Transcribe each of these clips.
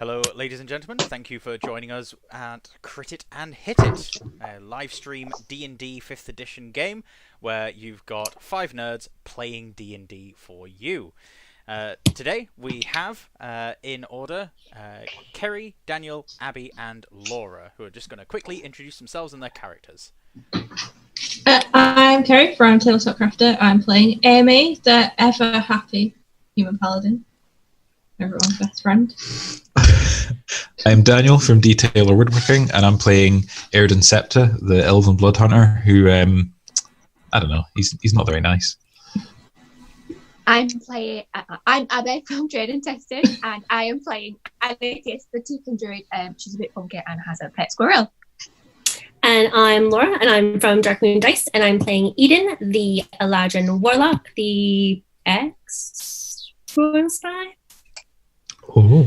Hello, ladies and gentlemen. Thank you for joining us at Crit It and Hit It, a live stream D&D 5th edition game where you've got 5 nerds playing D&D for you. Today we have, in order, Kerry, Daniel, Abby, and Laura, who are just going to quickly introduce themselves and their characters. I'm Kerry from Tabletop Crafter. I'm playing Amy, the ever-happy human paladin. Everyone's best friend. I'm Daniel from Detailer Woodworking, and I'm playing Erden Septa, the Elven Blood Hunter, who, I don't know, he's not very nice. I'm Abby from Trade and Testing, and I am playing Anarchist, the Tiefling Druid. She's a bit funky and has a pet squirrel. And I'm Laura, and I'm from Dark Moon Dice, and I'm playing Eden, the Eladrin Warlock, the ex-Royal Spy. Oh,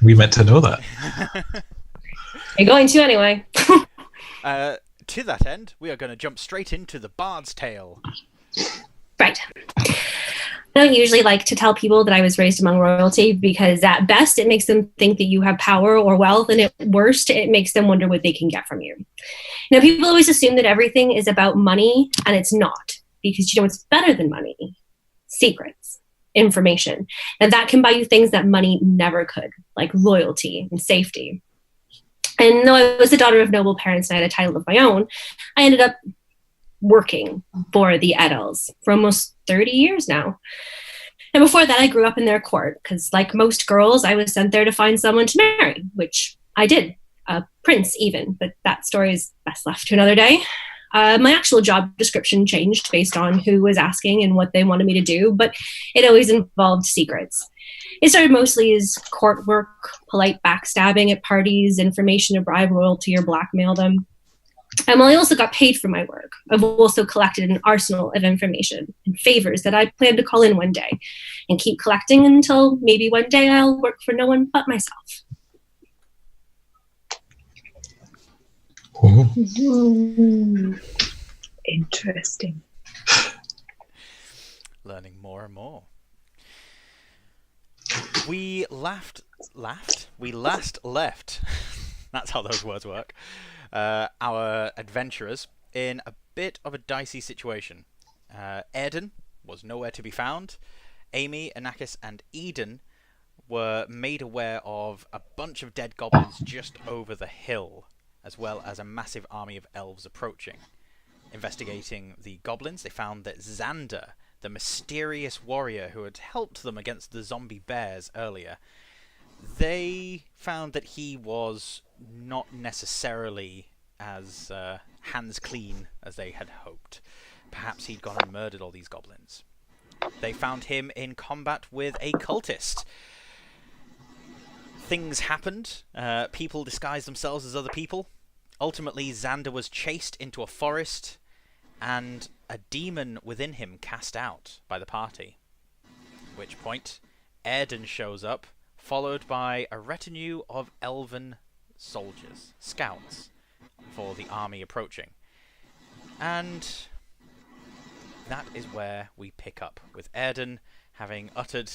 we meant to know that. You're going to anyway. To that end, we are going to jump straight into the Bard's Tale. Right. I don't usually like to tell people that I was raised among royalty because at best it makes them think that you have power or wealth, and at worst it makes them wonder what they can get from you. You know, people always assume that everything is about money, and it's not, because you know what's better than money? Secrets. information. And that can buy you things that money never could, like loyalty and safety. And though I was the daughter of noble parents and I had a title of my own, I ended up working for the Edels for almost 30 years now. And before that, I grew up in their court because, like most girls, I was sent there to find someone to marry, which I did, a prince even, but that story is best left to another day. My actual job description changed based on who was asking and what they wanted me to do, but it always involved secrets. It started mostly as court work, polite backstabbing at parties, information to bribe royalty or blackmail them. And while I also got paid for my work, I've also collected an arsenal of information and favors that I plan to call in one day and keep collecting until maybe one day I'll work for no one but myself. Oh. Interesting. Learning more and more. We last left. That's how those words work. Our adventurers in a bit of a dicey situation. Erden was nowhere to be found. Amy, Anakis, and Eden were made aware of a bunch of dead goblins just over the hill, as well as a massive army of elves approaching. Investigating the goblins, they found that Xander, the mysterious warrior who had helped them against the zombie bears earlier, they found that he was not necessarily as hands clean as they had hoped. Perhaps he'd gone and murdered all these goblins. They found him in combat with a cultist. Things happened. People disguised themselves as other people. Ultimately, Xander was chased into a forest, and a demon within him cast out by the party. At which point, Erden shows up, followed by a retinue of elven soldiers, scouts, for the army approaching. And that is where we pick up, with Erden having uttered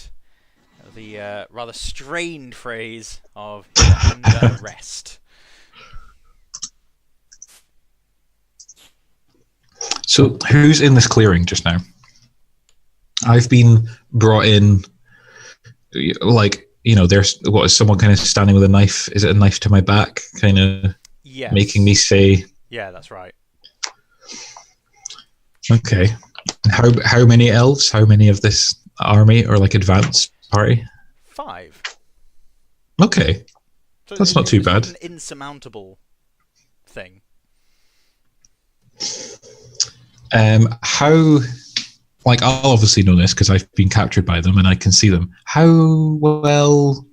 the rather strained phrase of under arrest. So, who's in this clearing just now? I've been brought in, like, you know, there's, what, is someone kind of standing with a knife? Is it a knife to my back? Kind of Yes. making me say... Yeah, that's right. Okay. How many elves? How many of this army or, like, advance party? 5. Okay. So That's not too it's bad. Not an insurmountable thing. How, like, I'll obviously know this because I've been captured by them and I can see them. How well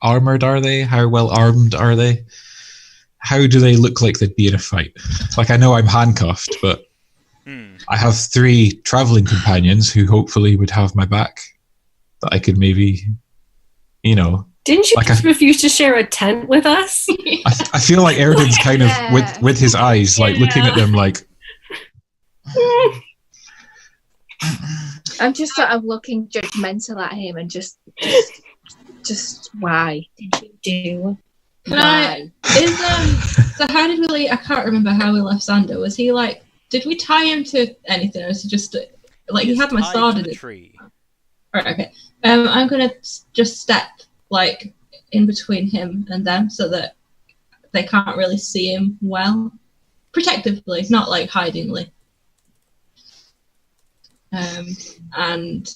armored are they? How well armed are they? How do they look like they'd be in a fight? Like, I know I'm handcuffed, but I have 3 traveling companions who hopefully would have my back, that I could maybe, you know. Didn't you like just refuse to share a tent with us? I feel like Erden's kind of, with his eyes, like, looking at them like... I'm just sort of looking judgmental at him and just why did you do? Can I? So how did we leave? I can't remember how we left Xander. Was he like? Did we tie him to anything, or was he just like he had my sword in the it? tree. Right. Okay. I'm gonna just step like in between him and them so that they can't really see him well, protectively, not like hidingly. And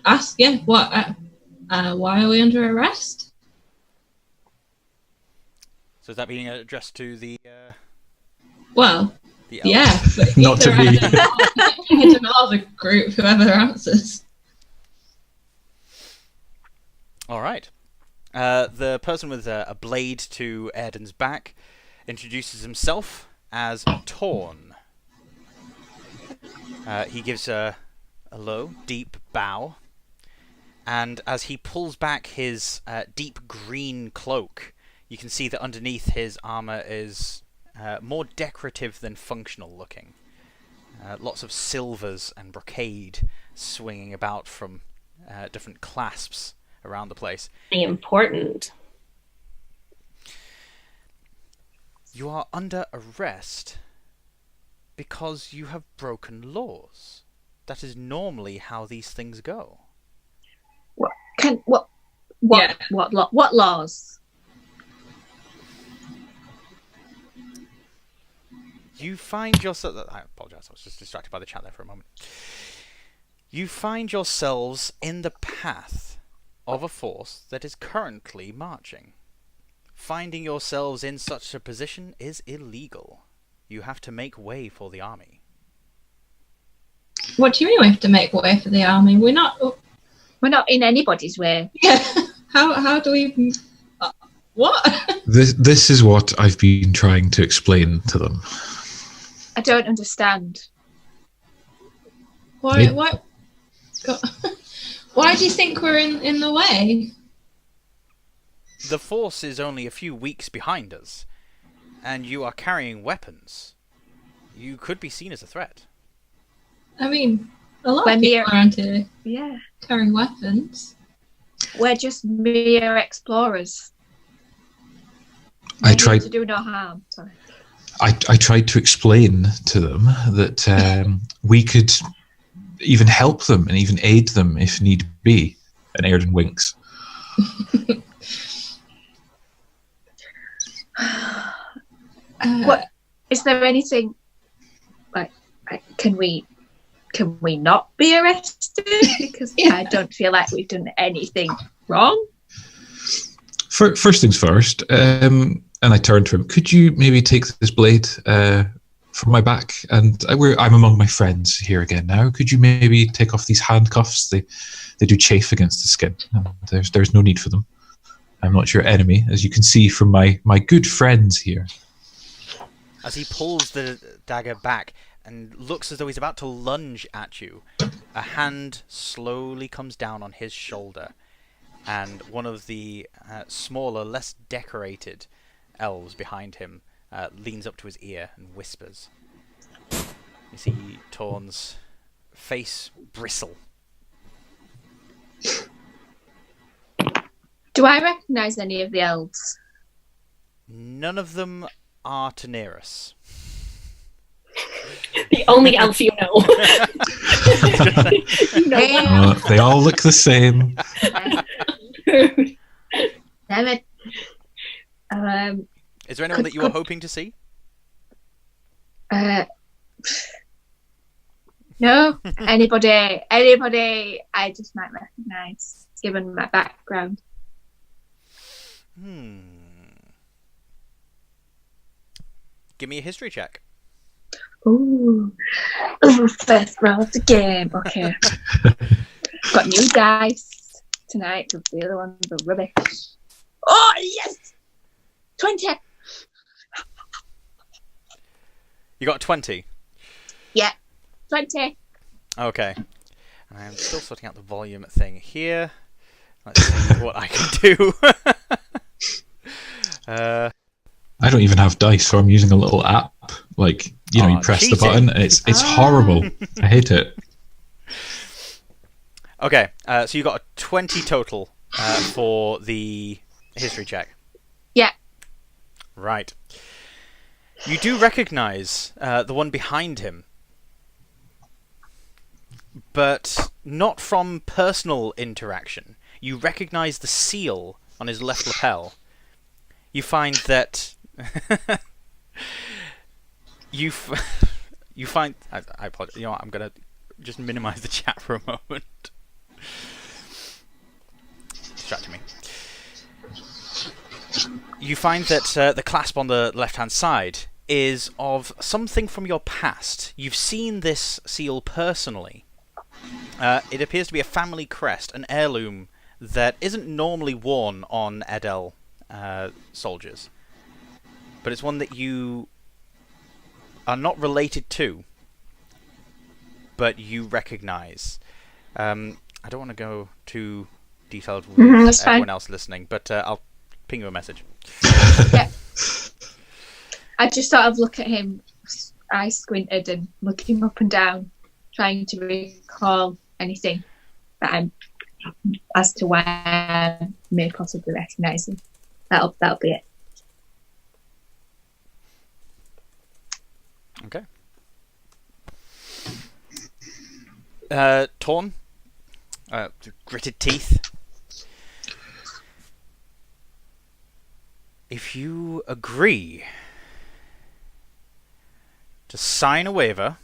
ask, yeah, what? Why are we under arrest? So is that being addressed to the? Well, the yeah, but Not to me. It's another group. Whoever answers. All right. The person with a blade to Erden's back introduces himself as Torn. He gives a low, deep bow, and as he pulls back his deep green cloak, you can see that underneath his armor is more decorative than functional looking. Lots of silvers and brocade swinging about from different clasps around the place. Important. You are under arrest because you have broken laws. That is normally how these things go. What laws? You find yourself... I apologise, I was just distracted by the chat there for a moment. You find yourselves in the path of a force that is currently marching. Finding yourselves in such a position is illegal. You have to make way for the army. What do you mean we have to make way for the army? We're not in anybody's way. Yeah. How do we... what? This is what I've been trying to explain to them. I don't understand. Why do you think we're in the way? The force is only a few weeks behind us, and you are carrying weapons. You could be seen as a threat. I mean, a lot of people around here carrying weapons. We're just mere explorers. I tried to do no harm. Sorry. I tried to explain to them that we could even help them and even aid them if need be. And Airden winks. What is there anything like can we not be arrested? Because I don't feel like we've done anything wrong. First things first, and I turned to him. Could you maybe take this blade from my back? And I'm among my friends here again now. Could you maybe take off these handcuffs? They do chafe against the skin. There's no need for them. I'm not your enemy, as you can see from my good friends here. As he pulls the dagger back and looks as though he's about to lunge at you, a hand slowly comes down on his shoulder, and one of the smaller, less decorated elves behind him leans up to his ear and whispers. You see Torn's face bristle. Do I recognise any of the elves? None of them are to near us. The only elf you know. They all look the same. Damn it. Is there anyone that you were hoping to see? No. Anybody I just might recognise, given my background. Give me a history check. Ooh, first roll of the game. Okay. Got new dice tonight because the other ones are rubbish. Oh, yes! 20! You got 20? Yeah, 20. Okay. I'm still sorting out the volume thing here. Let's see what I can do. I don't even have dice, so I'm using a little app. Like, you press cheating. the button. It's horrible. I hate it. Okay, so you got a 20 total for the history check. Yeah. Right. You do recognise the one behind him, but not from personal interaction. You recognise the seal on his left lapel. You find that you find I apologize. You know what, I'm gonna just minimise the chat for a moment. Distracting me. You find that the clasp on the left-hand side is of something from your past. You've seen this seal personally. It appears to be a family crest, an heirloom that isn't normally worn on Edel soldiers. But it's one that you are not related to, but you recognise. I don't want to go too detailed with everyone else listening, but I'll ping you a message. Yeah. I just sort of look at him, eyes squinted and looking up and down, trying to recall anything that I'm as to why I may possibly recognise him. That'll be it. Okay. Torn, gritted teeth. if you agree to sign a waiver,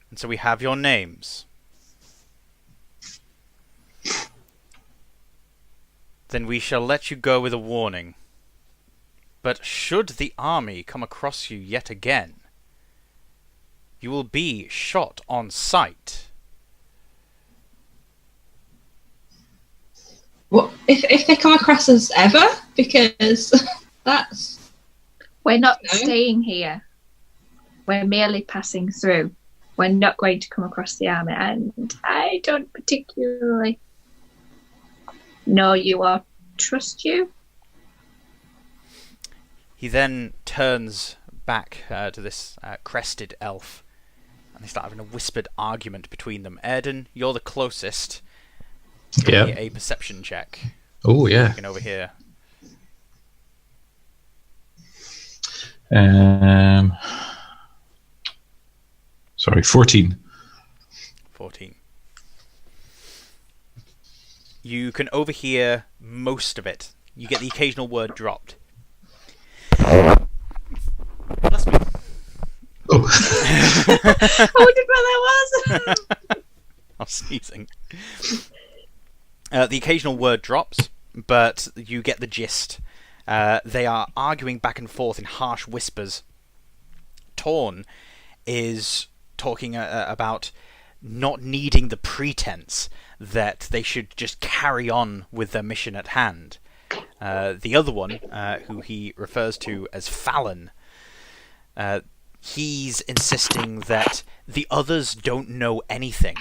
and so we have your names, then we shall let you go with a warning. But should the army come across you yet again, you will be shot on sight. What if they come across us ever? Because that's We're not No. staying here. We're merely passing through. We're not going to come across the army, and I don't particularly know you or trust you. He then turns back to this crested elf, and they start having a whispered argument between them. Airden, you're the closest. Yeah. Give me a perception check. Oh, yeah. Looking over here. Sorry, 14. 14. You can overhear most of it. You get the occasional word dropped. Bless me. Oh. I wondered where that was. I'm sneezing. The occasional word drops, but you get the gist. They are arguing back and forth in harsh whispers. Torn is talking about not needing the pretense that they should just carry on with their mission at hand. The other one, who he refers to as Fallon, he's insisting that the others don't know anything,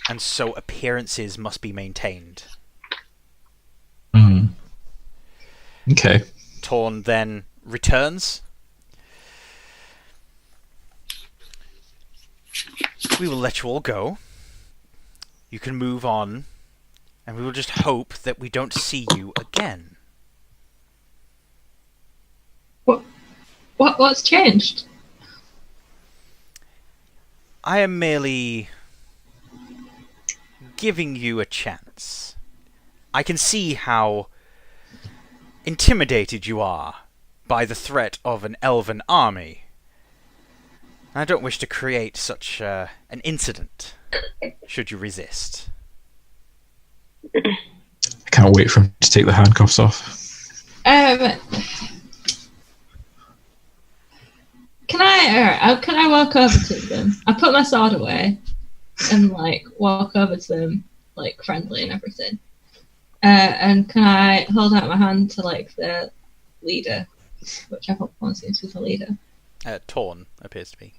and so appearances must be maintained. Mm. Okay. Torn then returns. We will let you all go. You can move on, and we will just hope that we don't see you again. what's changed? I am merely giving you a chance. I can see how intimidated you are by the threat of an elven army. I don't wish to create such an incident, should you resist. I can't wait for him to take the handcuffs off. Can I walk over to them? I put my sword away and like walk over to them like friendly and everything. And can I hold out my hand to like the leader, whichever one seems to be the leader? Torn appears to be.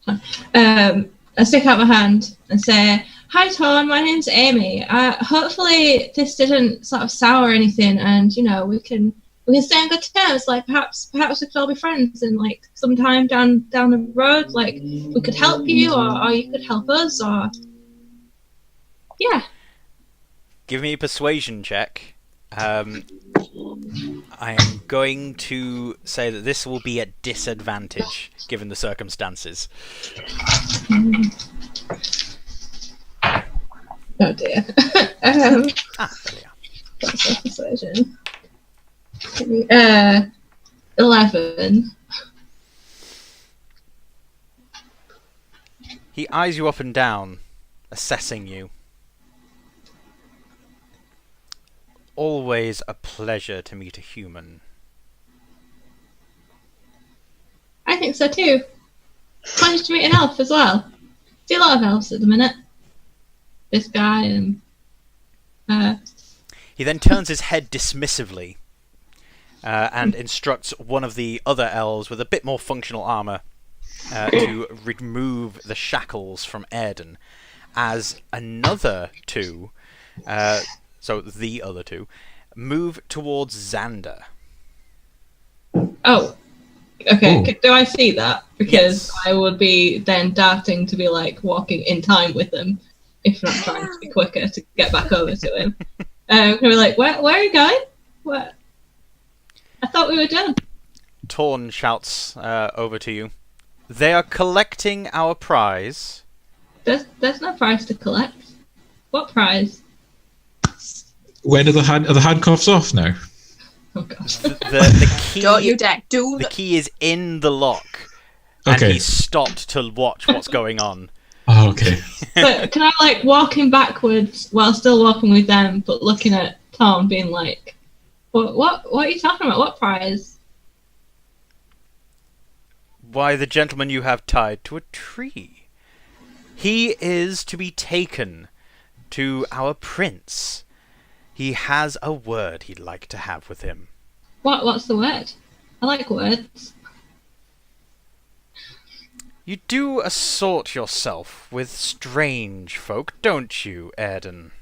I stick out my hand and say, "Hi, Torn. My name's Amy. Hopefully this didn't sort of sour anything, and you know we can stay on good terms. Like perhaps we could all be friends, and like sometime down the road, like we could help you, or you could help us, or yeah." Give me a persuasion check. I am going to say that this will be at disadvantage, given the circumstances. Oh dear. There we are. What's our persuasion? 11. He eyes you up and down, assessing you. Always a pleasure to meet a human. I think so too. Pleasure to meet an elf as well. See a lot of elves at the minute. This guy and He then turns his head dismissively and instructs one of the other elves with a bit more functional armour to remove the shackles from Airden, as another two, so the other two, move towards Xander. oh, okay. Ooh. Do I see that? Because Yes. I would be then darting to be like walking in time with him, if not trying to be quicker to get back over to him. We're like, where are you going? What? I thought we were done. Torn shouts over to you. They are collecting our prize. There's no prize to collect. What prize? When are the handcuffs off now? Oh gosh. The key. Don't you dare. The key is in the lock, and Okay. he's stopped to watch what's going on. Oh, okay. But can I like walking backwards while still walking with them, but looking at Tom, being like, "What are you talking about? What prize?" Why, the gentleman you have tied to a tree. He is to be taken to our prince. He has a word he'd like to have with him. What's the word? I like words. You do assort yourself with strange folk, don't you, Erden?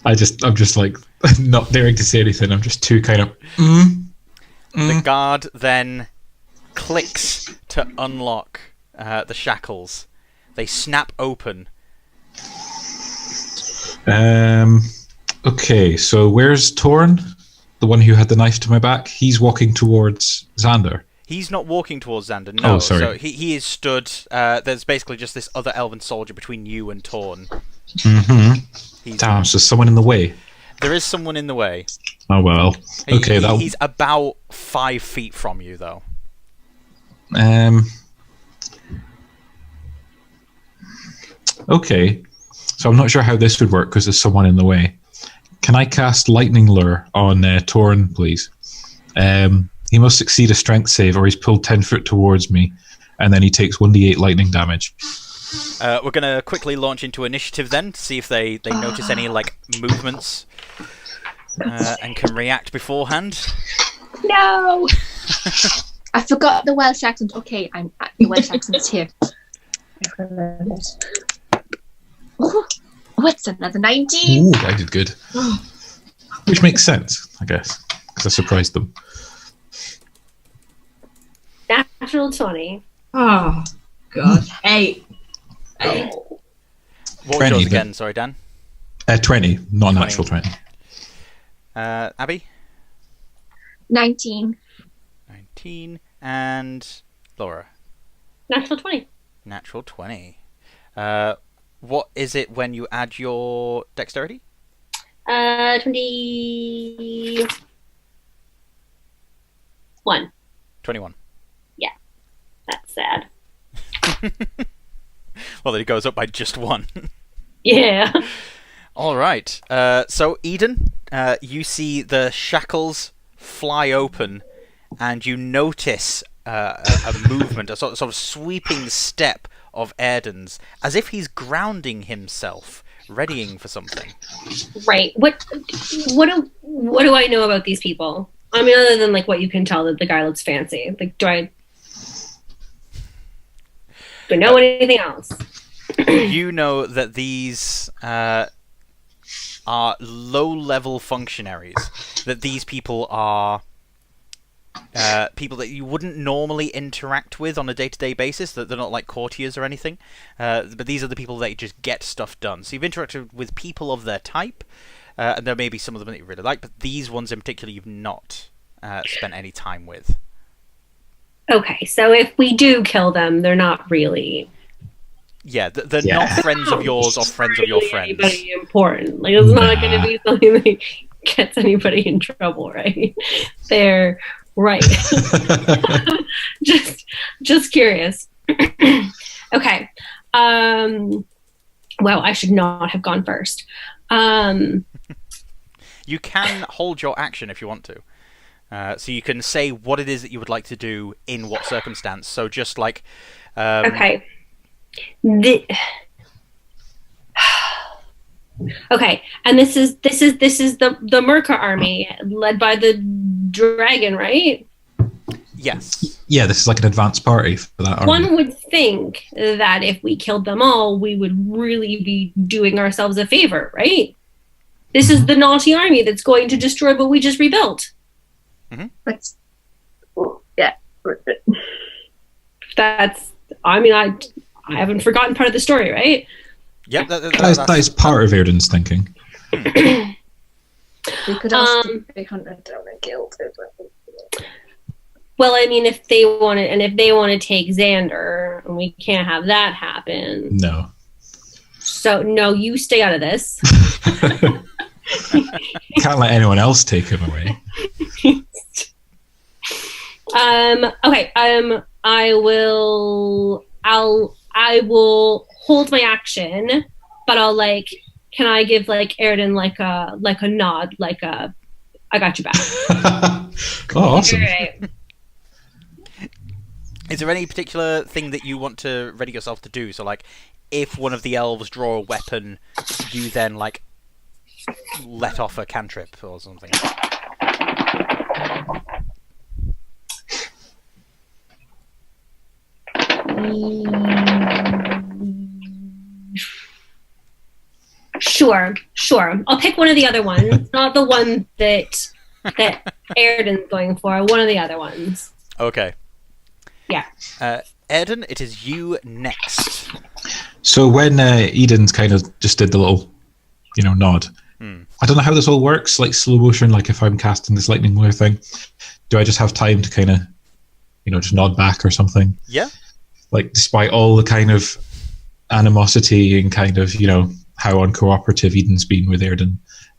I'm just like not daring to say anything. I'm just too kind of. The guard then clicks to unlock the shackles. They snap open. Okay, so where's Torn? The one who had the knife to my back? He's walking towards Xander. He's not walking towards Xander, no. Oh, sorry. So he is stood... there's basically just this other elven soldier between you and Torn. Mm-hmm. Damn, so someone in the way. There is someone in the way. Oh, well. Okay, He's about 5 feet from you, though. Okay, so I'm not sure how this would work because there's someone in the way. Can I cast Lightning Lure on Torn, please? He must succeed a strength save or he's pulled 10 foot towards me, and then he takes 1d8 lightning damage. We're going to quickly launch into initiative then, to see if they notice any like movements and can react beforehand. No! I forgot the Welsh accent. Okay, the Welsh accent's here. Oh, it's another 19. Ooh, I did good. Which makes sense, I guess, because I surprised them. Natural 20. Oh god. 8. What was 20, yours but- again? Sorry, Dan. 20, not 20. natural 20. Abby? 19. 19. And Laura? Natural 20. Natural 20. What is it when you add your dexterity? 21. 21. That's sad. Well, then it goes up by just 1. Yeah. All right. So, Eden, you see the shackles fly open, and you notice a movement, a sort of sweeping step of Erden's, as if he's grounding himself, readying for something. Right. What do I know about these people? I mean, other than like what you can tell that the guy looks fancy. Like, do I know anything else? You know that these are low-level functionaries. That these people are people that you wouldn't normally interact with on a day-to-day basis. That they're not like courtiers or anything. But these are the people that just get stuff done. So you've interacted with people of their type, and there may be some of them that you really like, but these ones in particular you've not spent any time with. Okay, so if we do kill them, they're not really... Yeah, they're not friends of yours or friends of your friends. Anybody important. Like, it's not going to be something that gets anybody in trouble, right? They're right. just curious. Okay. Well, I should not have gone first. You can hold your action if you want to. So you can say what it is that you would like to do in what circumstance. So just like... Okay. Okay, and this is the Merca army led by the dragon, right? Yes. Yeah, this is like an advanced party for that army. One would think that if we killed them all, we would really be doing ourselves a favor, right? This is the naughty army that's going to destroy what we just rebuilt. Yeah. That's. I mean, I haven't forgotten part of the story, right? Yep. That is part of Erden's thinking. We could also be hunted down and killed. Well, I mean, if they want to take Xander, we can't have that happen. No. So no, you stay out of this. Can't let anyone else take him away. Okay. I will hold my action, but I'll like. Can I give like Airden like a nod, like a I got you back. Oh, awesome. Right. Is there any particular thing that you want to ready yourself to do? So, like, if one of the elves draw a weapon, you then, like, let off a cantrip or something? Sure. I'll pick one of the other ones, not the one that Airden's going for. One of the other ones. Okay. Yeah. Airden, it is you next. So when Eden's kind of just did the little, nod. I don't know how this all works, like slow motion. Like if I'm casting this lightning lure thing, do I just have time to kind of, just nod back or something? Yeah. Like despite all the kind of animosity and kind of, how uncooperative Eden's been with Airden,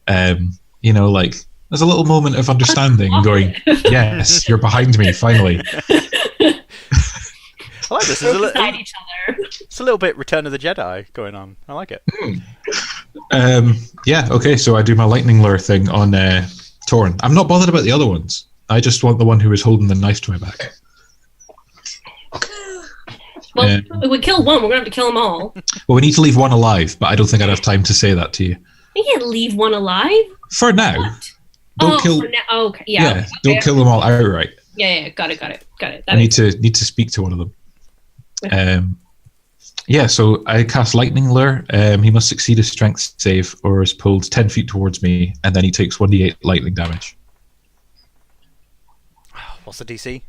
like there's a little moment of understanding going, yes, you're behind me, finally. I like this. It's a little bit Return of the Jedi going on. I like it. Yeah, okay, so I do my lightning lure thing on Torn. I'm not bothered about the other ones. I just want the one who was holding the knife to my back. Well, we would kill one. We're going to have to kill them all. Well, we need to leave one alive, but I don't think I'd have time to say that to you. We can't leave one alive? For now. What? Don't kill. For now. Oh, okay. Yeah. Don't kill them all outright. Yeah. Got it. I need to speak to one of them. So I cast Lightning Lure. He must succeed a strength save or is pulled 10 feet towards me, and then he takes 1d8 lightning damage. What's the DC?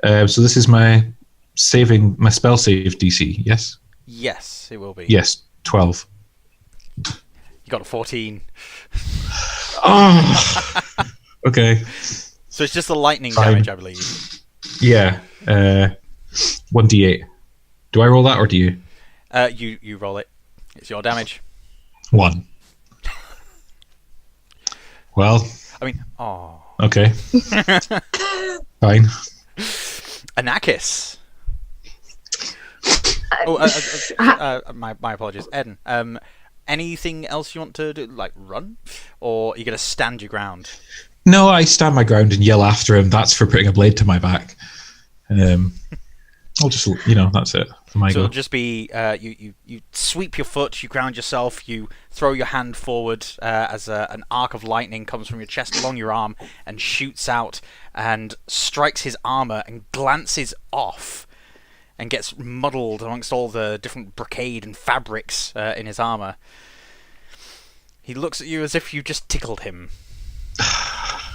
So this is my spell save DC, yes? Yes, it will be. Yes, 12. You got a 14. Oh! Okay. So it's just the lightning damage, I believe. Yeah. 1d8. Do I roll that or do you? You roll it. It's your damage. 1. Well. I mean, oh. Okay. Fine. Anakis. My apologies, Eden. Anything else you want to do, like run, or are you gonna stand your ground? No, I stand my ground and yell after him. That's for putting a blade to my back. I'll just, that's it. So it'll just be you sweep your foot, you ground yourself, you throw your hand forward as an arc of lightning comes from your chest along your arm and shoots out and strikes his armor and glances off and gets muddled amongst all the different brocade and fabrics in his armor. He looks at you as if you just tickled him.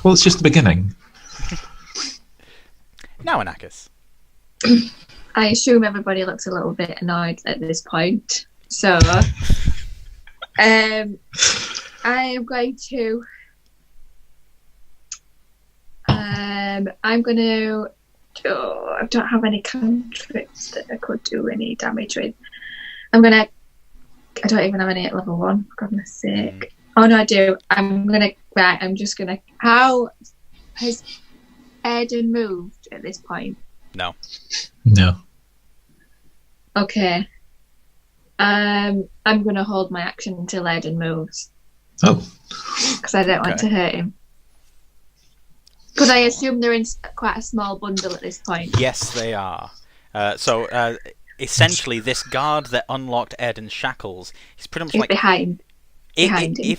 Well, it's just the beginning. Now, Anakis. I assume everybody looks a little bit annoyed at this point. So, I am going to... I'm going to... I don't have any cantrips that I could do any damage with. I don't even have any at level 1, for goodness sake. Oh, no, I do. I'm just going to... How has Airden moved at this point? No. Okay. I'm going to hold my action until Airden moves. Oh. Because I don't want to hurt him. Because I assume they're in quite a small bundle at this point. Yes, they are. Essentially, this guard that unlocked Airden's shackles, he's pretty much like behind him.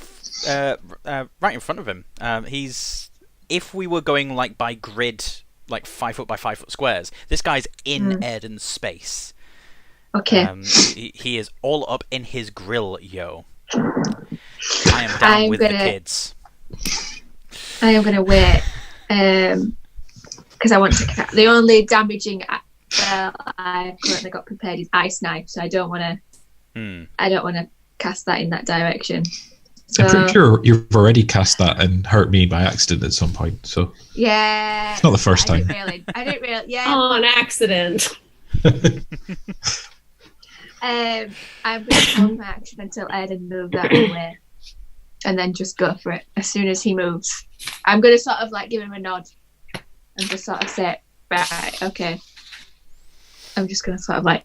Right in front of him. If we were going like by grid, like 5 foot by 5 foot squares, this guy's in Airden's space. Okay. He is all up in his grill, yo. I am down with the kids. I am going to wait. Because I want to. The only damaging spell I've currently got prepared is Ice Knife, so I don't want to. I don't want to cast that in that direction. So, I'm pretty sure you've already cast that and hurt me by accident at some point. So yeah, it's not the first time. I didn't really. Yeah, on accident. I'm going to hold my action until Airden moves out of the way. and then just go for it as soon as he moves. I'm going to sort of like give him a nod and just sort of say, right, okay. I'm just going to sort of like,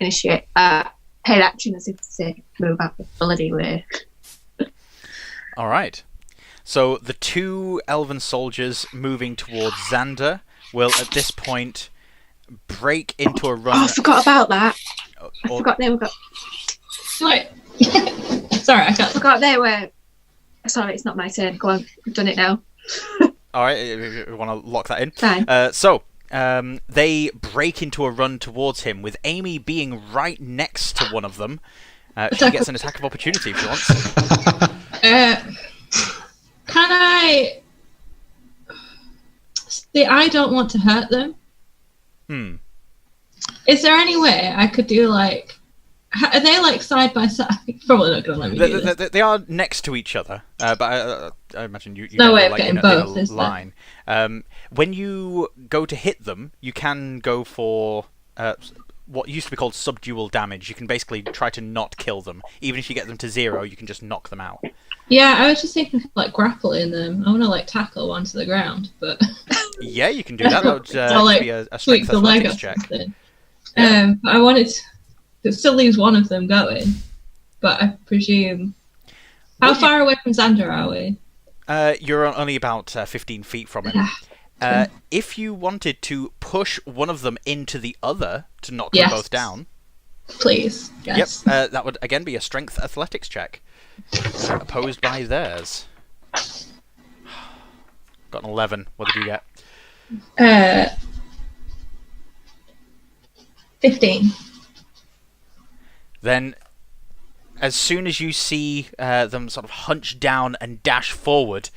initiate. Paid action as if to say, move out the bloody way. All right. So the two elven soldiers moving towards Xander will at this point break into a run. Oh, I forgot about that. I Or- forgot they were. Sorry. Sorry, I can't. Forgot they were. Sorry, it's not my turn. Go on, I've done it now. All right, if you want to lock that in. Fine. They break into a run towards him, with Amy being right next to one of them. She gets an attack of opportunity if she wants. Can I? See, I don't want to hurt them. Is there any way I could do like? Are they like side by side? Probably not going to let me do this. They are next to each other, but I imagine you No way of like getting in both, a is there? line. When you go to hit them, you can go for what used to be called subdual damage. You can basically try to not kill them. Even if you get them to 0, you can just knock them out. Yeah, I was just thinking of, like grappling them. I want to like tackle one to the ground, but Yeah, you can do that. That would I'll, like, be a tweak strength the leg or athletics check. something. I wanted to, it still leaves one of them going, but I presume. How far away from Xander are we? You're only about 15 feet from him. If you wanted to push one of them into the other to knock them both down, please. Yes. Yep, that would again be a strength athletics check, opposed by theirs. Got an 11. What did you get? 15. Then, as soon as you see them sort of hunch down and dash forward,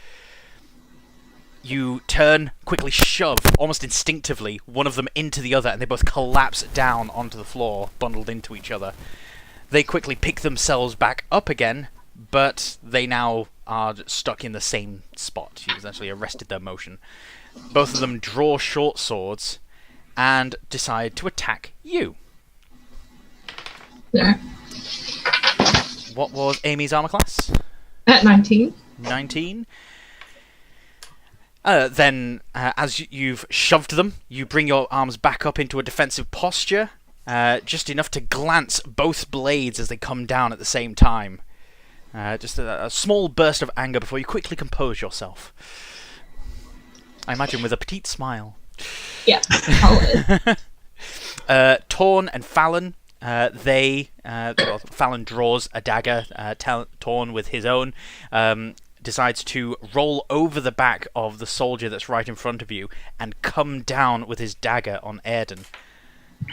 you turn, quickly shove, almost instinctively, one of them into the other, and they both collapse down onto the floor, bundled into each other. They quickly pick themselves back up again, but they now are stuck in the same spot. You've essentially arrested their motion. Both of them draw short swords and decide to attack you. Yeah. What was Amy's armor class? At 19. 19. Then, as you've shoved them, you bring your arms back up into a defensive posture, just enough to glance both blades as they come down at the same time. Just a small burst of anger before you quickly compose yourself. I imagine with a petite smile. Yeah, always. Torn and Fallon, Fallon draws a dagger, Torn with his own, decides to roll over the back of the soldier that's right in front of you and come down with his dagger on Airden.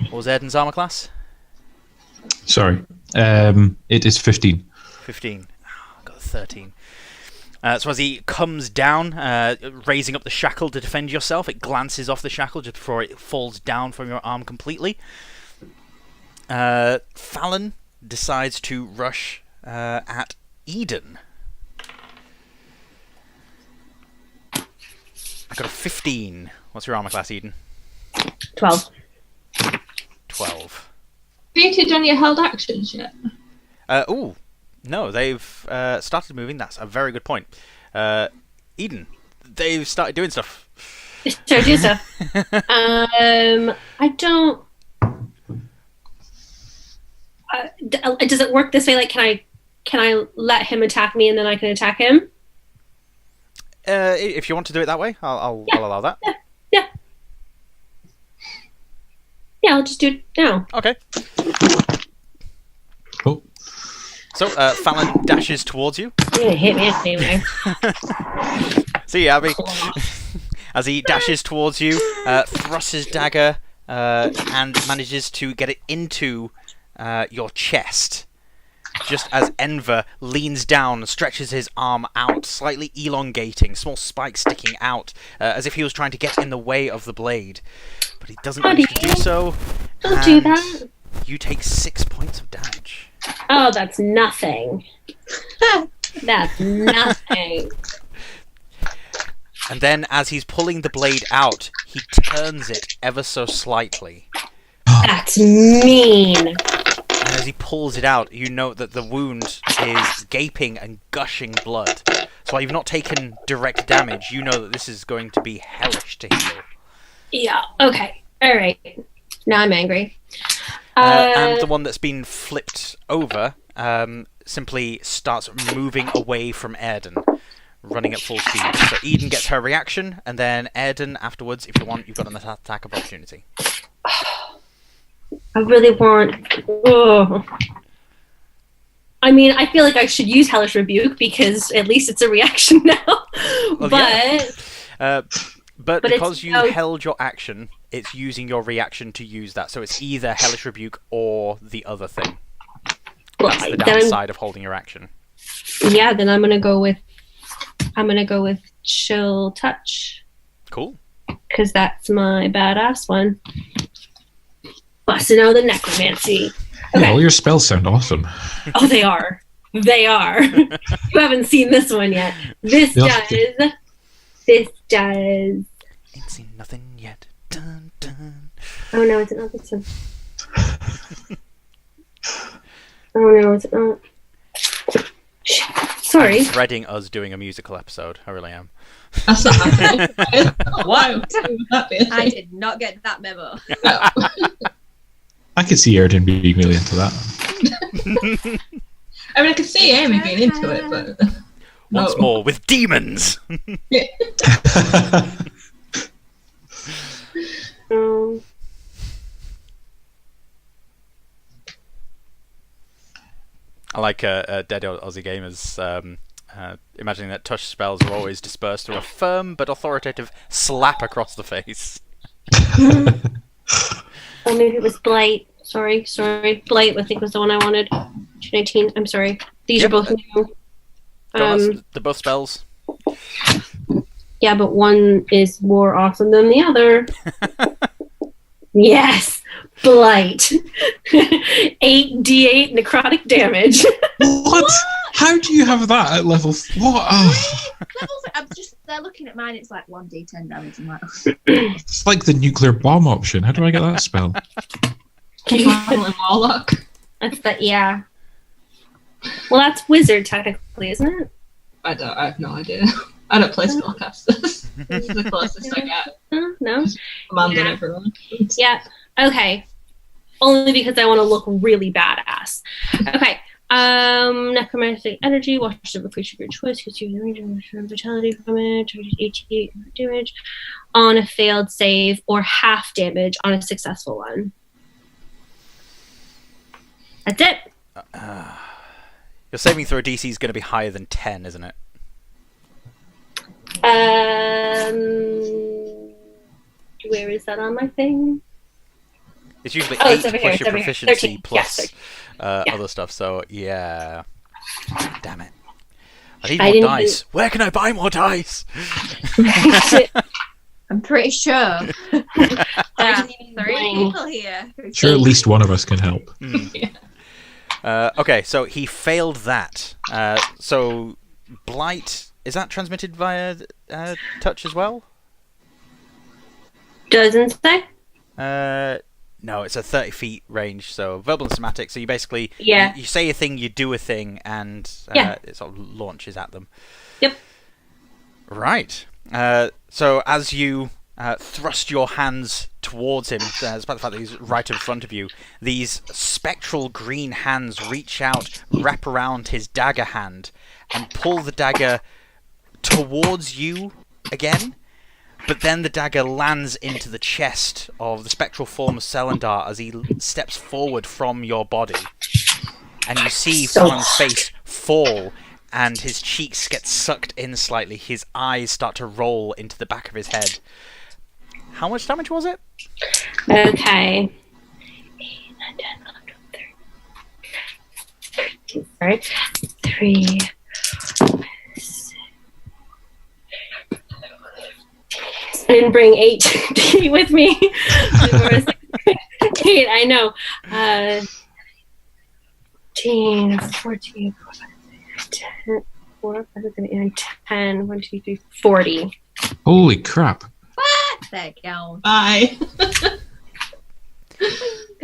What was Airden's armor class? Sorry. It is 15. 15. Oh, I got 13. So as he comes down, raising up the shackle to defend yourself, it glances off the shackle just before it falls down from your arm completely. Fallon decides to rush at Eden. I got a 15. What's your armor class, Eden? 12. 12. Have you done your held actions yet? No, they've started moving. That's a very good point. Eden, they've started doing stuff. Sure, do stuff. I don't. Does it work this way? Like, can I let him attack me and then I can attack him? If you want to do it that way, I'll allow that. Yeah, I'll just do it now. Okay. Cool. So, Fallon dashes towards you. You're gonna hit me anyway. See you, Abby. As he dashes towards you, thrusts his dagger, and manages to get it into your chest. Just as Enver leans down and stretches his arm out, slightly elongating, small spikes sticking out, as if he was trying to get in the way of the blade. But he doesn't manage to do so. Don't do that. You take 6 points of damage. Oh, that's nothing. That's nothing. And then, as he's pulling the blade out, he turns it ever so slightly. That's mean. And as he pulls it out, you note that the wound is gaping and gushing blood. So while you've not taken direct damage, you know that this is going to be hellish to heal. Yeah. Okay. All right. Now I'm angry. And the one that's been flipped over simply starts moving away from Airden, running at full speed. So Eden gets her reaction, and then Airden afterwards, if you want, you've got an attack of opportunity. I really want. Oh. I mean, I feel like I should use Hellish Rebuke because at least it's a reaction now. Well, but because you held your action, it's using your reaction to use that. So it's either Hellish Rebuke or the other thing. That's the downside of holding your action. Yeah, then I'm gonna go with Chill Touch. Cool. Because that's my badass one. Busting out the necromancy. Okay. Yeah, all your spells sound awesome. Oh, they are. They are. You haven't seen this one yet. This does. Ain't seen nothing yet. Dun, dun. Oh no, it's not this one. Oh no, it's not. Sorry. I'm dreading us doing a musical episode. I really am. That's not happening. Why would that be a thing? I did not get that memo. No. I could see Airden being really into that. I mean, I could see Amy being into it, but... Once more, with demons! I like Dead Aussie Gamers imagining that touch spells are always dispersed through a firm but authoritative slap across the face. Oh, maybe it was Blight. Sorry. Blight, I think, was the one I wanted. 219. I'm sorry. These are both new. They're both spells. Yeah, but one is more awesome than the other. Yes! Blight. 8d8 necrotic damage. What? How do you have that at level? What? Oh. I'm just, they're looking at mine, it's like 1d10 damage. I'm like, It's like the nuclear bomb option. How do I get that spell? Warlock. That's yeah. Well, that's wizard technically, isn't it? I have no idea. I don't play spellcasters. This is the closest I get. No. Commanding everyone. Yeah. Okay. Only because I want to look really badass. Okay. Necromantic energy, wash over creature of your choice, gives you the range of vitality from it, charges 88 damage on a failed save, or half damage on a successful one. That's it. Your saving throw DC is going to be higher than 10, isn't it? Where is that on my thing? It's usually it's 8 over plus here, your proficiency 13. plus Yeah. other stuff, so yeah. Damn it. I need more dice. Where can I buy more dice? I'm pretty sure. There are 3 Bling. people here. Sure, at least one of us can help. Okay, so he failed that. So Blight, is that transmitted via touch as well? Doesn't say. No, it's a 30 feet range, so verbal and somatic. So you basically you say a thing, you do a thing, and it sort of launches at them. Yep. Right. So as you thrust your hands towards him, despite the fact that he's right in front of you, these spectral green hands reach out, wrap around his dagger hand, and pull the dagger towards you again. But then the dagger lands into the chest of the spectral form of Selendar as he steps forward from your body. And you see Fallon's face fall, and his cheeks get sucked in slightly. His eyes start to roll into the back of his head. How much damage was it? Okay. 3. I didn't bring 8 with me. 8, I know. 14, 14, 10, 4, 5, 6, 7, 8, 9, 10, 1, 2, 3, 40. Holy crap. What? There you go. Bye.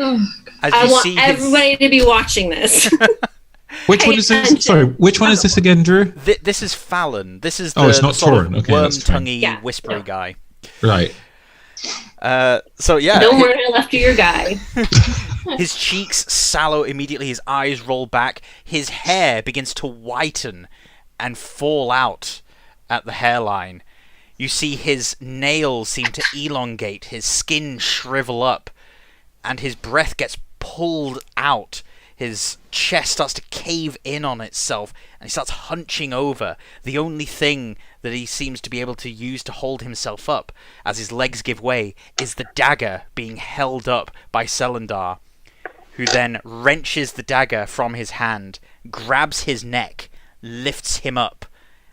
Oh, As I you want see his- everybody to be watching this. Which one is this? Sorry, which one is this again, Drew? This is Fallon. This is Oh, it's not the sort Torn. of Okay, that's fine. worm-tonguey, Yeah, whispery no. guy. Right. So yeah, Don't worry, I left you your guy. his cheeks sallow immediately. His eyes roll back. His hair begins to whiten and fall out at the hairline. You see his nails seem to elongate. His skin shrivel up, and his breath gets pulled out. His chest starts to cave in on itself, and he starts hunching over. The only thing that he seems to be able to use to hold himself up, as his legs give way, is the dagger being held up by Selendar, who then wrenches the dagger from his hand, grabs his neck, lifts him up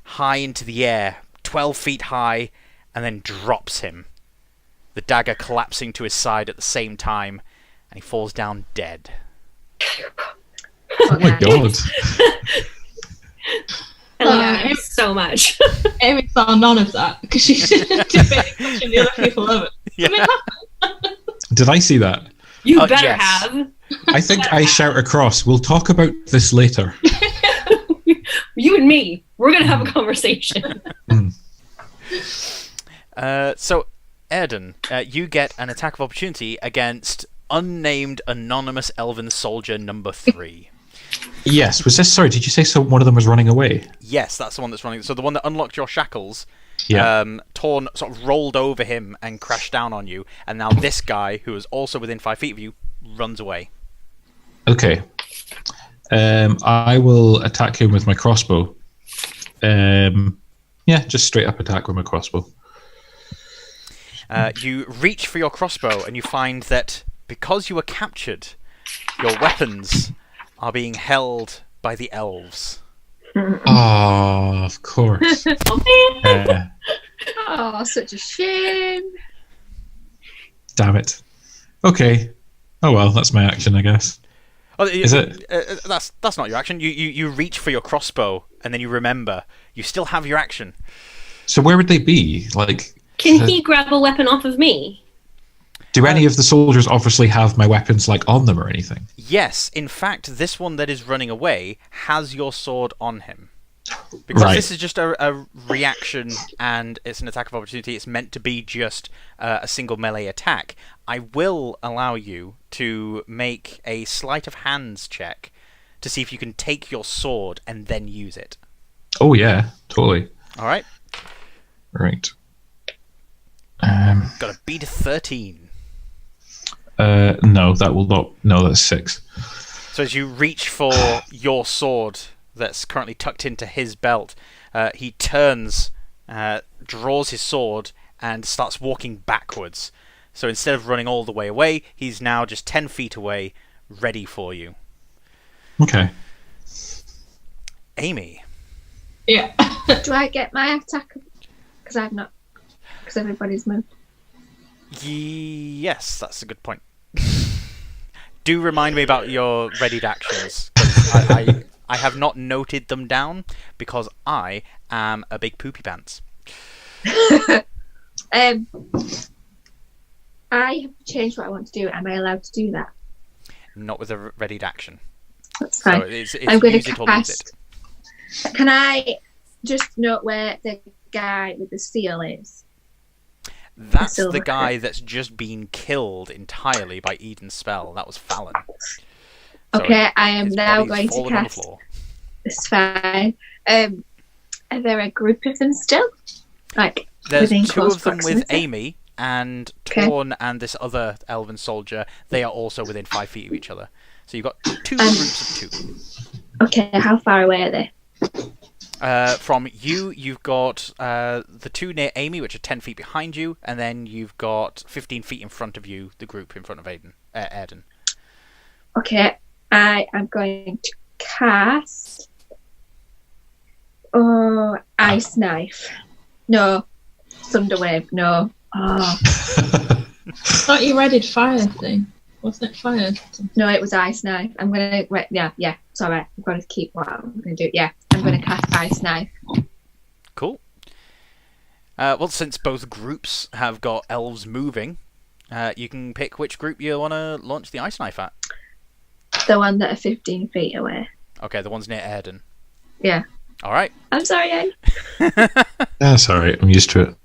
high into the air, 12 feet high, and then drops him. The dagger collapsing to his side at the same time, and he falls down dead. Oh my god. I love him so much. Amy saw none of that because she didn't do any pushing the other people over. Yeah. Did I see that? You Oh, better yes. have. I think I shout across. We'll talk about this later. You and me, we're gonna have a conversation. So, Erden, you get an attack of opportunity against unnamed anonymous elven soldier number 3. Yes. Was this? Sorry. Did you say so? One of them was running away. Yes, that's the one that's running. So the one that unlocked your shackles, Yeah. Torn sort of rolled over him and crashed down on you, and now this guy, who is also within 5 feet of you, runs away. Okay. I will attack him with my crossbow. Yeah, just straight up attack with my crossbow. You reach for your crossbow, and you find that because you were captured, your weapons are being held by the elves. Oh, of course. Oh, man. Oh, such a shame. Damn it. Okay. Oh well, that's my action, I guess. Oh, Is it? That's not your action. You reach for your crossbow, and then you remember you still have your action. So where would they be? Like, Can he grab a weapon off of me? do any of the soldiers obviously have my weapons like on them or anything? Yes, in fact, this one that is running away has your sword on him. Because Right. this is just a reaction and it's an attack of opportunity, it's meant to be just a single melee attack. I will allow you to make a sleight of hands check to see if you can take your sword and then use it. Oh yeah, totally. Alright? Right. Got a beat of 13. No, that will not. No, that's 6. So as you reach for your sword that's currently tucked into his belt, he turns, draws his sword, and starts walking backwards. So instead of running all the way away, he's now just 10 feet away, ready for you. Okay. Amy. Yeah. Do I get my attack? Because I've not. Because everybody's moved. Yes, that's a good point. Do remind me about your readied actions. 'Cause I have not noted them down because I am a big poopy pants. I have changed what I want to do. Am I allowed to do that? Not with a readied action. That's fine. So it's I'm going use to it or lose it. cast. Can I just note where the guy with the seal is? That's the silver guy head. that's just been killed entirely by Eden's spell. That was Fallon. So Okay, I am his now body's going to fallen on the cast. floor. It's fine. Are there a group of them still? Like There's within 2 close of them with proximity? Amy, and Okay. Torn and this other elven soldier. They are also within 5 feet of each other. So you've got 2 groups of 2. Okay, how far away are they? From you, you've got the 2 near Amy, which are 10 feet behind you, and then you've got 15 feet in front of you, the group in front of Erden. Okay, I am going to cast. Ice knife. No, thunderwave. No. Oh Thought you readied fire thing. Wasn't it fire? no, it was ice knife. I'm gonna. Yeah. Sorry, I've got to keep what I'm gonna do. Yeah, I'm gonna cast ice knife. Cool. Well, since both groups have got elves moving, You can pick which group you want to launch the ice knife at. The one that are 15 feet away. Okay, the ones near Airden. Yeah. All right. I'm sorry, Ed. That's all right. I'm used to it.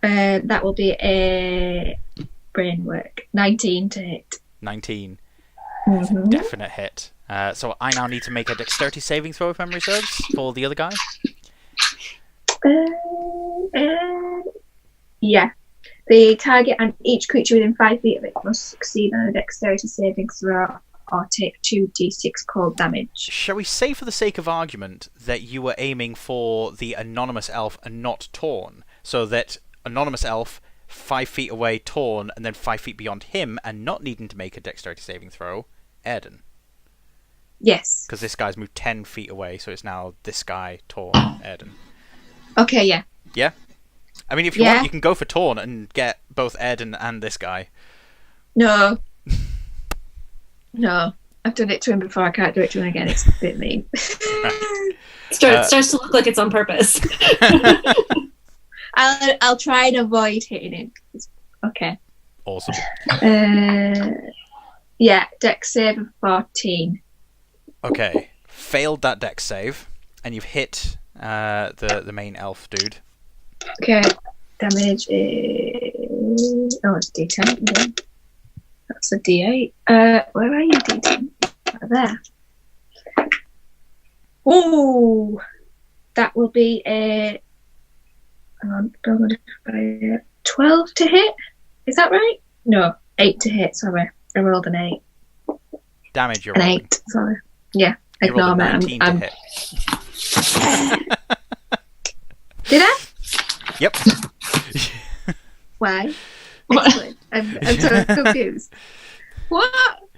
That will be a brain work. 19 to hit. 19. Mm-hmm. Definite hit. So I now need to make a dexterity saving throw, if memory serves, for the other guy. Yeah. The target and each creature within 5 feet of it must succeed on a dexterity saving throw or take 2d6 cold damage. Shall we say, for the sake of argument, that you were aiming for the anonymous elf and not Torn, so that anonymous elf, 5 feet away, Torn, and then 5 feet beyond him, and not needing to make a dexterity saving throw, Airden. Yes. Because this guy's moved 10 feet away, so it's now this guy, Torn, Airden. Okay, yeah. Yeah? I mean, if you want, you can go for Torn and get both Airden and this guy. No. No. I've done it to him before, I can't do it to him again, it's a bit mean. Right. It starts to look like it's on purpose. I'll try and avoid hitting him. Okay. Awesome. Yeah, dex save of 14. Okay. Failed that dex save, and you've hit the main elf dude. Okay. Damage is... Oh, it's D10 again. That's a D8. Where are you, D10? There. Ooh! That will be a... Hang on, 12 to hit? Is that right? No, 8 to hit, sorry. I rolled an 8. Damage you're An rolling. 8, sorry. Yeah, You ignore rolled a me. 19 to hit. Did I? Yep. Why? What? Explain. I'm so confused. What?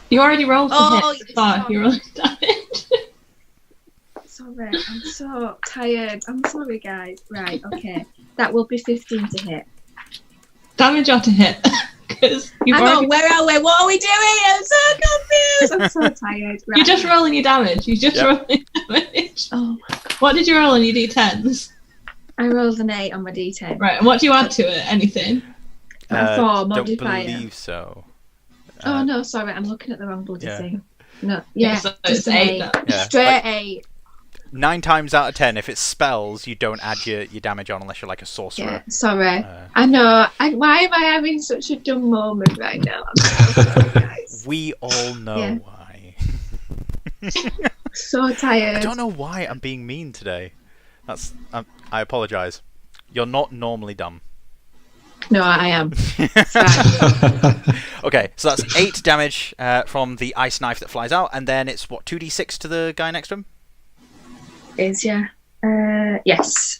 You already rolled the Oh, hit so far. sorry. You rolled damage. Sorry, I'm so tired. I'm sorry, guys. Right, okay. That will be 15 to hit. Damage or to hit? Because you've Hang already... on, where are we? What are we doing? I'm so confused. I'm so tired. Right. You're just rolling your damage. You're just Yep. rolling damage. Oh my god. What did you roll on your d10s? I rolled an 8 on my D10. Right, and what do you add to it? Anything? A 4 Don't modifier. believe so. Oh no, sorry, I'm looking at the wrong bloody yeah. thing. No, yeah, So just it's an 8. 8. Yeah. Straight Like, 8. 9 times out of 10, if it's spells, you don't add your damage on unless you're like a sorcerer. Yeah, sorry. Uh, I know. Why am I having such a dumb moment right now? I'm so sorry, guys. We all know Yeah. why. So tired. I don't know why I'm being mean today. I apologise. You're not normally dumb. No, I am. It's fine. Okay, so that's 8 damage from the ice knife that flies out, and then it's what, 2d6 to the guy next to him? Is, yeah. Yes.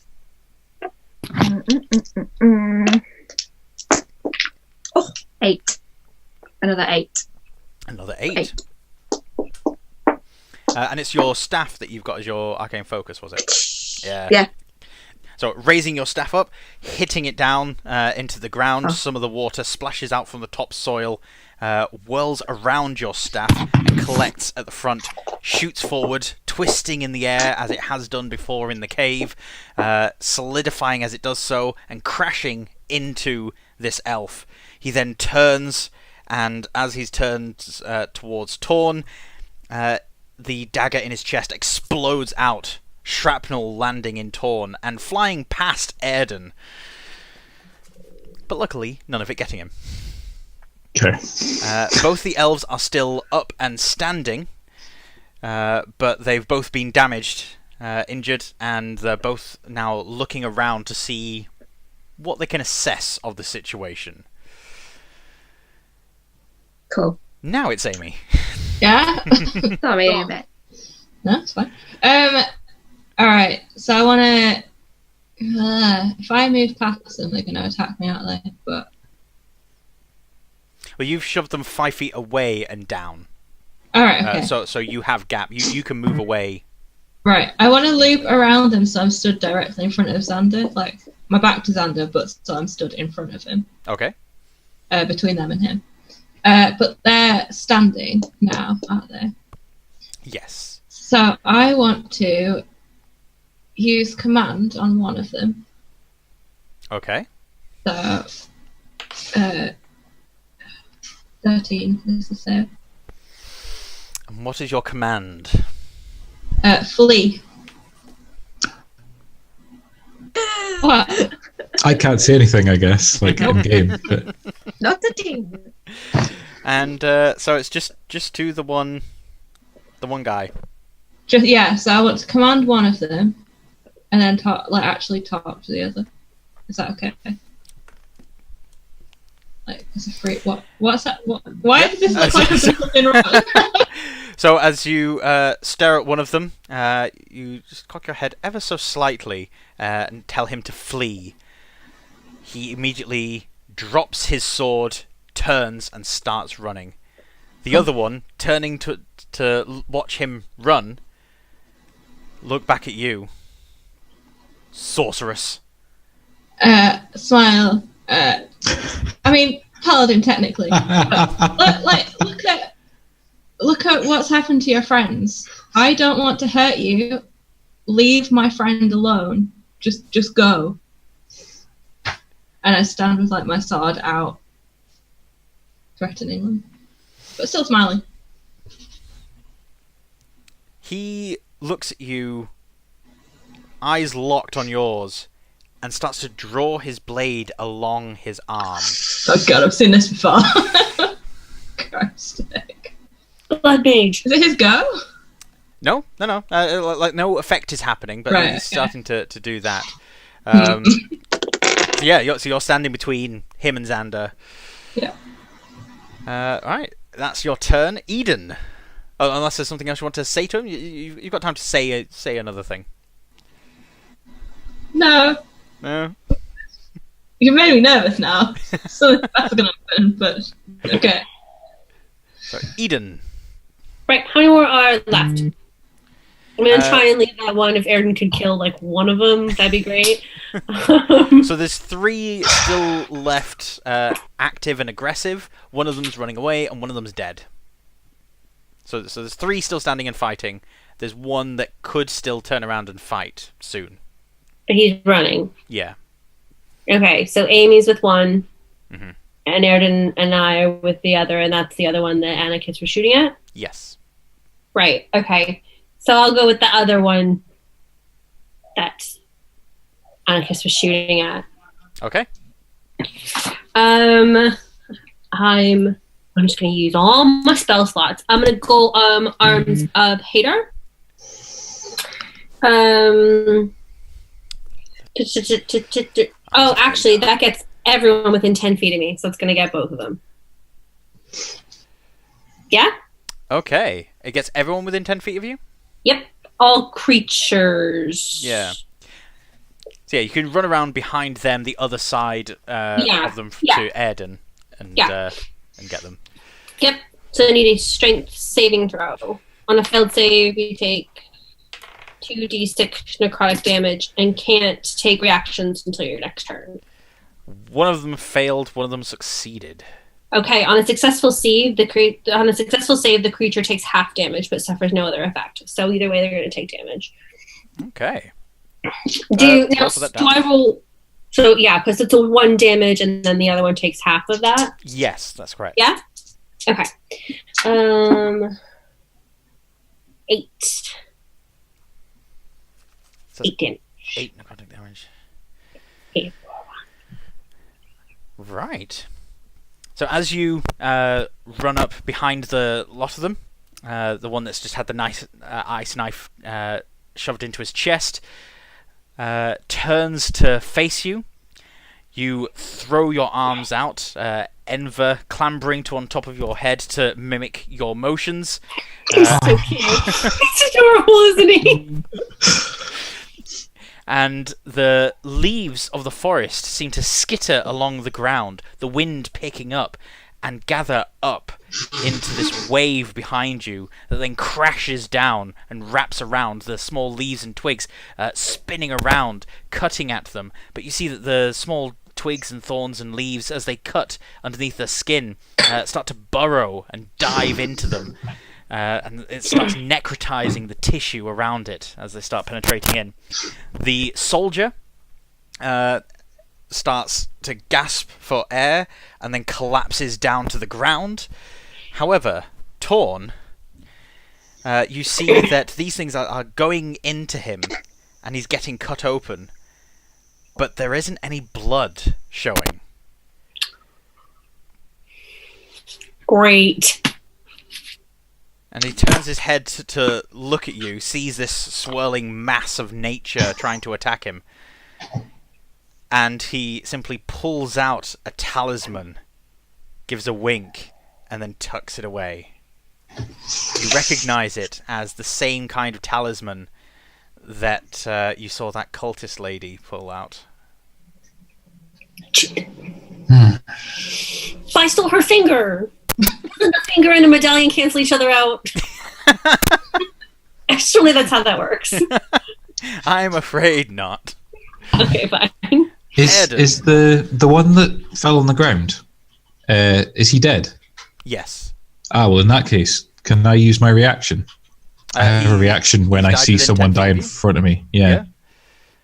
Oh, 8. Another 8. Another 8. And it's your staff that you've got as your arcane focus, was it? Yeah. Yeah. So raising your staff up, hitting it down into the ground, some of the water splashes out from the top soil, whirls around your staff and collects at the front, shoots forward, twisting in the air as it has done before in the cave, solidifying as it does so, and crashing into this elf. He then turns, and as he's turned towards Torn, the dagger in his chest explodes out, shrapnel landing in Torn and flying past Airden. But luckily, none of it getting him. Okay. Both the elves are still up and standing, but they've both been damaged, injured, and they're both now looking around to see what they can assess of the situation. Cool. Now it's Amy. Yeah? Sorry, Go on. Amy. No, it's fine. Alright, so I want to... if I move past them, they're going to attack me out there, but... Well, you've shoved them 5 feet away and down. Alright, okay. So you have gap. You can move away. Right, I want to loop around them so I'm stood directly in front of Xander, like, my back to Xander, but so I'm stood in front of him, Okay. between them and him. But they're standing now, aren't they? Yes. So I want to use command on one of them. Okay. So, 13 is the save. And what is your command? Flee. What? I can't say anything, I guess, like in game. But Not the team. And so it's just to the one guy. So I want to command one of them, and then actually talk to the other. Is that okay? Like, it's a free. What's that? Why does this look like I've done something wrong? So as you stare at one of them, you just cock your head ever so slightly and tell him to flee. He immediately drops his sword, turns, and starts running. The other one, turning to watch him run, look back at you. Sorceress. Smile. I mean, paladin technically. But look at what's happened to your friends. I don't want to hurt you. Leave my friend alone. Just go. And I stand with like my sword out, threatening them, but still smiling. He looks at you, eyes locked on yours, and starts to draw his blade along his arm. Oh god, I've seen this before. Christ. Blood mage. Is it his go? No. Like no effect is happening, but Right, he's okay. starting to do that. So you're standing between him and Xander. Yeah. Alright, that's your turn. Eden. Oh, unless there's something else you want to say to him, you've got time to say another thing. No. No? You made me nervous now. Something bad's gonna happen, but okay. So, Eden. Right, how many more are left? I'm gonna try and leave that one. If Erden could kill like one of them, that'd be great. So there's 3 still left active and aggressive. One of them's running away, and one of them's dead. So there's 3 still standing and fighting. There's one that could still turn around and fight soon. He's running. Yeah. Okay, so Amy's with one, Mhm. and Erden and I are with the other, and that's the other one that Anarchist was shooting at? Yes. Right, okay. So I'll go with the other one that Anarchist was shooting at. Okay. I'm just gonna use all my spell slots. I'm gonna go Arms of Hater. Oh, actually, that gets everyone within 10 feet of me, so it's gonna get both of them. Yeah? Okay. It gets everyone within 10 feet of you? Yep. All creatures. Yeah. So yeah, you can run around behind them, the other side of them to Erden and get them. Yep. So I need a strength saving throw. On a failed save, you take 2d6 necrotic damage and can't take reactions until your next turn. One of them failed, one of them succeeded. Okay, on a successful save, the creature takes half damage but suffers no other effect. So either way, they're going to take damage. Okay. Do that down. I roll? So yeah, because it's a 1 damage and then the other one takes half of that. Yes, that's correct. Yeah. Okay. 8. So 8 damage. 8 necrotic damage. 8. Right. So as you run up behind the lot of them, the one that's just had the nice ice knife shoved into his chest turns to face you. You throw your arms out, Enver clambering to on top of your head to mimic your motions. He's so cute. He's adorable, isn't he? And the leaves of the forest seem to skitter along the ground, the wind picking up, and gather up into this wave behind you that then crashes down and wraps around the small leaves and twigs, spinning around, cutting at them. But you see that the small twigs and thorns and leaves, as they cut underneath the skin, start to burrow and dive into them. And it starts necrotizing the tissue around it as they start penetrating in. The soldier starts to gasp for air and then collapses down to the ground. However, Torn, you see that these things are going into him, and he's getting cut open, but there isn't any blood showing. Great. And he turns his head to look at you, sees this swirling mass of nature trying to attack him, and he simply pulls out a talisman, gives a wink, and then tucks it away. You recognize it as the same kind of talisman that you saw that cultist lady pull out. If I stole her finger, the finger and a medallion cancel each other out. Actually, that's how that works. I'm afraid not. Okay, fine. Is the one that fell on the ground? Is he dead? Yes. Ah, well, in that case, can I use my reaction? I have a reaction when I see someone die in front of me. Yeah.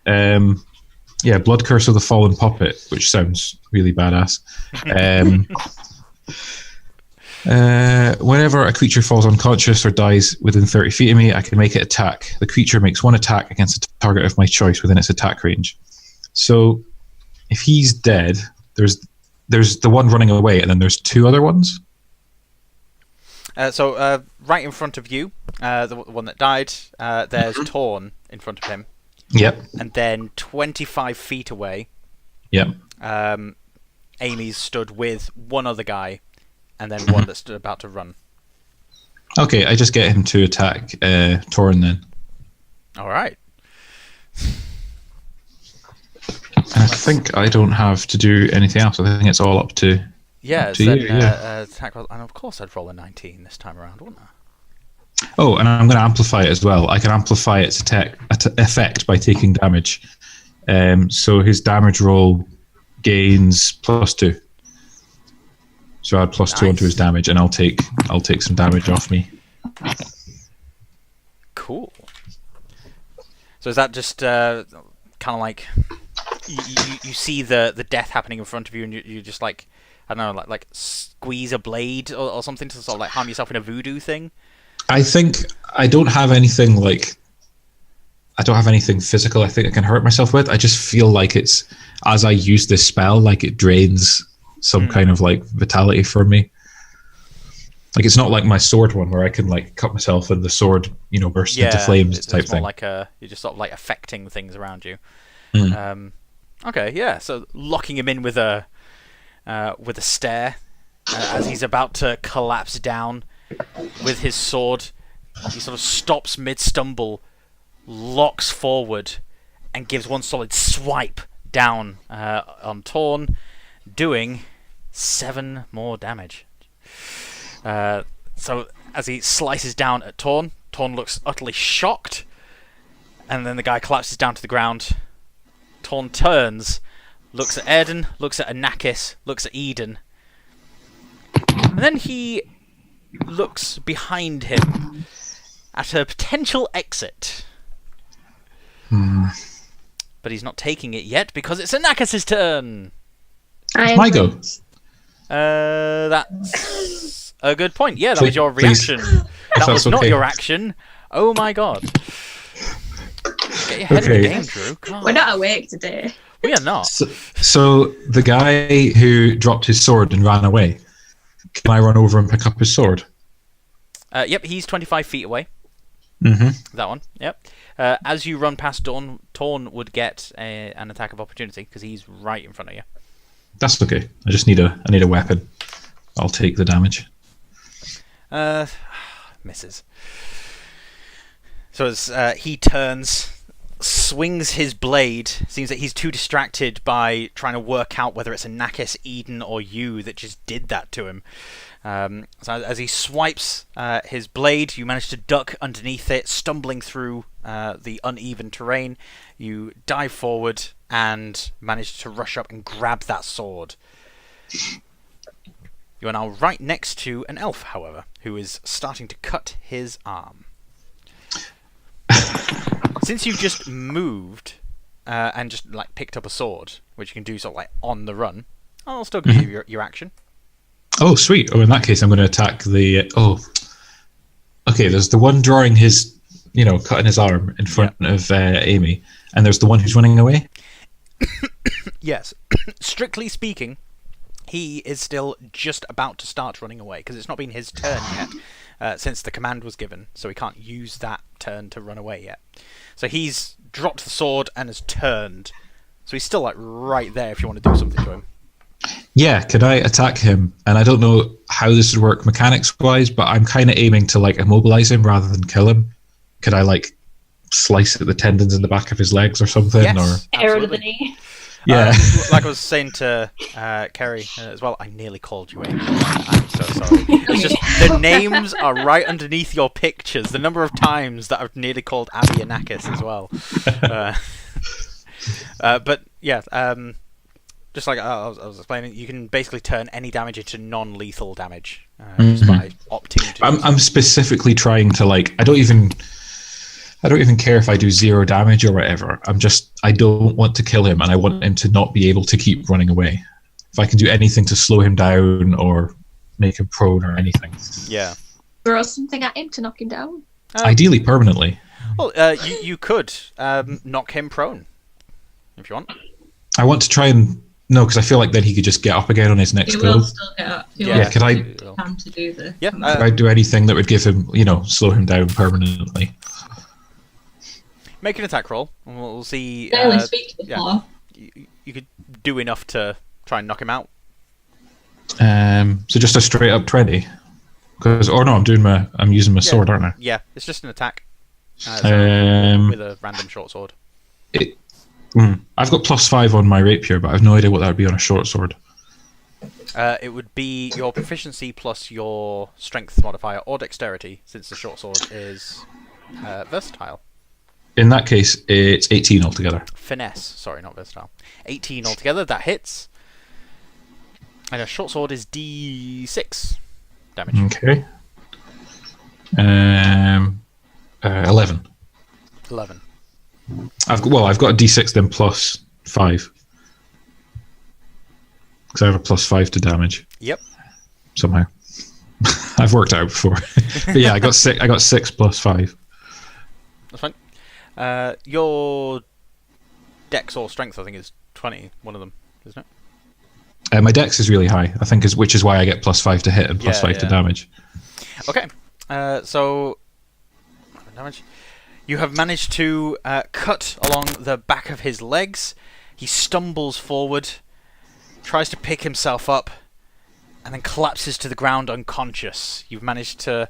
Yeah, Blood Curse of the Fallen Puppet, which sounds really badass. Whenever a creature falls unconscious or dies within 30 feet of me, I can make it attack. The creature makes one attack against a target of my choice within its attack range. So, if he's dead, there's the one running away, and then there's two other ones. So right in front of you, the one that died, there's Torn in front of him. Yep. And then 25 feet away, Yep. Amy's stood with one other guy, and then one that stood about to run. Okay, I just get him to attack Torn then. All right. And I think I don't have to do anything else. I think it's all up to Yeah, to then, you. Yeah. attack roll, and of course I'd roll a 19 this time around, wouldn't I? Oh, and I'm going to amplify it as well. I can amplify its effect by taking damage. So his damage roll gains +2. So add +2 onto his damage, and I'll take some damage off me. Cool. So is that just kind of like you see the death happening in front of you, and you just like, I don't know, like squeeze a blade or something to sort of like harm yourself in a voodoo thing? I think I don't have anything physical I think I can hurt myself with. I just feel like it's, as I use this spell, like it drains some kind of like vitality from me. Like it's not like my sword one where I can like cut myself and the sword, bursts into flames type it's more thing. like you're just sort of like affecting things around you. Mm. Okay, yeah. So locking him in with a stare as he's about to collapse down with his sword, he sort of stops mid-stumble, locks forward, and gives one solid swipe down on Torn, doing 7 more damage. So as he slices down at Torn looks utterly shocked, and then the guy collapses down to the ground. Torn turns, looks at Erden, looks at Anakis, looks at Eden, and then he looks behind him at a potential exit. But he's not taking it yet because it's Anakis' turn. My go. That's a good point. Yeah, that was Please- your reaction. That was not your action. Oh my god. Get your head in the game, Drew. Come on. We're not awake today. We are not. So the guy who dropped his sword and ran away, can I run over and pick up his sword? Yep, he's 25 feet away. Mm-hmm. That one, yep. As you run past Torn would get an attack of opportunity because he's right in front of you. That's okay. I just need a weapon. I'll take the damage. Misses. So as he turns, swings his blade. Seems that he's too distracted by trying to work out whether it's Anakis, Eden, or you that just did that to him. So as he swipes his blade, you manage to duck underneath it, stumbling through the uneven terrain. You dive forward and manage to rush up and grab that sword. You are now right next to an elf, however, who is starting to cut his arm. Since you've just moved, and just like picked up a sword, which you can do sort of like on the run, I'll still give you your action. Oh, sweet. Oh, in that case, I'm going to attack the... Okay, there's the one drawing his, cutting his arm in front of Amy, and there's the one who's running away. Yes. Strictly speaking, he is still just about to start running away, because it's not been his turn yet, since the command was given, so he can't use that turn to run away yet. So he's dropped the sword and has turned. So he's still like right there if you want to do something to him. Yeah, could I attack him? And I don't know how this would work mechanics-wise, but I'm kind of aiming to like immobilize him rather than kill him. Could I like slice at the tendons in the back of his legs or something? Yes, or Arrow to the knee. Yeah. Like I was saying to Kerry as well, I nearly called you Amy. I'm so sorry. It's just the names are right underneath your pictures. The number of times that I've nearly called Abby Anakis as well. But yeah, just like I was explaining, you can basically turn any damage into non-lethal damage just by opting to. I'm specifically trying to like. I don't even care if I do 0 damage or whatever. I don't want to kill him, and I want him to not be able to keep running away. If I can do anything to slow him down or make him prone or anything. Yeah. Throw something at him to knock him down. Ideally, permanently. Well, you could knock him prone if you want. I want to try and no, because I feel like then he could just get up again on his next He go. will still get up. He Yeah, will could I? time to do this. Yeah. Could I do anything that would give him, slow him down permanently? Make an attack roll, and we'll see. Barely speak to the yeah. floor. You could do enough to try and knock him out. So just a straight up 20. I'm using my sword, aren't I? Yeah, it's just an attack. So with a random short sword. I've got +5 on my rapier, but I've no idea what that would be on a short sword. It would be your proficiency plus your strength modifier or dexterity, since the short sword is versatile. In that case, it's 18 altogether. Finesse, sorry, not versatile. 18 altogether, that hits. And a short sword is D6 damage. Okay. 11. 11. I've got a D6 then +5. Because I have a +5 to damage. Yep. Somehow. I've worked it out before. But yeah, I got 6 +5. That's fine. Your dex or strength, I think, is 20, one of them, isn't it? My dex is really high, I think, which is why I get +5 to hit and +5 to damage. Okay. So damage. You have managed to cut along the back of his legs. He stumbles forward, tries to pick himself up, and then collapses to the ground unconscious. You've managed to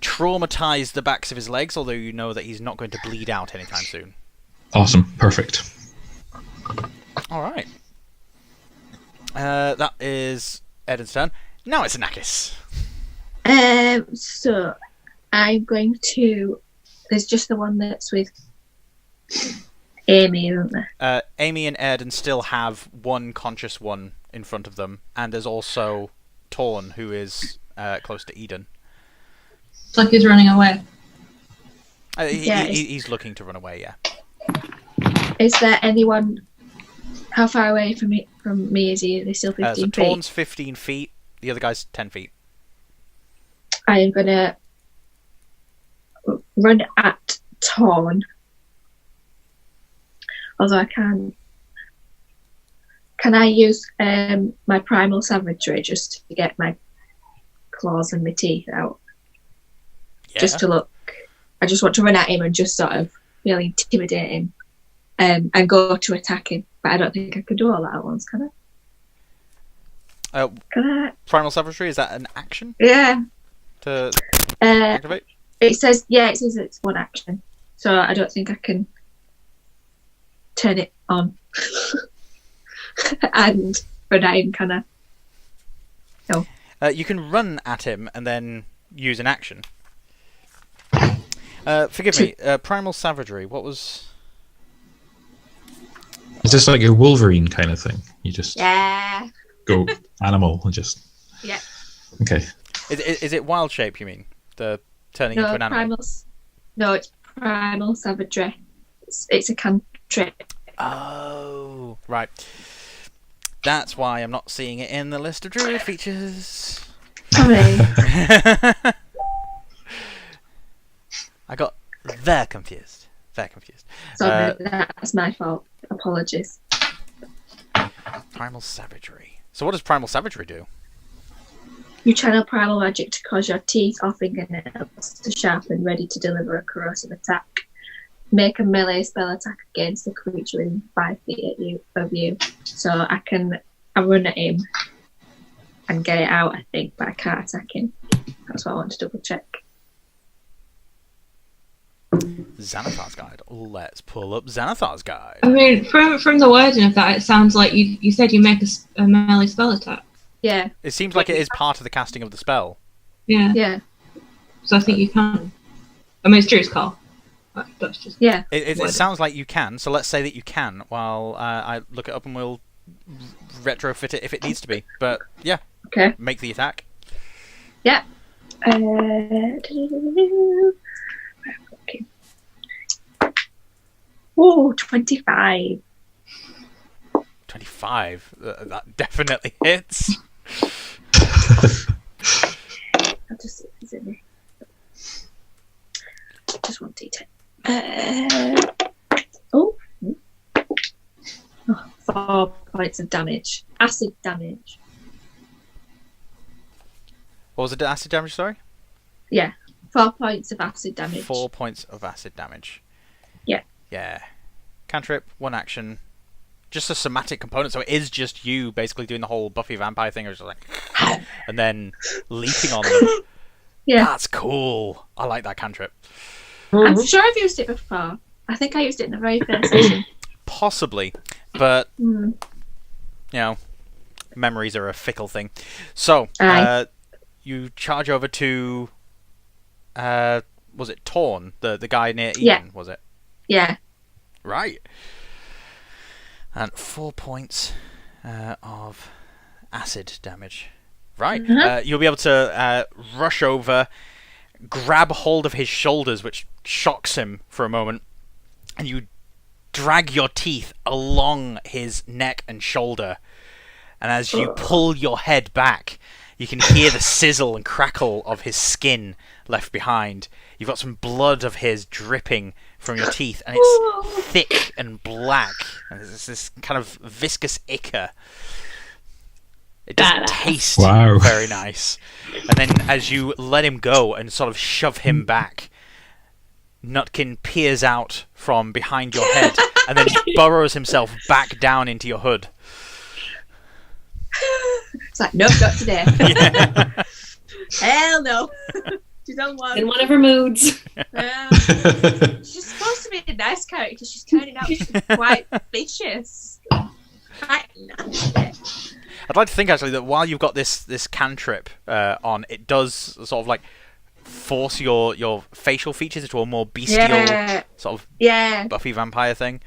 traumatize the backs of his legs, although you know that he's not going to bleed out anytime soon. Awesome. Perfect. All right. That is Eden's turn. Now it's Anakis. So I'm going to. There's just the one that's with Amy, isn't there? Amy and Eden still have one conscious one in front of them, and there's also Torn, who is close to Eden. It's like he's running away. He's looking to run away, yeah. Is there anyone... How far away from me is he? Are they still 15 so feet? Torn's 15 feet, the other guy's 10 feet. I am going to run at Torn. Although I can I use my primal savagery just to get my claws and my teeth out? Yeah. Just to look. I just want to run at him and just sort of really intimidate him and go to attack him. But I don't think I could do all that at once, can I? Can I? Primal Savagery, is that an action Yeah. to activate? It says it's one action. So I don't think I can turn it on and run at him, can I? No. You can run at him and then use an action. Forgive me, Primal Savagery, what was... Is this like a Wolverine kind of thing? You just go animal and just... Yeah. Okay. Is it wild shape, you mean? The turning into an animal? No, it's primal savagery. It's a cantrip. Oh, right. That's why I'm not seeing it in the list of druid features. Sorry. I got very confused. Very confused. Sorry, that's my fault. Apologies. Primal Savagery. So what does Primal Savagery do? You channel primal magic to cause your teeth or fingernails to sharpen, ready to deliver a corrosive attack. Make a melee spell attack against the creature within 5 feet of you. So I run at him and get it out, I think, but I can't attack him. That's what I want to double check. Xanathar's Guide. Let's pull up Xanathar's Guide. I mean, from the wording of that, it sounds like you said you make a melee spell attack. Yeah. It seems like it is part of the casting of the spell. Yeah. Yeah. So I think you can. I mean, it's Drew's call. That's just Yeah. It sounds like you can, so let's say that you can while I look it up and we'll retrofit it if it needs to be. But yeah, Okay. make the attack. Yeah. Oh, 25. 25. That definitely hits. I'll just see if there's any. Just one d10. Oh, 4 points of damage. Acid damage. What was the acid damage, sorry? Yeah, 4 points of acid damage. 4 points of acid damage. Yeah. Yeah. Cantrip, 1 action. Just a somatic component, so it is just you basically doing the whole Buffy vampire thing, or just like, and then leaping on them. Yeah. That's cool. I like that cantrip. I'm sure I've used it before. I think I used it in the very first session. Possibly, but you know, memories are a fickle thing. So, you charge over to, was it Torn, the guy near Eden? Was it? Yeah. Right. And 4 points of acid damage. Right. You'll be able to rush over, grab hold of his shoulders, which shocks him for a moment, and you drag your teeth along his neck and shoulder. And as you pull your head back, you can hear the sizzle and crackle of his skin left behind. You've got some blood of his dripping from your teeth, and it's thick and black. And there's this kind of viscous ichor. It doesn't taste very nice. And then as you let him go and sort of shove him back, Nutkin peers out from behind your head and then burrows himself back down into your hood. It's like, nope, not today. Yeah. Hell no. She's on one. In one of her moods. She's supposed to be a nice character. She's turning out to be quite vicious. Quite nasty. I'd like to think actually that while you've got this cantrip on, it does sort of like force your facial features into a more bestial sort of Buffy vampire thing.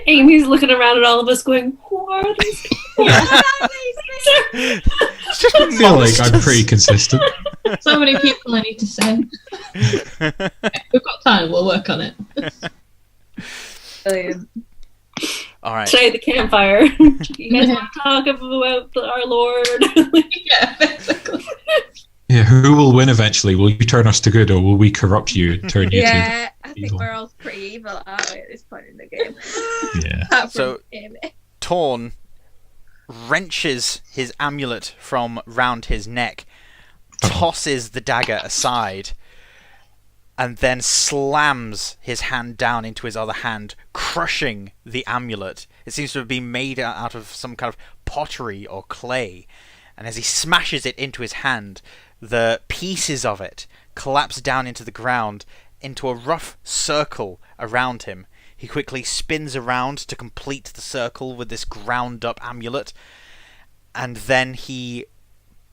Amy's looking around at all of us going, who are these people? It's just I feel like I'm pretty consistent. so many people I need to send. We've got time, we'll work on it. Brilliant. Alright. Try the campfire. You guys want to talk about our Lord? Yeah, basically. Yeah, who will win eventually? Will you turn us to good, or will we corrupt you and turn you to I think evil? we're all pretty evil, aren't we, at this point in the game? Yeah. Apart from So- Amy. Torn wrenches his amulet from round his neck, tosses the dagger aside, and then slams his hand down into his other hand, crushing the amulet. It seems to have been made out of some kind of pottery or clay. And as he smashes it into his hand, the pieces of it collapse down into the ground into a rough circle around him. He quickly spins around to complete the circle with this ground up amulet, and then he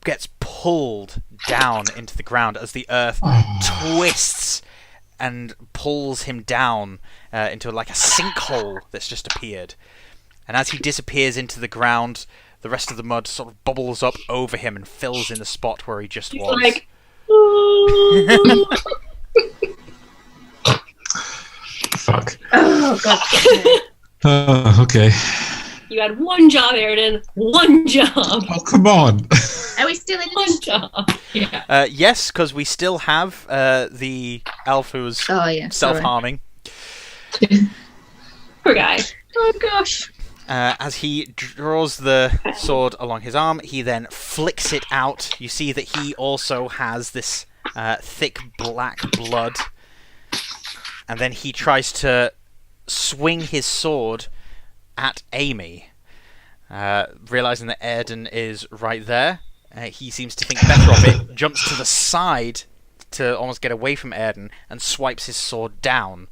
gets pulled down into the ground as the earth twists and pulls him down into like a sinkhole that's just appeared. And as he disappears into the ground, the rest of the mud sort of bubbles up over him and fills in the spot where he just He's was. like, Fuck. Oh, God. Okay. You had one job, Airden. One job. Oh, come on. Are we still in One initiative? job. Yeah. Yes, because we still have the elf who's Oh yeah. self-harming. Poor guy. Oh gosh. As he draws the sword along his arm, he then flicks it out. You see that he also has this thick black blood. And then he tries to swing his sword at Amy. Realizing that Airden is right there, he seems to think better of it, jumps to the side to almost get away from Airden, and swipes his sword down.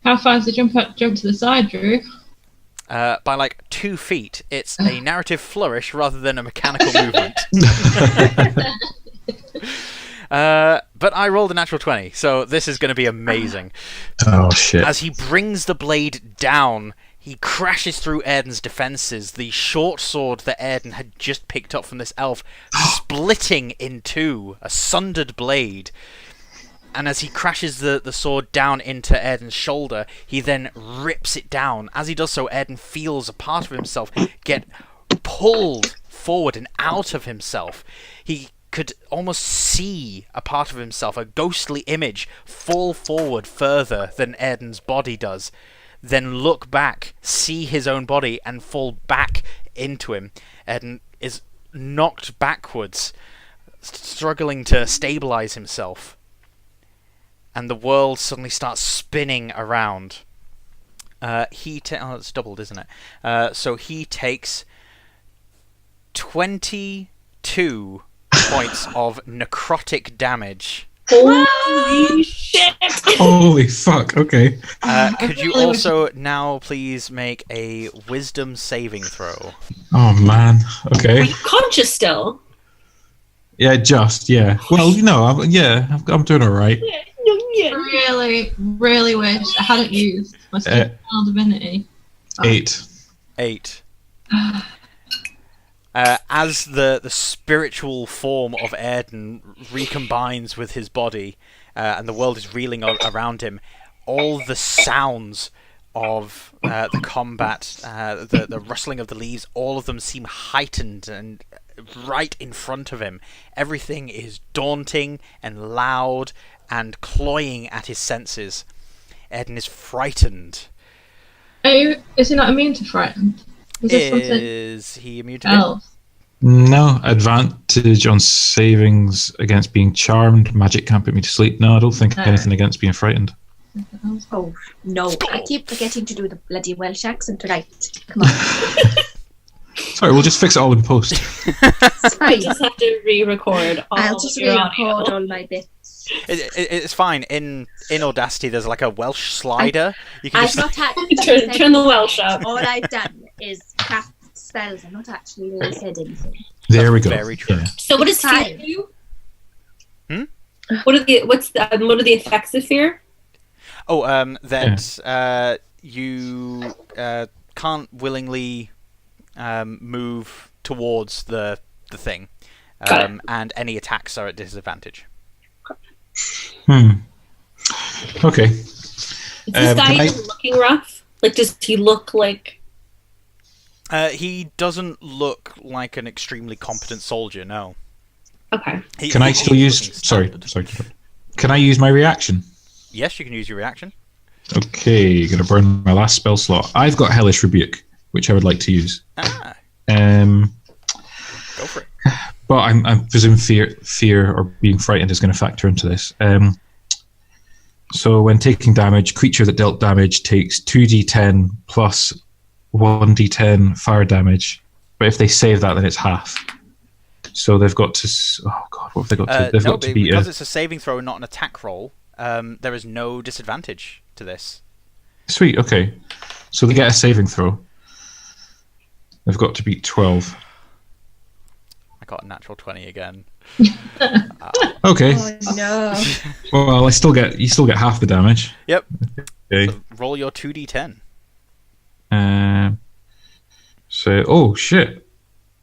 How far is the jump to the side, Drew? By like 2 feet. It's a narrative flourish rather than a mechanical movement. But I rolled a natural 20, so this is going to be amazing. Oh, shit. As he brings the blade down, he crashes through Airden's defences, the short sword that Airden had just picked up from this elf, splitting in two, a sundered blade. And as he crashes the sword down into Airden's shoulder, he then rips it down. As he does so, Airden feels a part of himself get pulled forward and out of himself. He could almost see a part of himself, a ghostly image, fall forward further than Airden's body does. Then look back, see his own body, and fall back into him. Airden is knocked backwards, struggling to stabilize himself. And the world suddenly starts spinning around. It's doubled, isn't it? So he takes 22 points of necrotic damage. Holy shit! Holy fuck, okay. Could you also now please make a wisdom saving throw? Oh, man. Are Okay. you conscious still? Yeah, yeah. Well, I'm doing all right. Yeah. Really, really wish I hadn't used my spell divinity. 8. 8. As the spiritual form of Airden recombines with his body, and the world is reeling around him, all the sounds of the combat, the rustling of the leaves, all of them seem heightened and right in front of him. Everything is daunting and loud and cloying at his senses. Airden is frightened. Is he not immune to frightened? Is he immune to it? Else? No, advantage on savings against being charmed. Magic can't put me to sleep. No, I don't think anything against being frightened. Oh no! I keep forgetting to do the bloody Welsh accent tonight. Come on. Sorry, we'll just fix it all in post. I just have to re-record all I'll just of your re-record audio. all my bits. It's fine. In Audacity, there's like a Welsh slider. You can I've just not actually Turn the Welsh up. All I've done is cast spells. I've not actually really said anything. There we go. Very true. Yeah. So what does fear Fine. do? Hmm? What are the effects of fear? Oh, you can't willingly move towards the thing, and any attacks are at disadvantage. Okay. Is this guy even looking rough? Like, does he look like... He doesn't look like an extremely competent soldier, no. Okay. Can I still use... Sorry. Can I use my reaction? Yes, you can use your reaction. Okay, gonna burn my last spell slot. I've got Hellish Rebuke, which I would like to use. Go for it. But I presume fear or being frightened is going to factor into this. So when taking damage, creature that dealt damage takes 2d10 plus 1d10 fire damage. But if they save that, then it's half. So they've got to... Oh god, what have they got to... They've got to beat because it's a saving throw and not an attack roll, there is no disadvantage to this. Sweet, okay. So they get a saving throw. They've got to beat 12. I got a natural 20 again. Okay. Oh no! Well, you still get half the damage. Yep. Okay. So roll your 2d10. So, oh shit.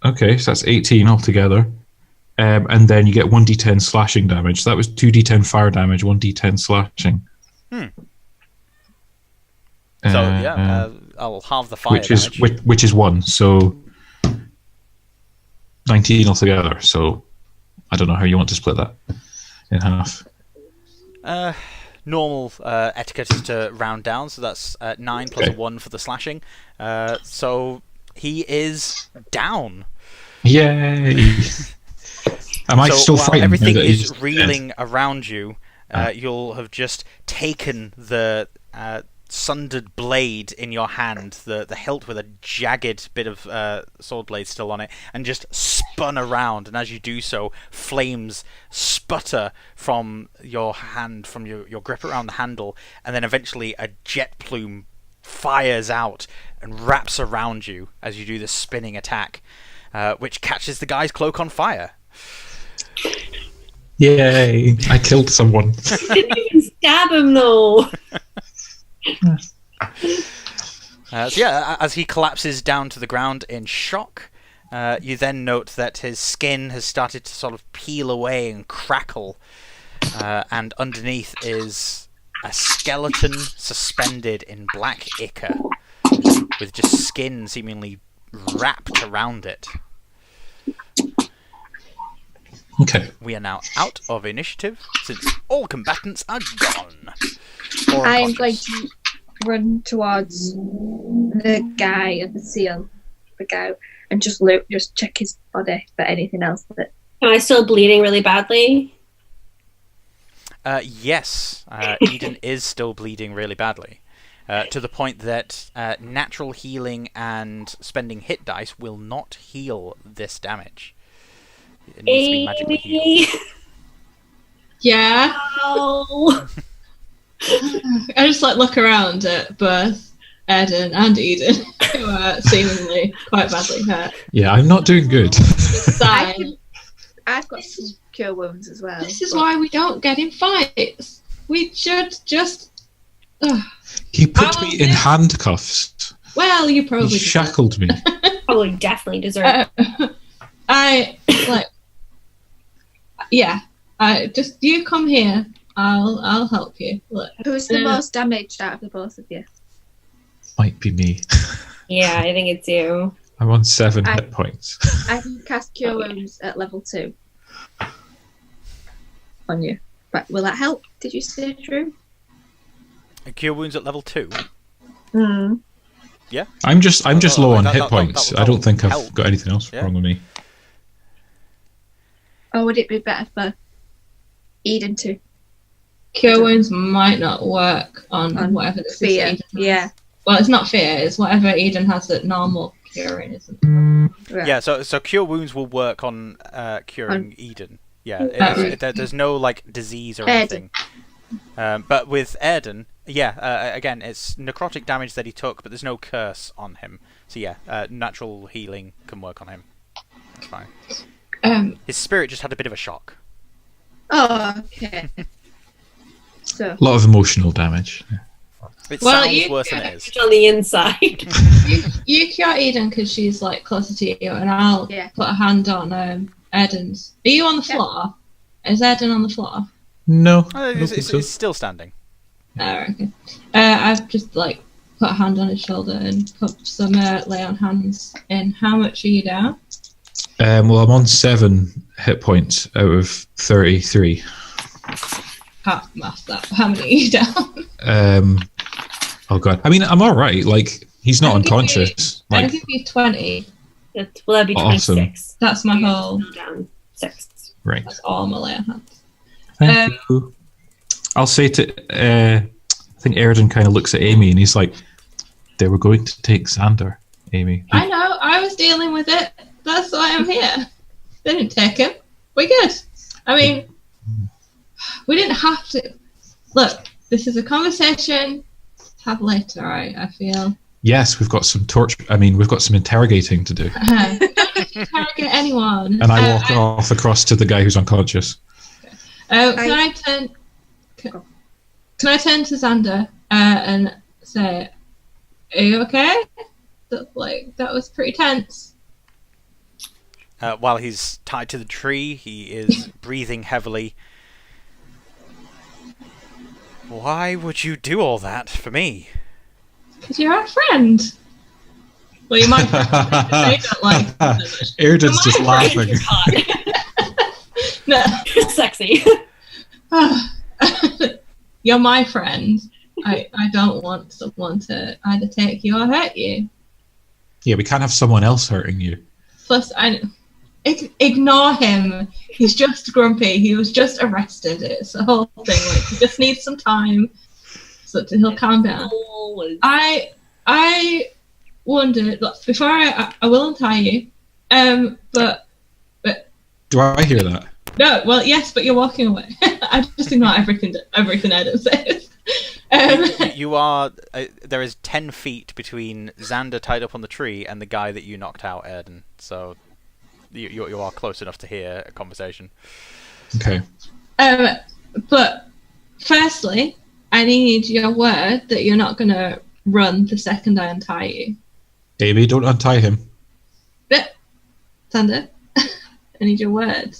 Okay, so that's 18 altogether. And then you get 1d10 slashing damage. So that was 2d10 fire damage, 1d10 slashing. So I'll halve the fire damage. Which is 1, so 19 altogether. So I don't know how you want to split that in half. Normal etiquette is to round down, so that's 9 plus a 1 for the slashing. So he is down. Yay! Am I still while frightened? Everything now that is he's reeling around you. You'll have just taken the sundered blade in your hand, the hilt with a jagged bit of sword blade still on it, and just spun around. And as you do so, flames sputter from your hand, from your grip around the handle, and then eventually a jet plume fires out and wraps around you as you do this spinning attack, which catches the guy's cloak on fire. Yay! I killed someone. Didn't even stab him though. As he collapses down to the ground in shock, you then note that his skin has started to sort of peel away and crackle, and underneath is a skeleton suspended in black ichor, with just skin seemingly wrapped around it. Okay. We are now out of initiative, since all combatants are gone. Or I am going unconscious. to run towards the guy at the seal, the guy, and just look, just check his body for anything else that. Am I still bleeding really badly? Yes, Eden is still bleeding really badly, to the point that natural healing and spending hit dice will not heal this damage. It needs to be magically healed. Yeah. Oh. I just look around at both Eden and Eden, who are seemingly quite badly hurt. Yeah, I'm not doing good. Sigh. I've got some cure wounds as well. This is why we don't get in fights. We should just. He put me in handcuffs. Well, you probably He shackled me. Probably definitely deserve it. Just you come here. I'll help you. Look. Who's the most damaged out of the both of you? Might be me. Yeah, I think it's you. I'm on 7 hit points. I can cast cure wounds at level 2 on you. But will that help? Did you say true? Cure wounds at level 2. Yeah. I'm just low on hit that points. will I don't think I've help. got anything else Yeah. wrong with me. Or would it be better for Eden to? Cure wounds might not work on whatever this fear? is. Eden has. Yeah. Well, it's not fear. It's whatever Eden has that normal curing isn't. Right. Yeah, so cure wounds will work on curing Eden. Yeah, Right. there's no like disease or Eden. anything. But with Erden, again, it's necrotic damage that he took, but there's no curse on him. So yeah, natural healing can work on him. That's fine. His spirit just had a bit of a shock. Oh, okay. So A lot of emotional damage. It Well, sounds you- worse than it is. It's on the inside. you cure Eden because she's like closer to you, and I'll put a hand on Eden's. Are you on the floor? Is Eden on the floor? No, I don't think so. It's still standing. Okay. I've just put a hand on his shoulder and put some lay on hands in. How much are you down? Well, I'm on 7 hit points out of 33. Can't math that. How many are you down? Oh god. I mean, I'm all right. Like, he's not I'll give you- unconscious. I'll Like, give you 20. That'd be Awesome. 26. That's my whole. Down 6. right. That's all my lay on hands. Thank you. I'll say to. I think Erden kind of looks at Amy and he's like, "They were going to take Xander, Amy." I know. I was dealing with it. That's why I'm here. They didn't take him. We're good. I mean, we didn't have to. Look, this is a conversation to have later, right? I feel. Yes, we've got some we've got some interrogating to do. We don't need to interrogate anyone. And I walk off across to the guy who's unconscious. Can I turn to Xander and say, "Are you okay?" That was pretty tense. While he's tied to the tree, he is breathing heavily. Why would you do all that for me? Because you're our friend. Well, you might they don't like Airden's just laughing. No. Sexy. You're my friend. I don't want someone to either take you or hurt you. Yeah, we can't have someone else hurting you. Plus, ignore him. He's just grumpy. He was just arrested. It's the whole thing. Like, he just needs some time so that he'll calm down. I wondered, look, before I will untie you, but Do I hear that? no, well, yes, but you're walking away. I just ignore everything Adam says. You are. There is 10 feet between Xander tied up on the tree and the guy that you knocked out, Erden. So you are close enough to hear a conversation. Okay. But firstly, I need your word that you're not going to run the second I untie you. Amy, don't untie him. But, Xander, I need your word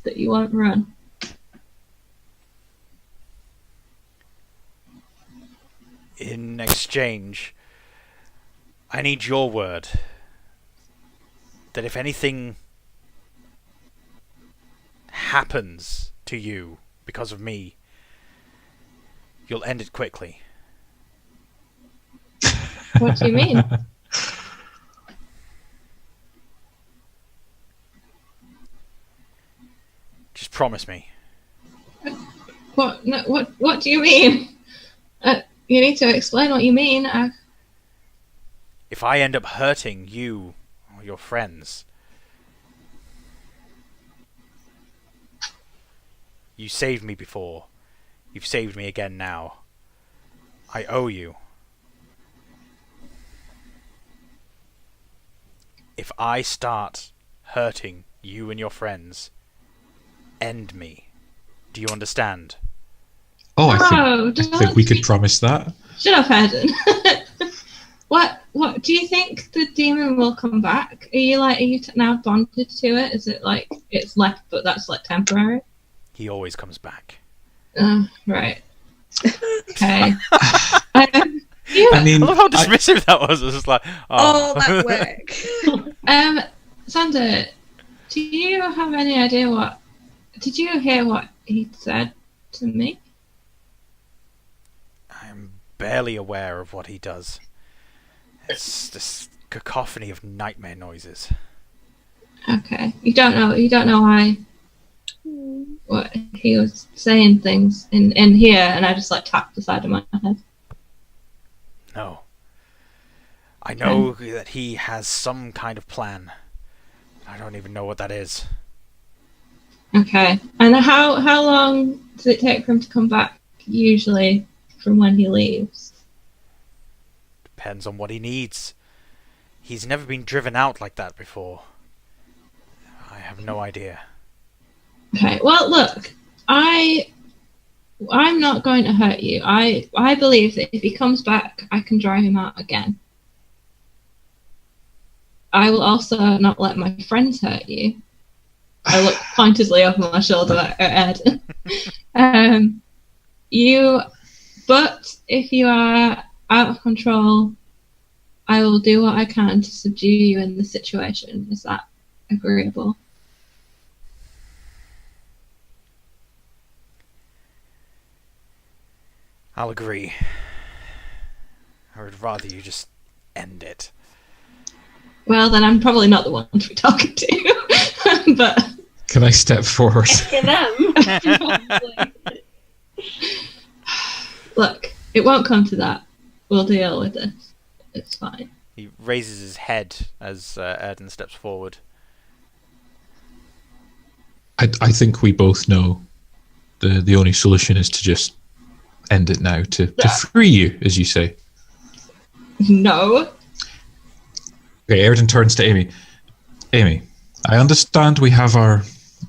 that you won't run. In exchange, I need your word that if anything happens to you because of me, you'll end it quickly. What do you mean? Just promise me. What? No, what do you mean? You need to explain what you mean. If I end up hurting you or your friends, you saved me before. You've saved me again now. I owe you. If I start hurting you and your friends, end me. Do you understand? Oh, I No, think we could promise that. Shut up, Eden. What do you think the demon will come back? Are you now bonded to it? Is it like it's left, but that's like temporary? He always comes back. Right. Okay. I mean, I love how dismissive that was. It was just like, All that work. Sander, do you have any idea did you hear what he said to me? I'm barely aware of what he does. It's this cacophony of nightmare noises. Okay. You don't know why what he was saying things in here, and I just like tapped the side of my head. No. I know that he has some kind of plan. I don't even know what that is. Okay. And how long does it take for him to come back, usually, from when he leaves? Depends on what he needs. He's never been driven out like that before. I have no idea. Okay. Well, look, I'm not going to hurt you. I believe that if he comes back, I can drive him out again. I will also not let my friends hurt you. I look pointedly over my shoulder at Ed. But if you are out of control, I will do what I can to subdue you in the situation. Is that agreeable? I'll agree. I would rather you just end it. Well, then I'm probably not the one to be talking to. But can I step forward? Look, it won't come to that. We'll deal with this. It's fine. He raises his head as Erden steps forward. I think we both know the only solution is to just end it now, to free you, as you say. No. Okay, Erden turns to Amy. Amy, I understand we have our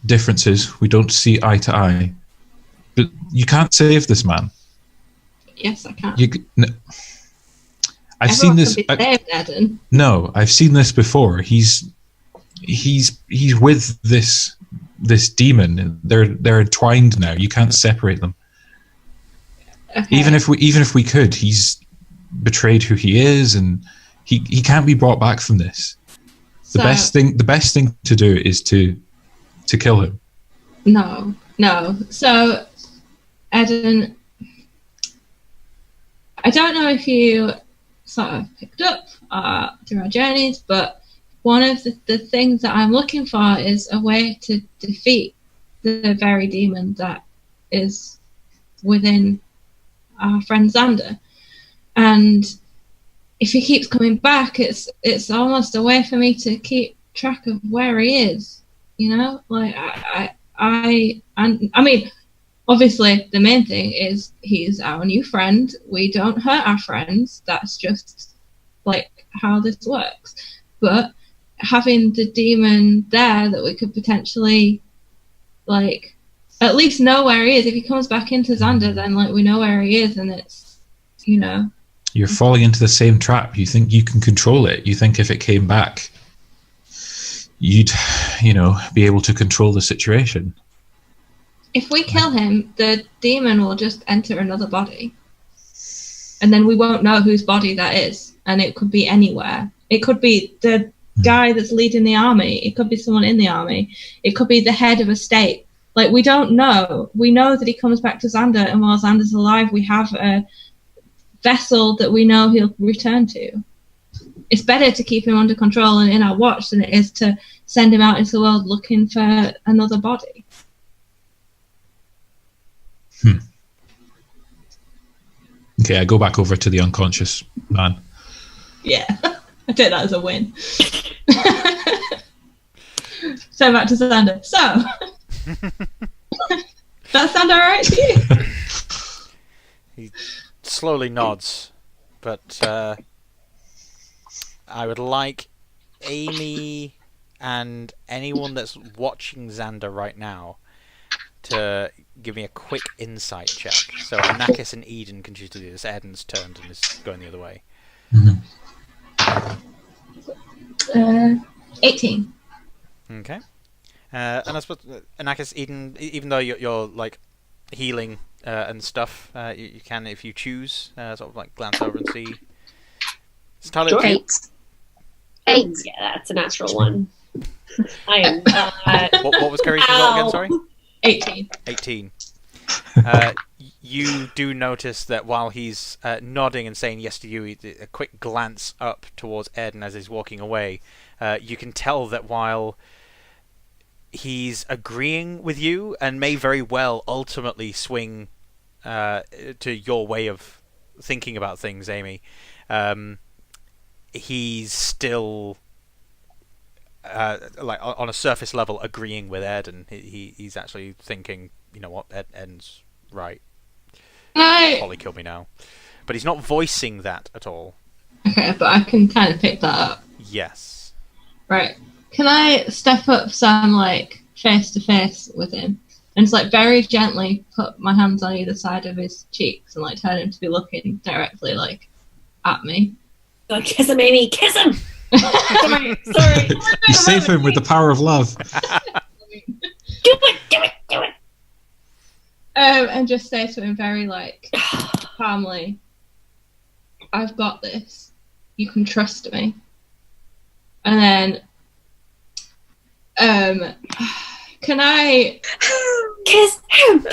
differences. We don't see eye to eye. But you can't save this man. Yes, I can. I've seen this. Can be saved, Eden. No, I've seen this before. He's with this demon. They're entwined now. You can't separate them. Okay. Even if we could, he's betrayed who he is, and he can't be brought back from this. The best thing to do is to kill him. No. So, Eden, I don't know if you sort of picked up through our journeys, but one of the things that I'm looking for is a way to defeat the very demon that is within our friend Xander. And if he keeps coming back, it's almost a way for me to keep track of where he is. You know, like I mean, obviously the main thing is he's our new friend. We don't hurt our friends. That's just like how this works. But having the demon there that we could potentially like at least know where he is. If he comes back into Xander, then like we know where he is, and it's, you know. You're falling into the same trap. You think you can control it. You think if it came back, you'd, you know, be able to control the situation. If we kill him, the demon will just enter another body. And then we won't know whose body that is. And it could be anywhere. It could be the guy that's leading the army. It could be someone in the army. It could be the head of a state. Like, we don't know. We know that he comes back to Xander, and while Xander's alive, we have a vessel that we know he'll return to. It's better to keep him under control and in our watch than it is to send him out into the world looking for another body. Okay, I go back over to the unconscious man. Yeah, I take that as a win. So back to Xander. So, that sound alright to you? He slowly nods, but I would like Amy and anyone that's watching Xander right now to give me a quick insight check. So Anakis and Eden can choose to do this. Eden's turned and is going the other way. 18. Okay. And I suppose Anakis, Eden, even though you're like healing and stuff, you can, if you choose, sort of like glance over and see. It's entirely up to you. 8. Yeah, that's a natural one. I am not. What was Kerry's result again? Sorry. 18. 18. You do notice that while he's nodding and saying yes to you, a quick glance up towards Eden as he's walking away, you can tell that while he's agreeing with you and may very well ultimately swing to your way of thinking about things, Amy, he's still like on a surface level agreeing with Eden. He's actually thinking, you know what, Eden's right. Probably kill me now. But he's not voicing that at all. Okay, but I can kind of pick that up. Yes. Right. Can I step up so I'm like face to face with him and just like very gently put my hands on either side of his cheeks and like turn him to be looking directly like at me? Go kiss him, Amy. Kiss him. Sorry. You save him with the power of love. Do it. And just say to him very like calmly, I've got this. You can trust me. And then can I kiss him?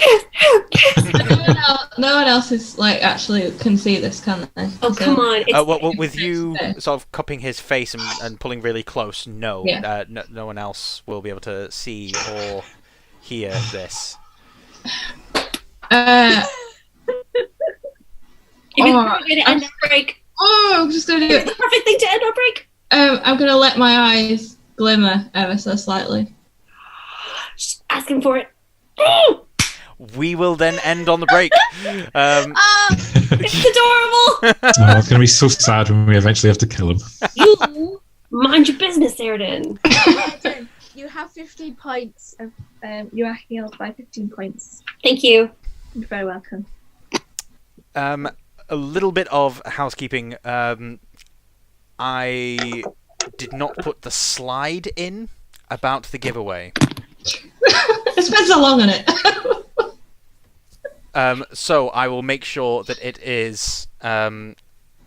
No one else is like actually can see this, can they? Oh, come on. Well, with you sort of cupping his face and pulling really close, no. Yeah. No one else will be able to see or hear this. You're going to end our break. Oh, I'm just going to do It's the perfect thing to end our break. I'm going to let my eyes glimmer ever so slightly. Just asking for it. We will then end on the break. It's adorable. Oh, it's going to be so sad when we eventually have to kill him. You mind your business, Airden. You have 15 points. You are healed by 15 points. Thank you. You're very welcome. A little bit of housekeeping. I did not put the slide in about the giveaway. I spent so long on it. So I will make sure that it is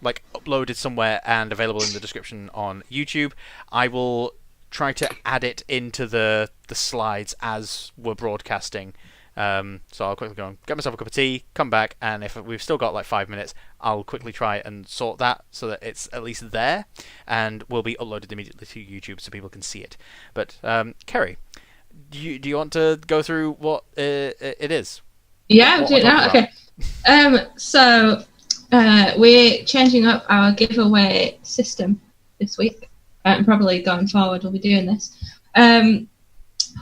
like uploaded somewhere and available in the description on YouTube. I will try to add it into the slides as we're broadcasting. So I'll quickly go and get myself a cup of tea, come back, and if we've still got like 5 minutes, I'll quickly try and sort that so that it's at least there and will be uploaded immediately to YouTube so people can see it. But Kerry, do you want to go through what it is? Yeah, What do it we're now. talking Okay. So we're changing up our giveaway system this week, and probably going forward we'll be doing this.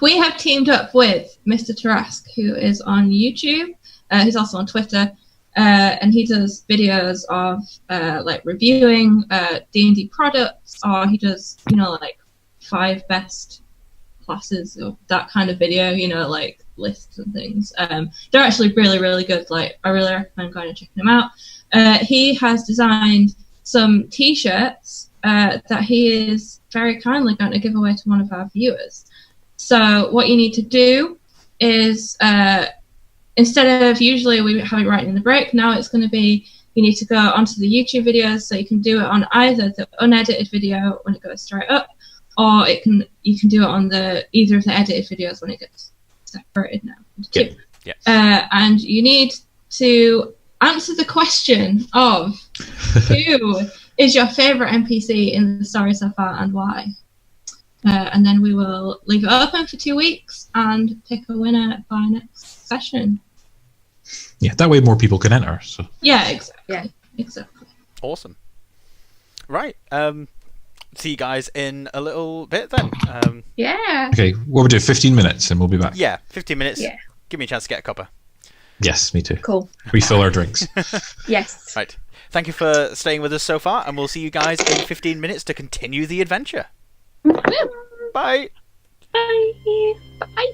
We have teamed up with Mr Tarrasque, who is on YouTube. He's also on Twitter, and he does videos of like reviewing D&D products, or he does, you know, like 5 best classes or that kind of video, you know, like lists and things. They're actually really, really good. Like, I really recommend going and checking them out. He has designed some t-shirts that he is very kindly going to give away to one of our viewers. So what you need to do is, instead of usually we have it right in the break, now it's going to be, you need to go onto the YouTube videos, so you can do it on either the unedited video when it goes straight up, or you can do it on either of the edited videos when it gets separated now into two. Yeah. And you need to answer the question of who is your favourite NPC in the story so far and why. And then we will leave it open for 2 weeks and pick a winner by next session. Yeah, that way more people can enter. So Yeah, exactly. Yeah. Exactly. Awesome. Right. See you guys in a little bit then. Yeah. okay, what we'll do, 15 minutes and we'll be back. Yeah, 15 minutes. Yeah. Give me a chance to get a cuppa. Yes, me too. Cool. Refill our drinks. Yes. Right. Thank you for staying with us so far, and we'll see you guys in 15 minutes to continue the adventure. Bye. Bye. Bye.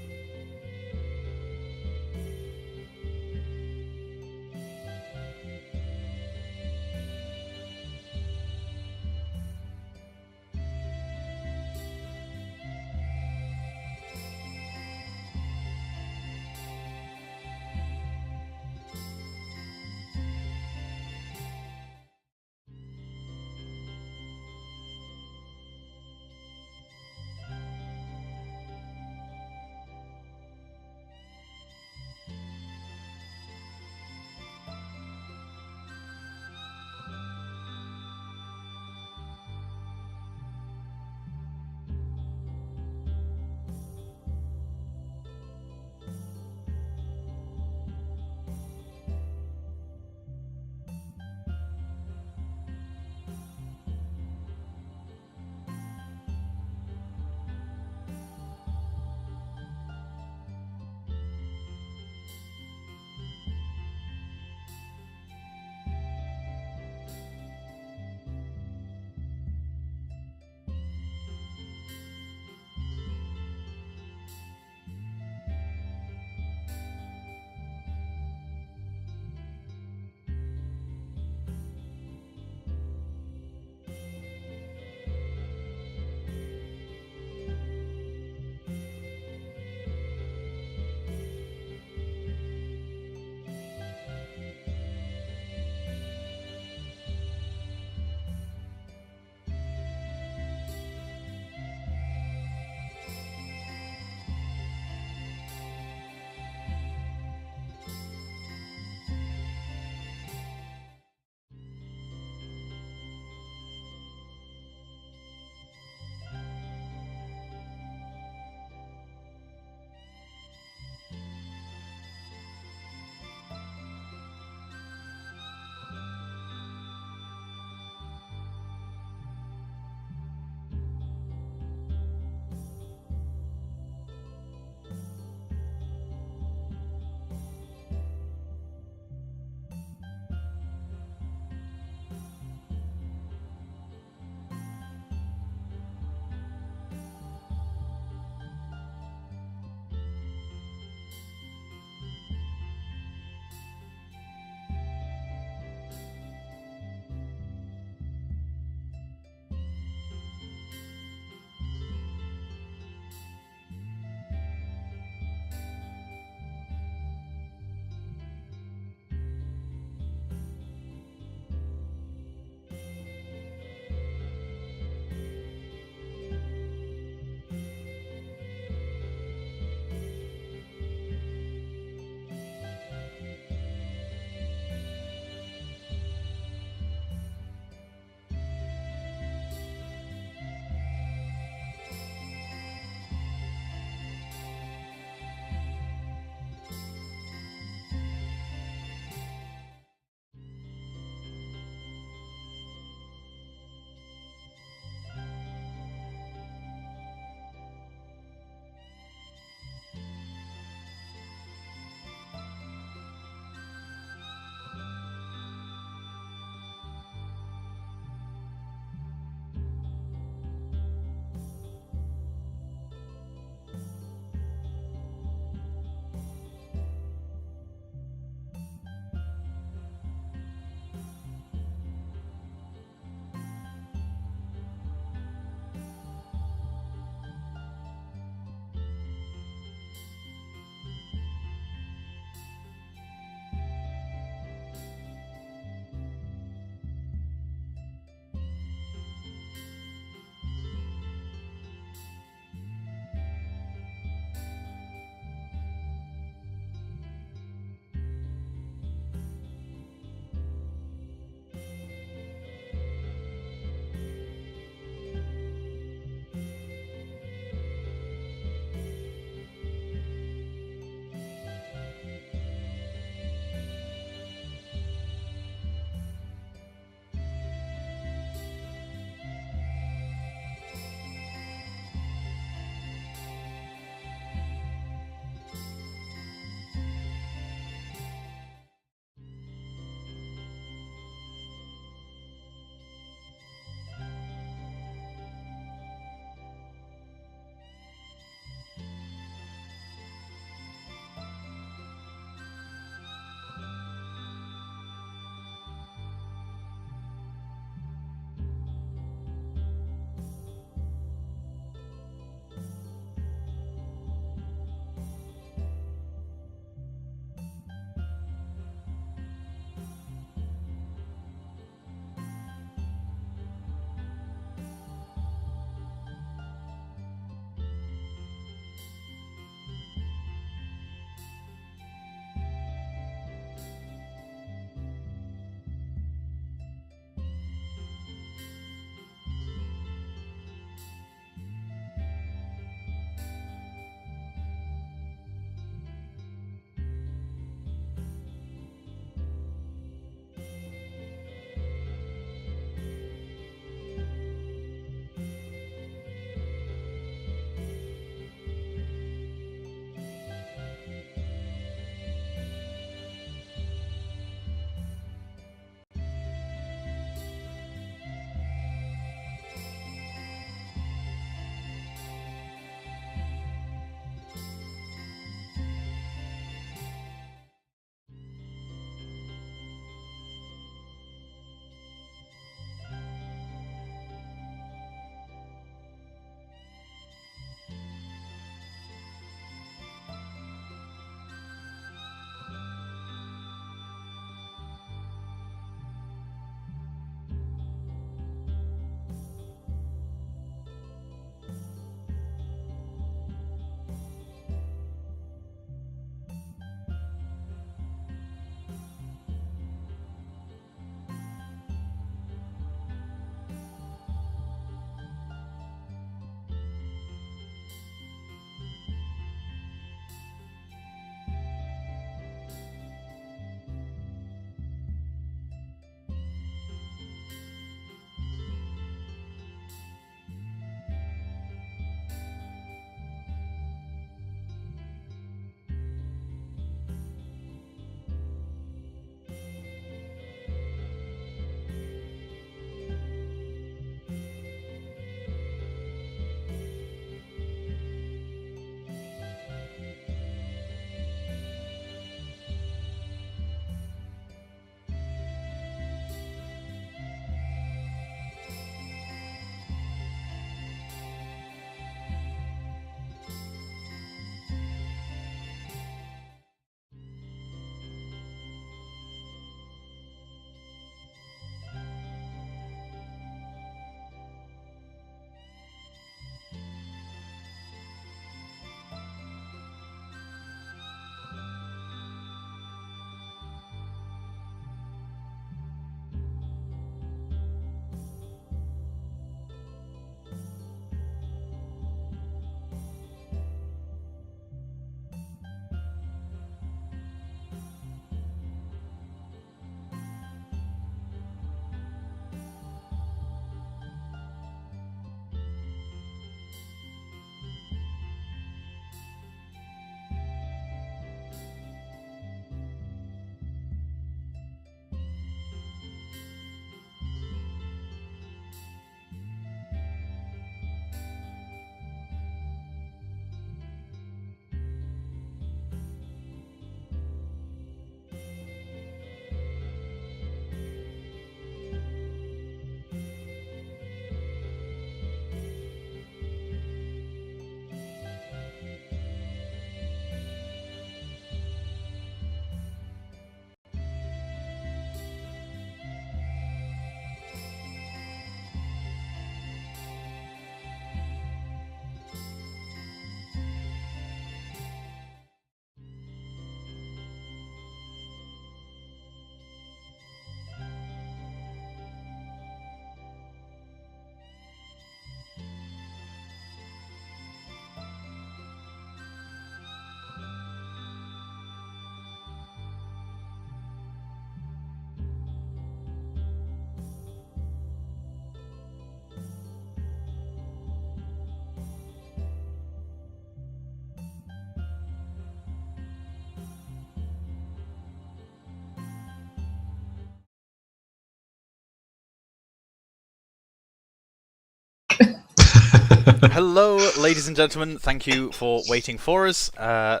Hello, ladies and gentlemen. Thank you for waiting for us. I'm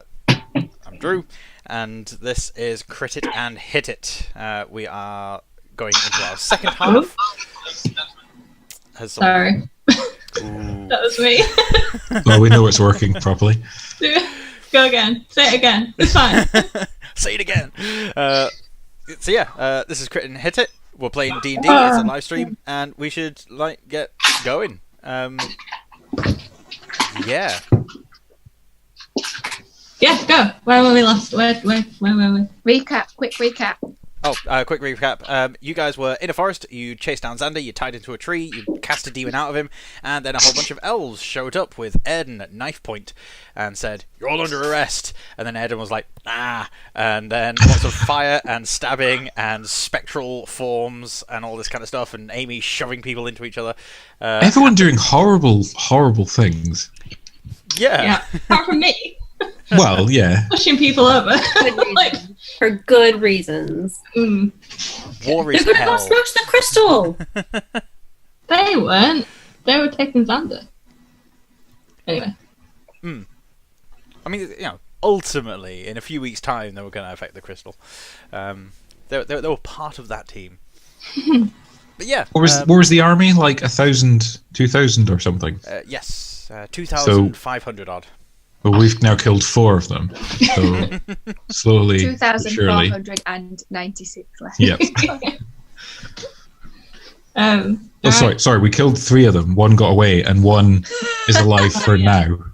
Drew, and this is Crit It and Hit It. We are going into our second half. Sorry. That was me. Well, we know it's working properly. Go again. Say it again. It's fine. Say it again. This is Crit It and Hit It. We're playing D&D. It's a live stream, and we should get going. Yeah. Yeah, go. Where were we last? Where were we? Quick recap. Quick recap. You guys were in a forest, you chased down Xander, you tied into a tree, you cast a demon out of him, and then a whole bunch of elves showed up with Erden at knife point and said, "You're all under arrest." And then Erden was like, "Ah." And then lots of fire and stabbing and spectral forms and all this kind of stuff, and Amy shoving people into each other. Everyone doing horrible, horrible things. Yeah. Apart from me. Well, yeah. Pushing people over. For good reasons. War is They're gonna go hell. smash the crystal. They weren't. They were taking Xander. Anyway. I mean, ultimately, in a few weeks' time, they were going to affect the crystal. They were part of that team. But yeah. What was the army? Like 1,000, 2,000 or something? Yes. 2,500 odd. Well, we've now killed 4 of them. So slowly, but surely. 2,496 left. Yep. Alright. Sorry. We killed 3 of them. 1 got away, and 1 is alive for now.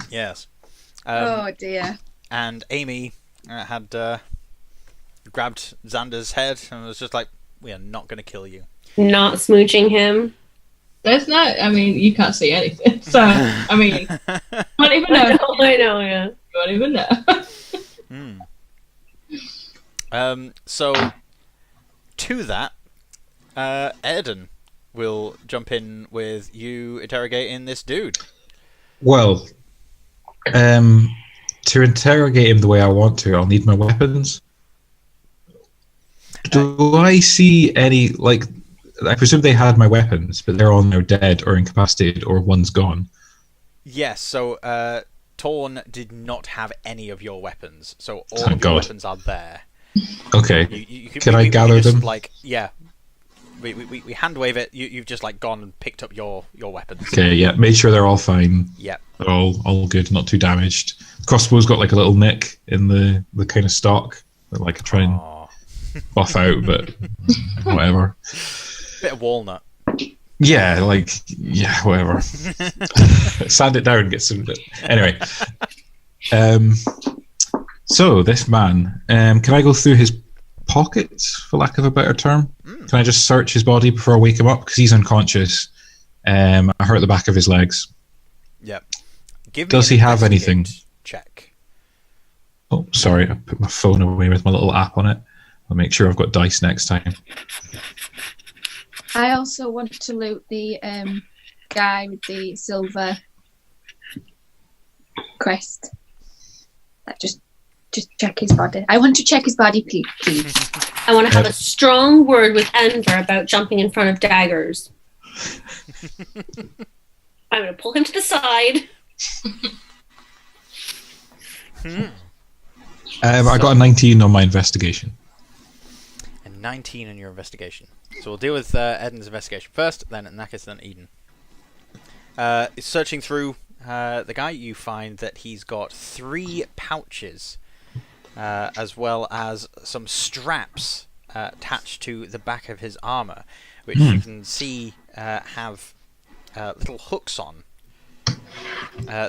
Yes. Oh dear. And Amy had grabbed Xander's head and was just like, "We are not going to kill you." Not smooching him. There's no. I mean, you can't see anything. So, I mean, you won't even know. I know, yeah. You won't even know. So, to that, Erden will jump in with you interrogating this dude. Well, to interrogate him the way I want to, I'll need my weapons. Do I see any, I presume they had my weapons, but they're all now dead or incapacitated, or one's gone. Yes, so Torn did not have any of your weapons, so all Thank of your God. weapons are there. Okay. You Can I gather them? Yeah. We hand wave it. You've just gone and picked up your weapons. Okay, yeah. Made sure they're all fine. Yep. They're all good, not too damaged. The crossbow's got a little nick in the kind of stock that I try and buff out, but whatever. Bit of walnut. Yeah, whatever. Sand it down, get some. Anyway, so this man, can I go through his pockets, for lack of a better term? Can I just search his body before I wake him up, because he's unconscious? I hurt the back of his legs. Yep. Give me Does an he have anything? investigate check. Oh, sorry, I put my phone away with my little app on it. I'll make sure I've got dice next time. I also want to loot the guy with the silver crest. Just check his body. I want to check his body, please. I want to have a strong word with Enver about jumping in front of daggers. I'm going to pull him to the side. I got a 19 on my investigation. And 19 in your investigation. So we'll deal with Eden's investigation first, then Nakis, then Eden. Searching through the guy, you find that he's got 3 pouches, as well as some straps attached to the back of his armor, which you can see have little hooks on.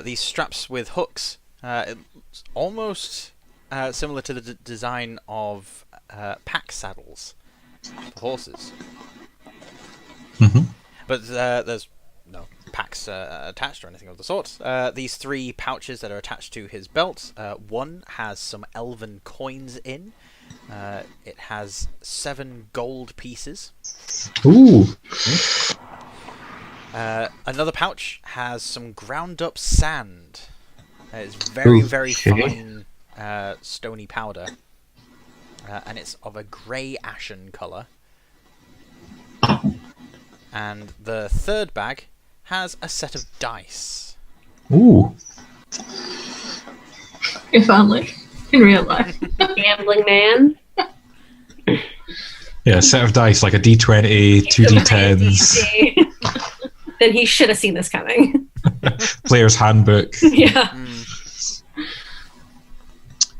These straps with hooks, it's almost similar to the design of pack saddles for horses. But there's no packs attached or anything of the sort. These 3 pouches that are attached to his belt, one has some elven coins in. It has 7 gold pieces. Ooh. Another pouch has some ground up sand. It's very, very fine stony powder. And it's of a grey ashen colour. And the third bag has a set of dice. Ooh. If only in real life. Gambling man. Yeah, a set of dice, like a D20, two D10s, Then he should have seen this coming. player's handbook. Yeah.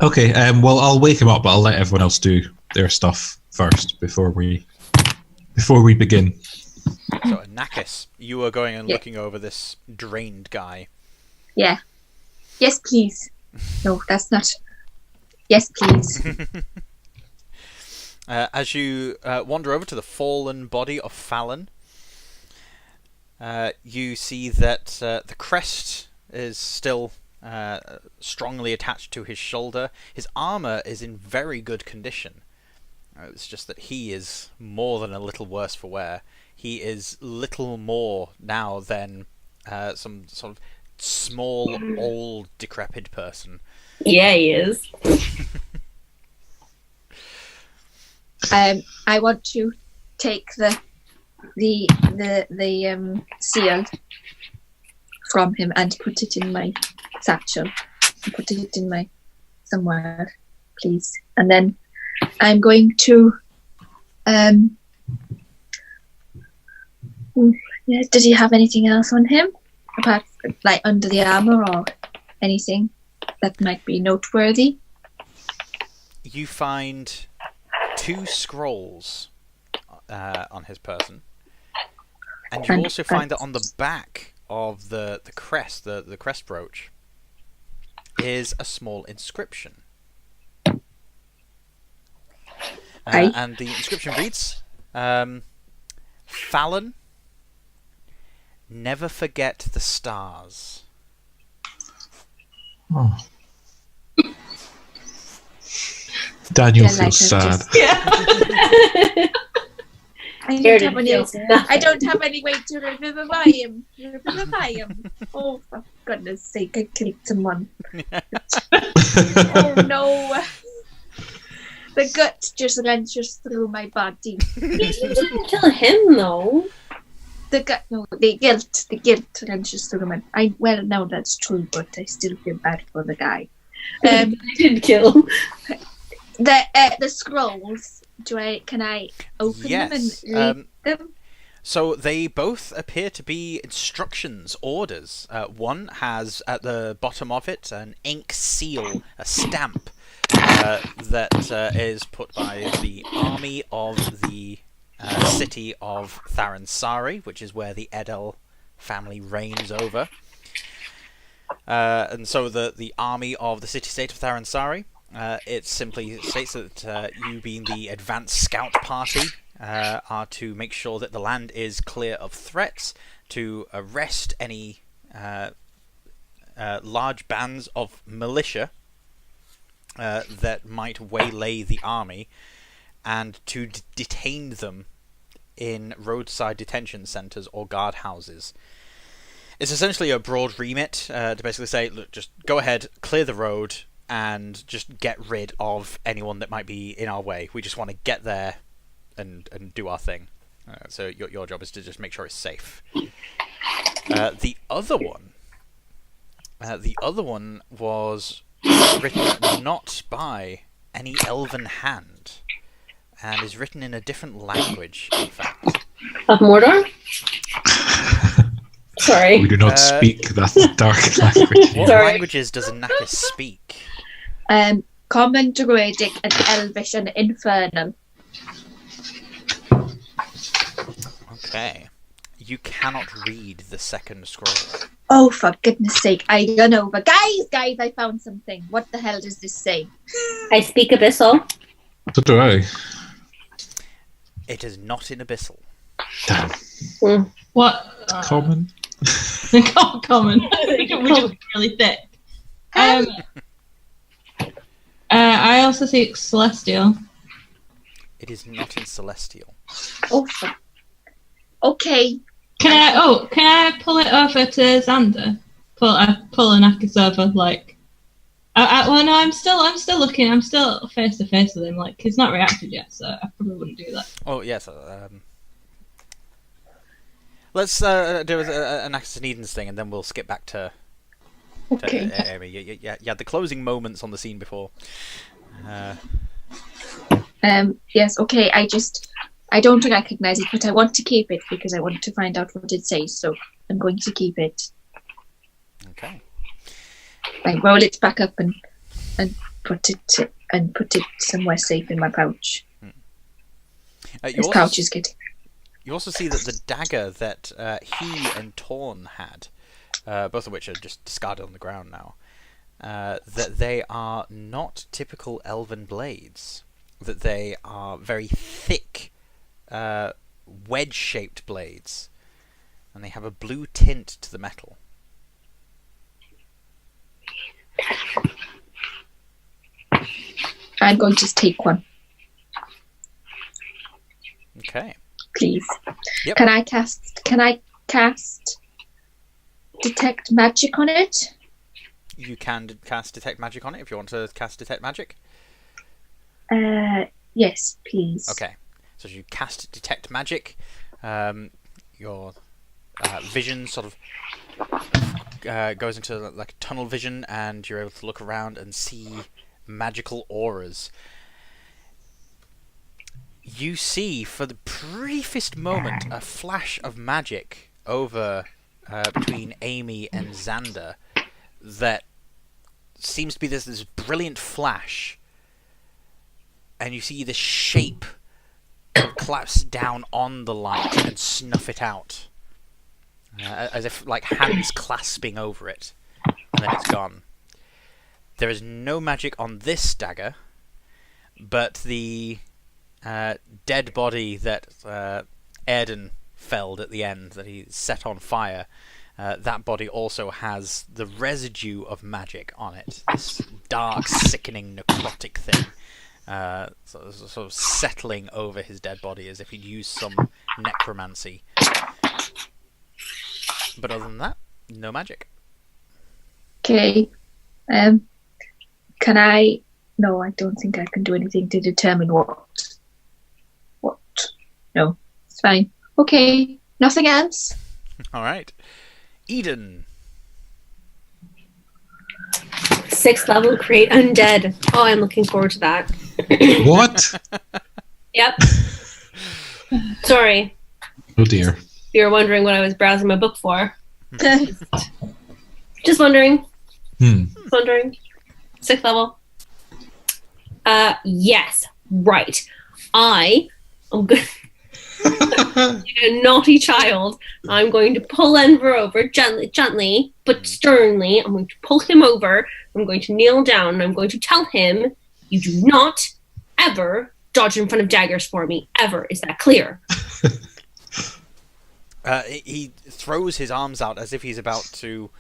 Okay, well, I'll wake him up, but I'll let everyone else do their stuff first before we begin. So, Nakis, you are going and Yeah. looking over this drained guy. Yeah. Yes, please. No, that's not. Yes, please. As you wander over to the fallen body of Fallon, you see that the crest is still strongly attached to his shoulder. His armor is in very good condition. It's just that he is more than a little worse for wear. He is little more now than some sort of small, old, decrepit person. Yeah, he is. I want to take the seal from him and put it in my satchel. Put it in my somewhere, please. And then I'm going to. Yeah, did he have anything else on him apart like under the armor or anything that might be noteworthy? You find 2 scrolls on his person, and you also find that on the back of the crest, the crest brooch, is a small inscription. And the inscription reads, Fallon, never forget the stars. Oh. Daniel Yeah, like feels sad. I don't have any way to revivify him. Oh, for goodness sake, I killed someone. Oh no. The gut just wrenches through my body. You didn't kill him, though. The guilt wrenches through my. Well, no, that's true, but I still feel bad for the guy. I did kill. The scrolls. Can I open them and read them? So they both appear to be instructions, orders. One has at the bottom of it an ink seal, a stamp that is put by the army of the city of Tharansari, which is where the Edel family reigns over. And so the army of the city-state of Tharansari, it simply states that you being the advanced scout party are to make sure that the land is clear of threats, to arrest any large bands of militia that might waylay the army, and to detain them in roadside detention centres or guard houses. It's essentially a broad remit to basically say, look, just go ahead, clear the road, and just get rid of anyone that might be in our way. We just want to get there and do our thing. So your job is to just make sure it's safe. The other one was written not by any elven hand, and is written in a different language, in fact. Of Mordor? Sorry. We do not speak that dark language. What languages does Nakis speak? Common, Druidic, and Elvish, and Infernal. Okay. You cannot read the second scroll. Oh, for goodness sake, I don't know. But guys, I found something. What the hell does this say? I speak Abyssal. So do I. It is not in Abyssal. Damn. What? Common. Common. Which is really thick. I also speak Celestial. It is not in Celestial. Oh, okay. Can I pull it over to Xander? Pull Anakis over, like. Well, no, I'm still looking. I'm still face to face with him. Like, he's not reacted yet, so I probably wouldn't do that. Oh yes. Let's do an Axis and Eden's thing, and then we'll skip back to Okay. Amy. You had the closing moments on the scene before. Yes, okay, I don't recognize it, but I want to keep it because I want to find out what it says, so I'm going to keep it. Okay. I roll it back up and put it somewhere safe in my pouch. This pouch is getting... You also see that the dagger that he and Torn had, both of which are just discarded on the ground now, that they are not typical elven blades. That they are very thick, wedge-shaped blades, and they have a blue tint to the metal. I'm going to take one, Okay. please. Yep. Can I cast detect magic on it? You can cast Detect Magic on it if you want to cast Detect Magic. Yes, please. Okay. So as you cast Detect Magic, your vision sort of goes into like tunnel vision, and you're able to look around and see magical auras. You see, for the briefest moment, a flash of magic over between Amy and Xander that seems to be this brilliant flash, and you see this shape collapse down on the light and snuff it out, as if like hands clasping over it, and then it's gone. There is no magic on this dagger, but the dead body that Airden felled at the end, that he set on fire, that body also has the residue of magic on it. This dark, sickening, necrotic thing, sort of settling over his dead body as if he'd used some necromancy. But other than that, no magic. Okay. Can I... No, I don't think I can do anything to determine what. No, it's fine. Okay, nothing else? All right. Eden. 6th level, create undead. Oh, I'm looking forward to that. What? Yep. Sorry. Oh dear. If you were wondering what I was browsing my book for. Just wondering. Wondering. 6th level. Yes. Right. I'm good. Like a naughty child, I'm going to pull Enver over gently, but sternly. I'm going to pull him over. I'm going to kneel down, and I'm going to tell him, you do not ever dodge in front of daggers for me. Ever. Is that clear? He throws his arms out as if he's about to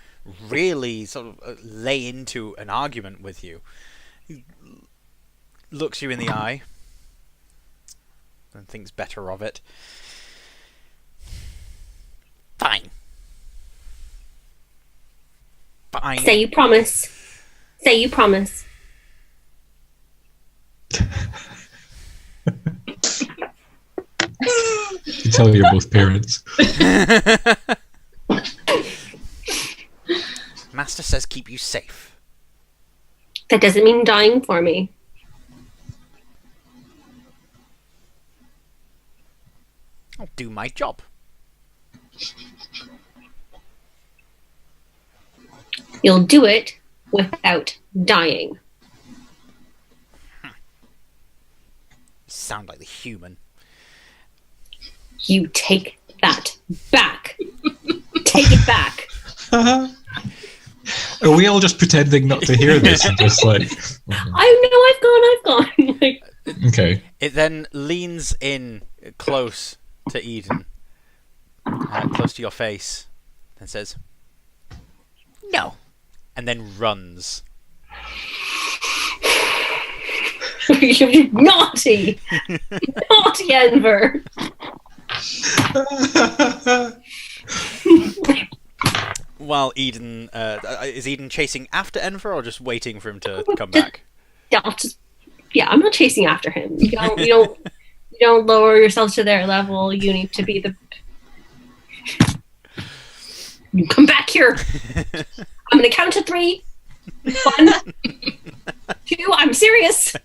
really sort of lay into an argument with you. He looks you in the eye and thinks better of it. Fine. Fine. Say you promise. Say you promise. You tell you're both parents. Master says keep you safe. That doesn't mean dying for me. I'll do my job. You'll do it without dying. sound like the human. You take that back. Take it back. Are we all just pretending not to hear this and just like... I've gone. Like, okay. It then leans in close to Eden, close to your face, and says, "No," and then runs. You're naughty, naughty Enver. While Eden, is Eden chasing after Enver or just waiting for him to come back? Yeah, I'm not chasing after him. You don't lower yourself to their level. You need to be the. You come back here. I'm going to count to 3. 1, 2, I'm serious.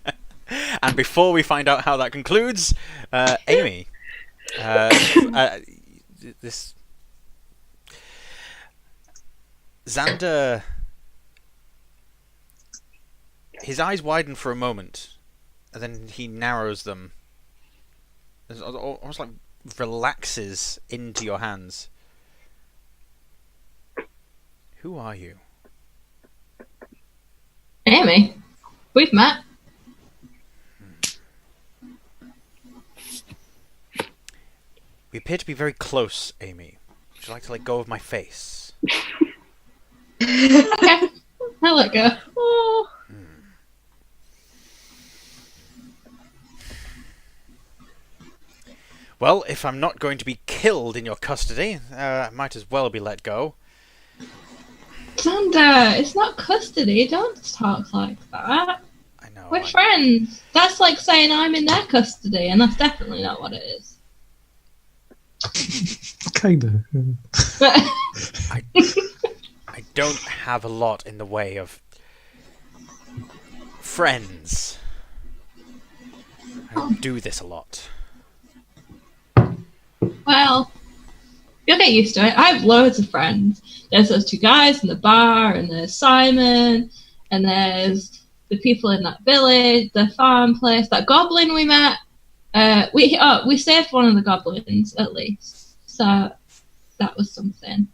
And before we find out how that concludes, Amy, this Xander, his eyes widen for a moment, and then he narrows them. It's almost like relaxes into your hands. Who are you? Amy, we've met. We appear to be very close, Amy. Would you like to let go of my face? Okay, I'll let go. Oh. Well, if I'm not going to be killed in your custody, I might as well be let go. Xander, it's not custody. Don't talk like that. I know. We're friends. That's like saying I'm in their custody, and that's definitely not what it is. Kinda. I don't have a lot in the way of friends. I don't do this a lot. Well, you'll get used to it. I have loads of friends. There's those 2 guys in the bar, and there's Simon, and there's the people in that village, the farm place, that goblin we met. We saved one of the goblins at least, so that was something.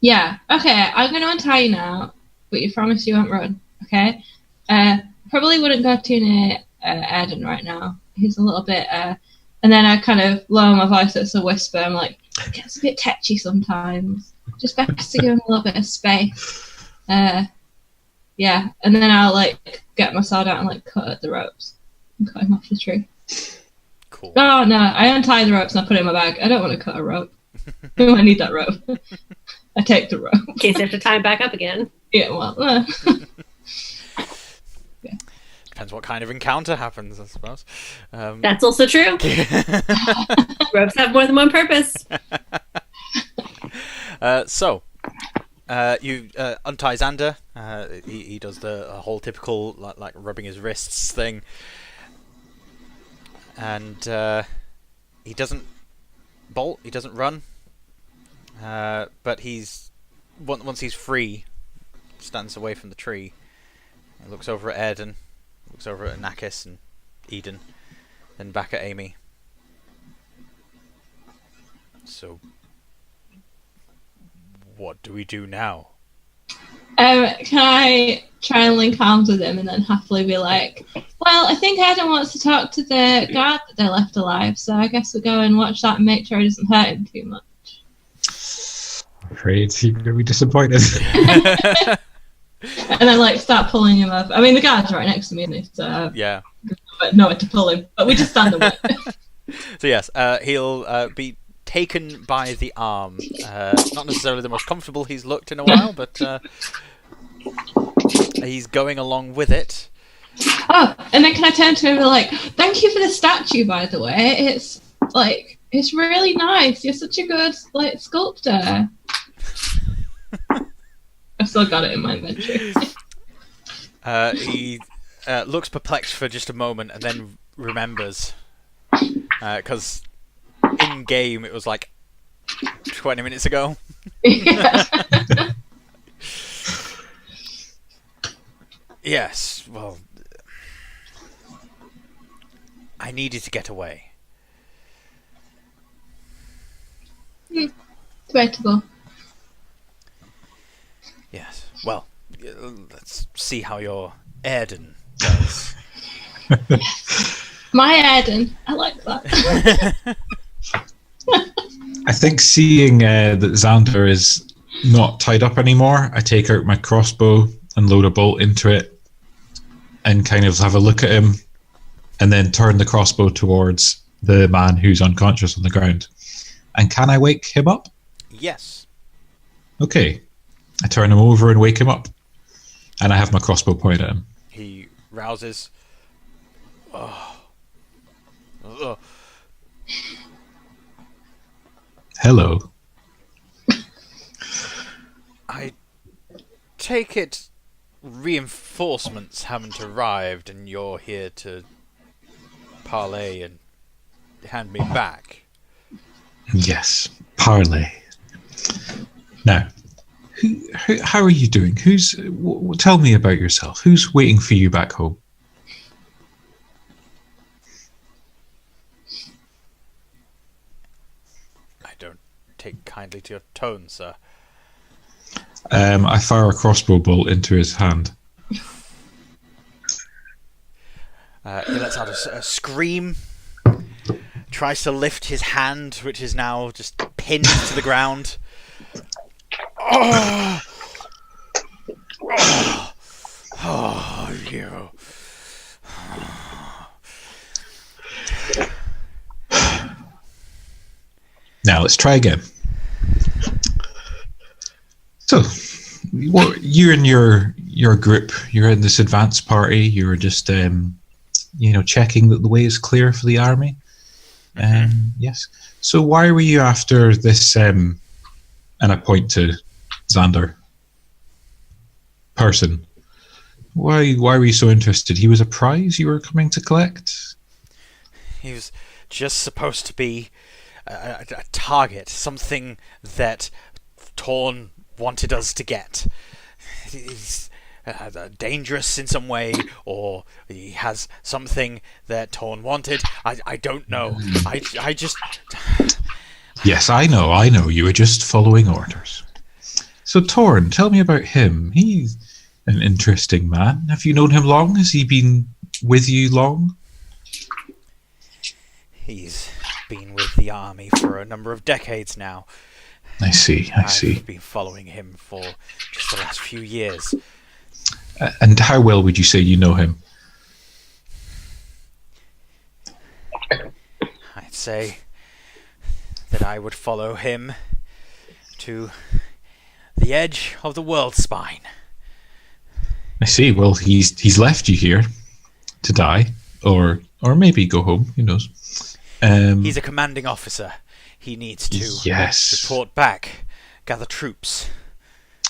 Yeah. Okay, I'm going to untie you now, but you promise you won't run. Okay. Probably wouldn't go too near Eden right now. He's a little bit. And then I kind of lower my voice. It's a whisper. I'm like, it gets a bit tetchy sometimes. Just best to give him a little bit of space. Yeah, and then I'll like get my sword out and like cut at the ropes and cut him off the tree. Cool. Oh no, I untie the ropes and I put it in my bag. I don't want to cut a rope. I need that rope. I take the rope. In case you have to tie it back up again. Yeah, well. Yeah. Depends what kind of encounter happens, I suppose. That's also true. Ropes have more than one purpose. So, you untie Xander. He does the whole typical like rubbing his wrists thing, and he doesn't bolt. He doesn't run. But once he's free, stands away from the tree. He looks over at Eden, looks over at Nakis and Eden, then back at Amy. So, what do we do now? Can I try and link arms with him and then happily be like, well, I think Eden wants to talk to the guard that they left alive, so I guess we'll go and watch that and make sure he doesn't hurt him too much. I'm afraid he's going to be disappointed. And then like start pulling him up. I mean, the guard's right next to me, isn't he? So Yeah. But nowhere to pull him. But we just stand away. So yes, he'll be taken by the arm. Not necessarily the most comfortable he's looked in a while, but he's going along with it. Oh, and then can I turn to him and be like, thank you for the statue, by the way. It's really nice. You're such a good like sculptor. I've still got it in my inventory. He looks perplexed for just a moment and then remembers. Because in game it was like 20 minutes ago. Yes, well, I needed to get away. Debatable. Yes, well, let's see how your Eden does. My Eden. I like that. I think seeing that Xander is not tied up anymore, I take out my crossbow and load a bolt into it and kind of have a look at him and then turn the crossbow towards the man who's unconscious on the ground. And can I wake him up? Yes. Okay. I turn him over and wake him up. And I have my crossbow pointed at him. He rouses. Oh. Ugh. Hello. I take it reinforcements haven't arrived and you're here to parley and hand me back. Yes, parley. Now, how are you doing? Tell me about yourself. Who's waiting for you back home? I don't take kindly to your tone, sir. I fire a crossbow bolt into his hand. He lets out a scream, tries to lift his hand, which is now just pinned to the ground. Oh, you. Now let's try again. So, you and your group, you're in this advanced party. You're just, checking that the way is clear for the army. Yes. So why were you after this? And I point to Xander. Person. Why were you so interested? He was a prize you were coming to collect? He was just supposed to be a target, something that Torn wanted us to get. He's dangerous in some way, or he has something that Torn wanted. I don't know. I just... Yes, I know. You were just following orders. So Torn, tell me about him. He's an interesting man. Have you known him long? Has he been with you long? He's been with the army for a number of decades now. I see. I've been following him for just the last few years. And how well would you say you know him? I'd say that I would follow him to the edge of the world spine. I see. Well, he's left you here to die, or maybe go home. Who knows? He's a commanding officer. He needs to report back, gather troops.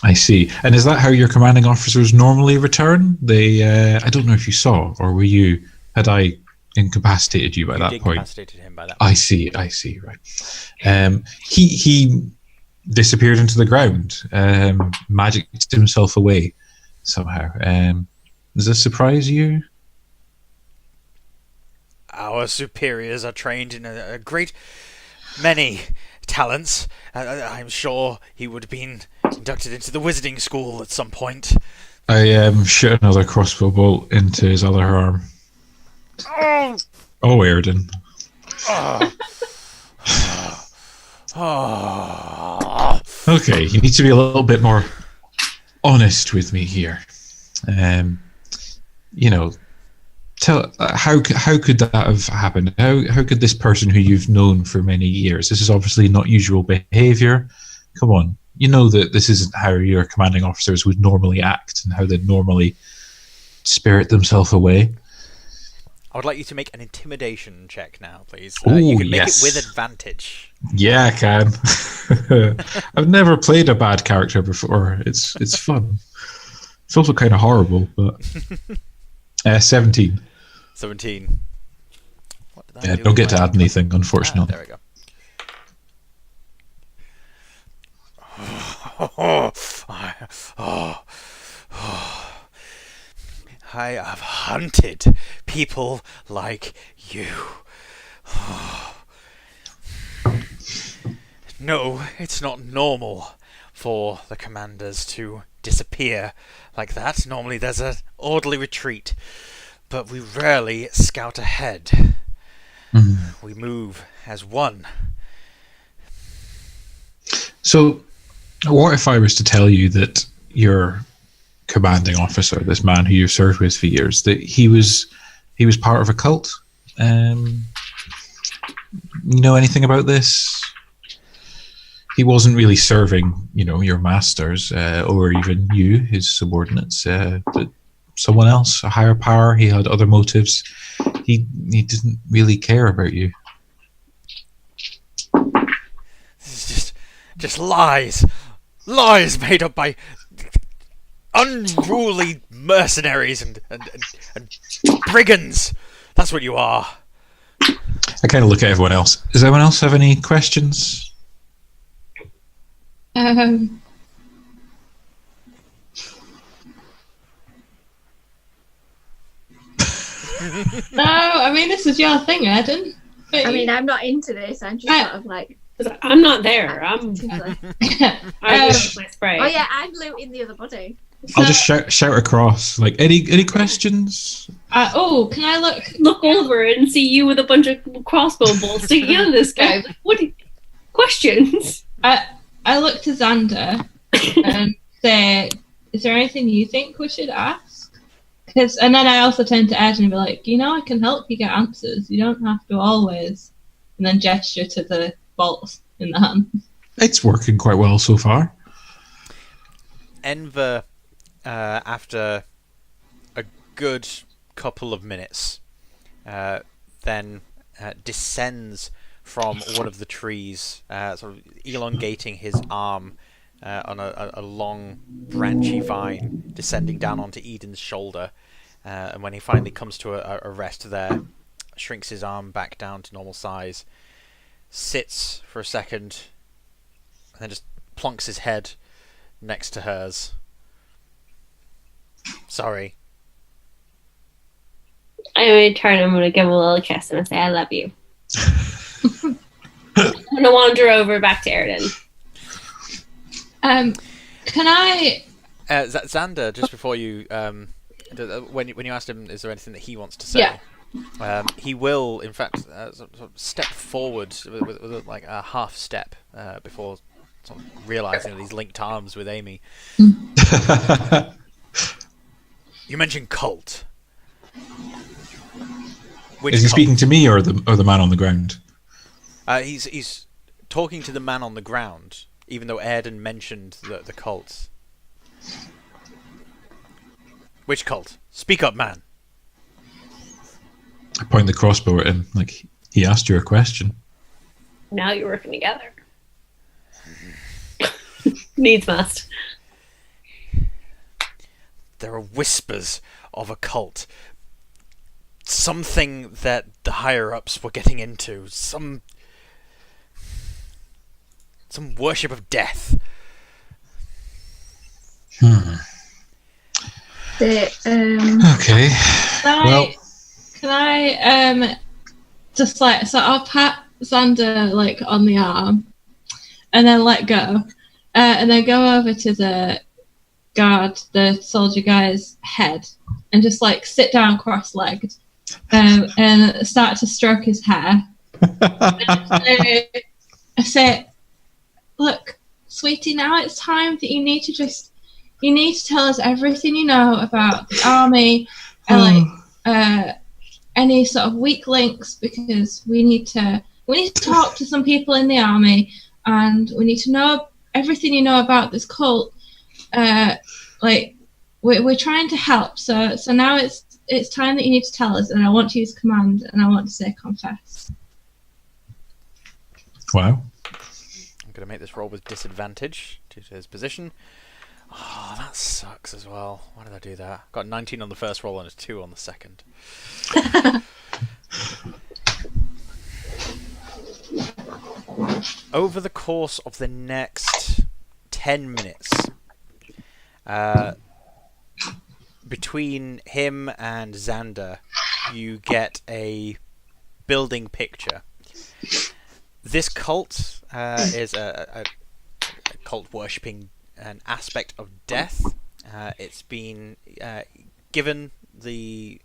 I see. And is that how your commanding officers normally return? They, I don't know if you saw, or had I incapacitated you by that point? Incapacitated him by that point. I see, right. He disappeared into the ground, magicked himself away somehow. Does this surprise you? Our superiors are trained in a great many talents. I'm sure he would have been inducted into the wizarding school at some point. I shot another crossbow bolt into his other arm. Oh, Airden. Okay, you need to be a little bit more honest with me here. Tell how could that have happened? How could this person who you've known for many years? This is obviously not usual behavior. Come on, you know that this isn't how your commanding officers would normally act and how they'd normally spirit themselves away. I would like you to make an intimidation check now, please. Oh, you can make yes. it with advantage. Yeah, I can. I've never played a bad character before. It's fun. It's also kind of horrible, but 17. 17. What did I do don't with get to my- add anything, unfortunately. There we go. I have hunted people like you. No, it's not normal for the commanders to disappear like that. Normally there's an orderly retreat, but we rarely scout ahead. We move as one. So, what if I was to tell you that your commanding officer, this man who you've served with for years, that he was part of a cult? You know anything about this? He wasn't really serving, your masters or even you, his subordinates, but someone else, a higher power. He had other motives. He didn't really care about you. This is Just lies. Lies made up by unruly mercenaries and brigands. That's what you are. I kind of look at everyone else. Does anyone else have any questions? No, I mean, this is your thing, Eden. I mean, I'm not into this. I'm just sort of like. I'm not there. I'm my spray. Oh yeah, I'm looting the other body. I'll just shout across. Like, any questions? Can I Look over and see you with a bunch of crossbow bolts sticking out of this guy. Like, what? Questions? I look to Xander and say, "Is there anything you think we should ask?" And then I also turn to Ed and be like, I can help you get answers. You don't have to always. And then gesture to the bolts in the hand. It's working quite well so far. Enver, after a good couple of minutes, then descends from one of the trees, sort of elongating his arm on a long branchy vine, descending down onto Eden's shoulder. And when he finally comes to a rest there, shrinks his arm back down to normal size, sits for a second, and then just plonks his head next to hers. Sorry. I'm going to turn, I'm going to give him a little kiss and say, I love you. I'm going to wander over back to Airden. Can I... Xander, just before you... when you asked him, is there anything that he wants to say? Yeah. He will, in fact, sort of step forward with like a half step before sort of realising that he's linked arms with Amy. You mentioned cult. Which Is he cult? speaking to me or the man on the ground? He's talking to the man on the ground, even though Airden mentioned the cult. Which cult? Speak up, man. I point the crossbow at him, like, he asked you a question. Now you're working together. Needs must. There are whispers of a cult. Something that the higher-ups were getting into. Some worship of death. Okay. Can I just like, so I'll pat Xander like on the arm and then let go, and then go over to the guard, the soldier guy's head, and just like sit down cross-legged, and start to stroke his hair. I say, look, sweetie, now it's time that you need to tell us everything you know about the army, and like any sort of weak links, because we need to talk to some people in the army, and we need to know everything you know about this cult. Like we're trying to help, so now it's time that you need to tell us, and I want to use command, and I want to say confess. Wow. I'm going to make this roll with disadvantage due to his position. Oh, that sucks as well. Why did I do that? Got 19 on the first roll and a 2 on the second. Over the course of the next 10 minutes, between him and Xander, you get a building picture. This cult is a cult worshipping an aspect of death. It's been given the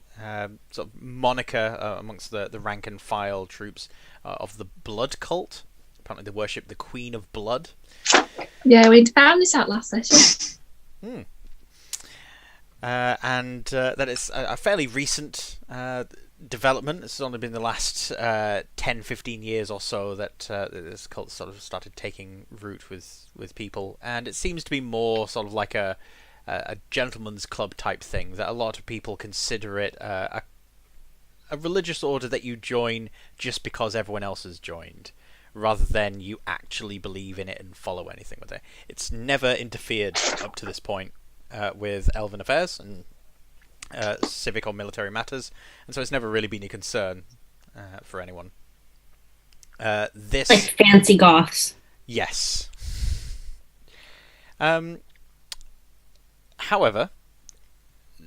sort of moniker amongst the rank and file troops of the blood cult. Apparently they worship the Queen of Blood. Yeah, we found this out last session. And that is a fairly recent development. It's only been the last 10-15 years or so that this cult sort of started taking root with people, and it seems to be more sort of like a gentleman's club type thing, that a lot of people consider it a religious order that you join just because everyone else has joined, rather than you actually believe in it and follow anything with it. It's never interfered up to this point with Elven affairs and civic or military matters, and so it's never really been a concern for anyone. This Like fancy goths. Yes. However,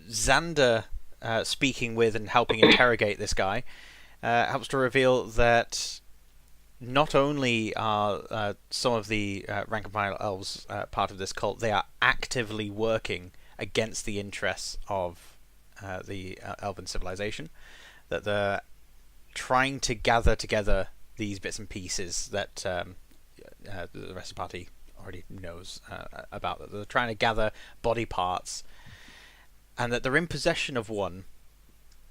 Xander, speaking with and helping interrogate this guy, helps to reveal that not only are some of the rank and file elves part of this cult, they are actively working against the interests of the Elven civilization. That they're trying to gather together these bits and pieces that the rest of the party already knows about. That they're trying to gather body parts, and that they're in possession of one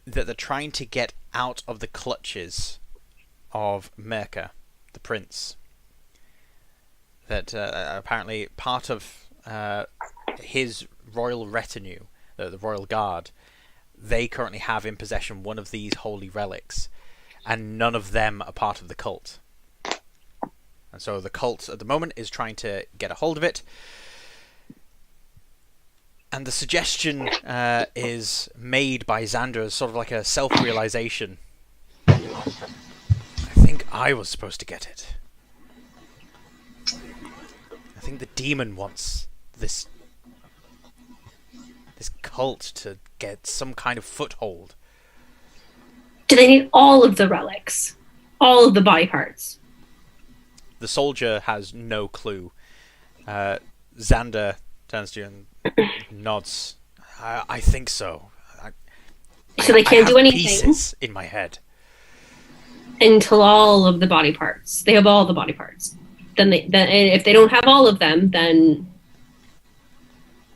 that they're trying to get out of the clutches of Merca, the prince. That apparently part of his royal retinue, the royal guard, they currently have in possession one of these holy relics, and none of them are part of the cult. And so the cult at the moment is trying to get a hold of it. And the suggestion is made by Xander as sort of like a self-realization. I think I was supposed to get it. I think the demon wants this cult to get some kind of foothold. Do they need all of the relics? All of the body parts? The soldier has no clue. Xander turns to you and nods. I think so. So they can't do anything pieces in my head until all of the body parts. They have all the body parts. Then if they don't have all of them, then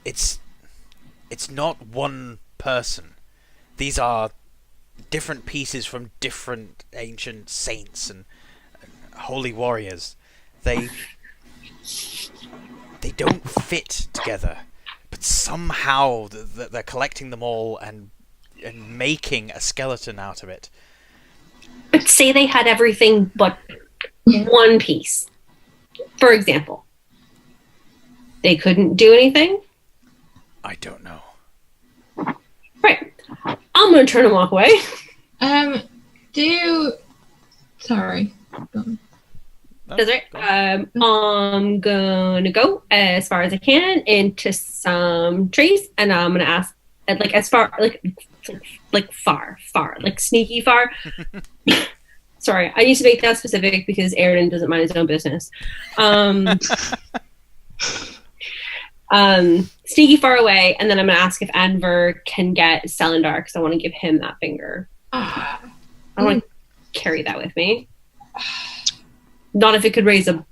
it's not one person. These are different pieces from different ancient saints and holy warriors. They don't fit together, but somehow they're collecting them all and making a skeleton out of it. But say they had everything but one piece. For example, they couldn't do anything? I don't know. Right. I'm going to turn and walk away. Sorry. That's right. I'm going to go as far as I can into some trees, and I'm going to ask, like, as far, like far, like sneaky far. Sorry, I need to make that specific because Aaron doesn't mind his own business. Sneaky far away, and then I'm going to ask if Anver can get Selendar because I want to give him that finger. I want to carry that with me. Not if it could raise a...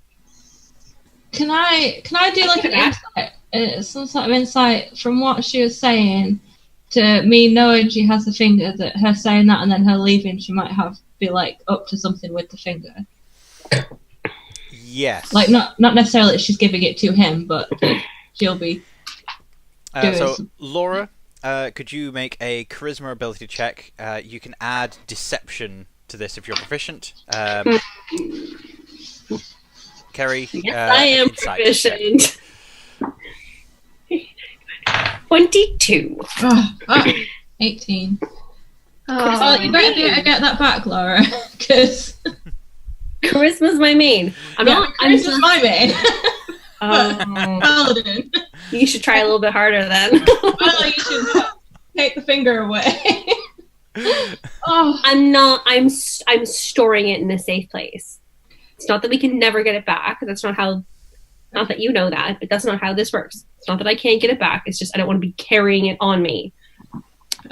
Can I do like an insight, some sort of insight from what she was saying to me knowing she has a finger, that her saying that and then her leaving, she might be like up to something with the finger. Yes. Like not necessarily that she's giving it to him, but she'll be doing so Laura, could you make a charisma ability check? You can add deception to this if you're proficient. Kerry, yes, I am proficient. 22. 18. Oh, you better get that back, Laura, because charisma's my main. Charisma's my main. Paladin. You should try a little bit harder then. Well, you should take the finger away. I'm storing it in a safe place. It's not that we can never get it back. That's not how, not that you know that, but that's not how this works. It's not that I can't get it back. It's just I don't want to be carrying it on me.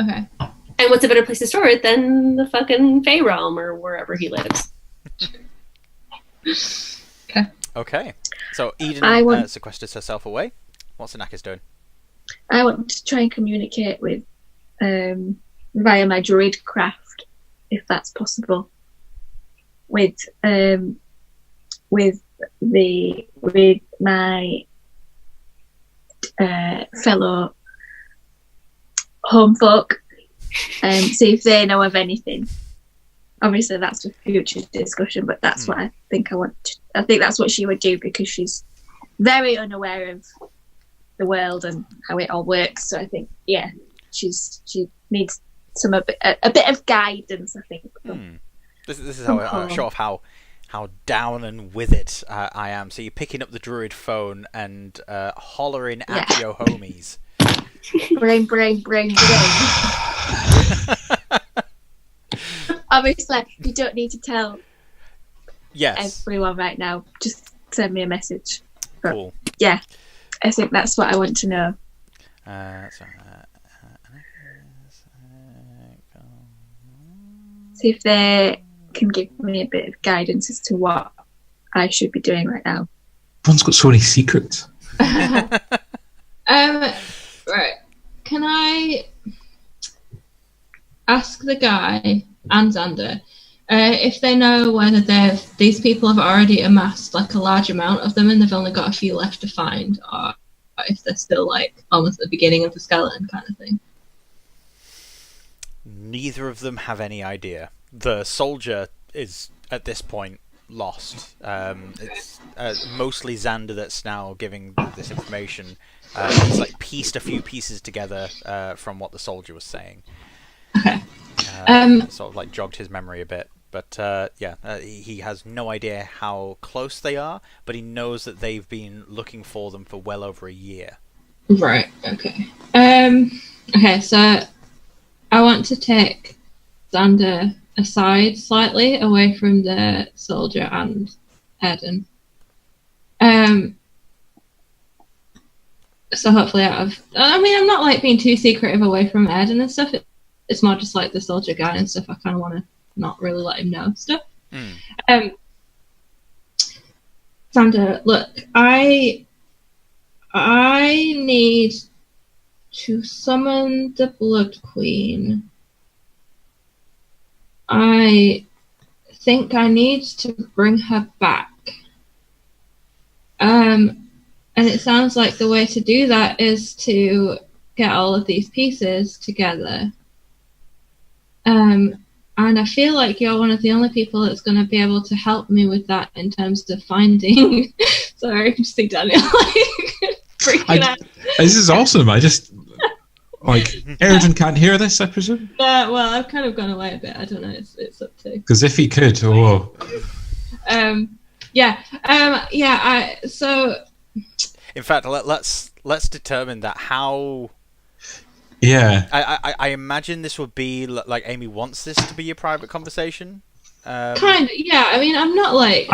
Okay. And what's a better place to store it than the fucking Fey realm or wherever he lives? Okay. So Eden sequesters herself away. What's Anaka's doing? I want to try and communicate with via my druid craft, if that's possible, with my fellow home folk, see if they know of anything. obviously that's a future discussion, but that's what I think I think that's what she would do, because she's very unaware of the world and how it all works. So I think, yeah, she needs a bit of guidance, I think. This is how show off how down and with it I am. So you're picking up the druid phone and hollering at your homies. Brain. Obviously, you don't need to tell everyone right now. Just send me a message. But, cool. Yeah, I think that's what I want to know. See if they can give me a bit of guidance as to what I should be doing right now. Everyone's got so many secrets. Right. Can I ask the guy and Xander if they know whether these people have already amassed like a large amount of them and they've only got a few left to find, or if they're still like almost at the beginning of the skeleton kind of thing? Neither of them have any idea. The soldier is at this point lost. It's mostly Xander that's now giving this information. He's like pieced a few pieces together from what the soldier was saying. Okay. Sort of like jogged his memory a bit. But he has no idea how close they are, but he knows that they've been looking for them for well over a year. Right, okay. Okay, so I want to take Xander aside slightly, away from the soldier and Eden. So hopefully I'm not like being too secretive away from Eden and stuff. It's more just like the soldier guy and stuff. I kind of want to not really let him know stuff. Xander, look, I need to summon the Blood Queen. I think I need to bring her back. And it sounds like the way to do that is to get all of these pieces together. And I feel like you're one of the only people that's going to be able to help me with that in terms of finding. Sorry, I can see Daniel like freaking out. This is awesome. I just Erden can't hear this, I presume. Well, I've kind of gone away a bit. I don't know. It's up to. Because if he could, So. In fact, let's determine that how. Yeah. I imagine this would be like Amy wants this to be a private conversation. Kind of, yeah. I mean, I'm not like.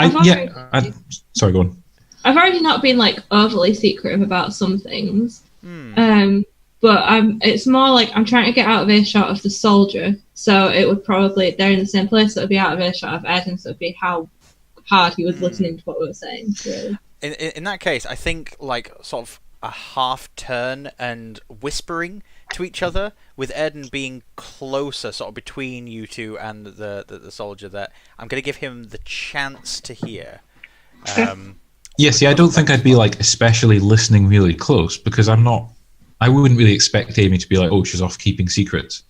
Sorry, go on. I've already not been like overly secretive about some things. But it's more like I'm trying to get out of earshot of the soldier, so it would probably they're in the same place, so it would be out of earshot of Eden, so it would be how hard he was listening to what we were saying. Really. In that case, I think like sort of a half turn and whispering to each other, with Eden being closer, sort of between you two and the soldier. That I'm going to give him the chance to hear. I don't think I'd be like especially listening really close because I'm not. I wouldn't really expect Amy to be like, oh, she's off keeping secrets.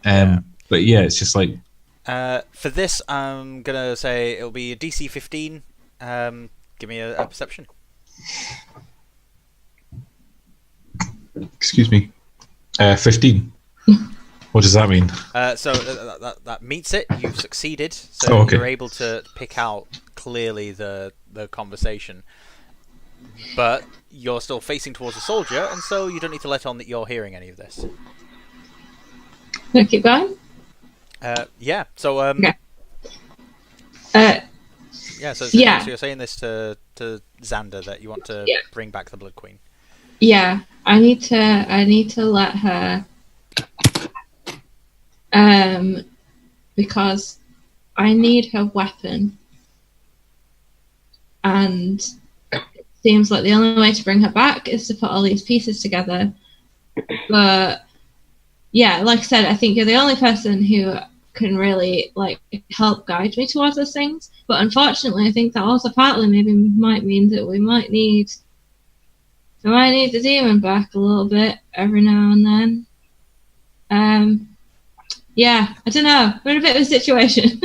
But yeah, it's just like... for this, I'm going to say it'll be a DC 15. Give me a perception. Excuse me. 15. What does that mean? So that meets it. You've succeeded. So you're able to pick out clearly the conversation. But you're still facing towards the soldier, and so you don't need to let on that you're hearing any of this. Can I keep going? Yeah. So okay. So you're saying this to Xander that you want to bring back the Blood Queen. Yeah, I need to let her. Because I need her weapon, and seems like the only way to bring her back is to put all these pieces together. But yeah, like I said, I think you're the only person who can really like help guide me towards those things. But unfortunately, I think that also partly maybe might mean that we might need the demon back a little bit every now and then. Yeah, I don't know. We're in a bit of a situation.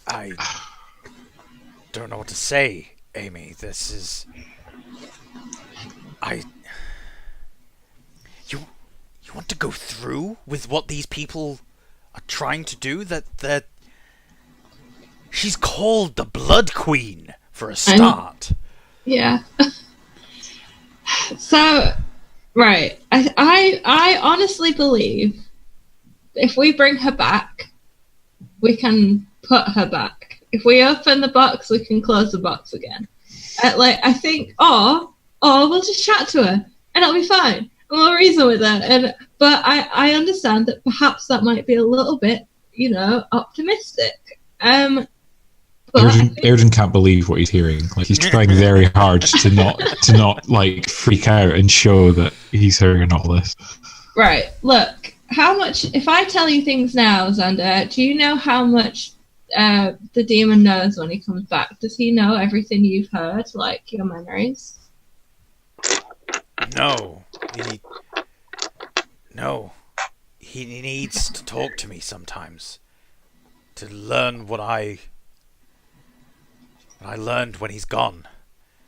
I don't know what to say, Amy. This is... You want to go through with what these people are trying to do? That she's called the Blood Queen for a start. Yeah. So, right. I honestly believe if we bring her back, we can put her back. If we open the box, we can close the box again. I think, or we'll just chat to her and it'll be fine. And we'll reason with her. But I understand that perhaps that might be a little bit, optimistic. But Airden can't believe what he's hearing. Like, he's trying very hard to not like freak out and show that he's hearing all this. Right. Look, how much? If I tell you things now, Xander, do you know how much the demon knows when he comes back? Does he know everything you've heard, like your memories? No. He needs to talk to me sometimes to learn what I learned when he's gone.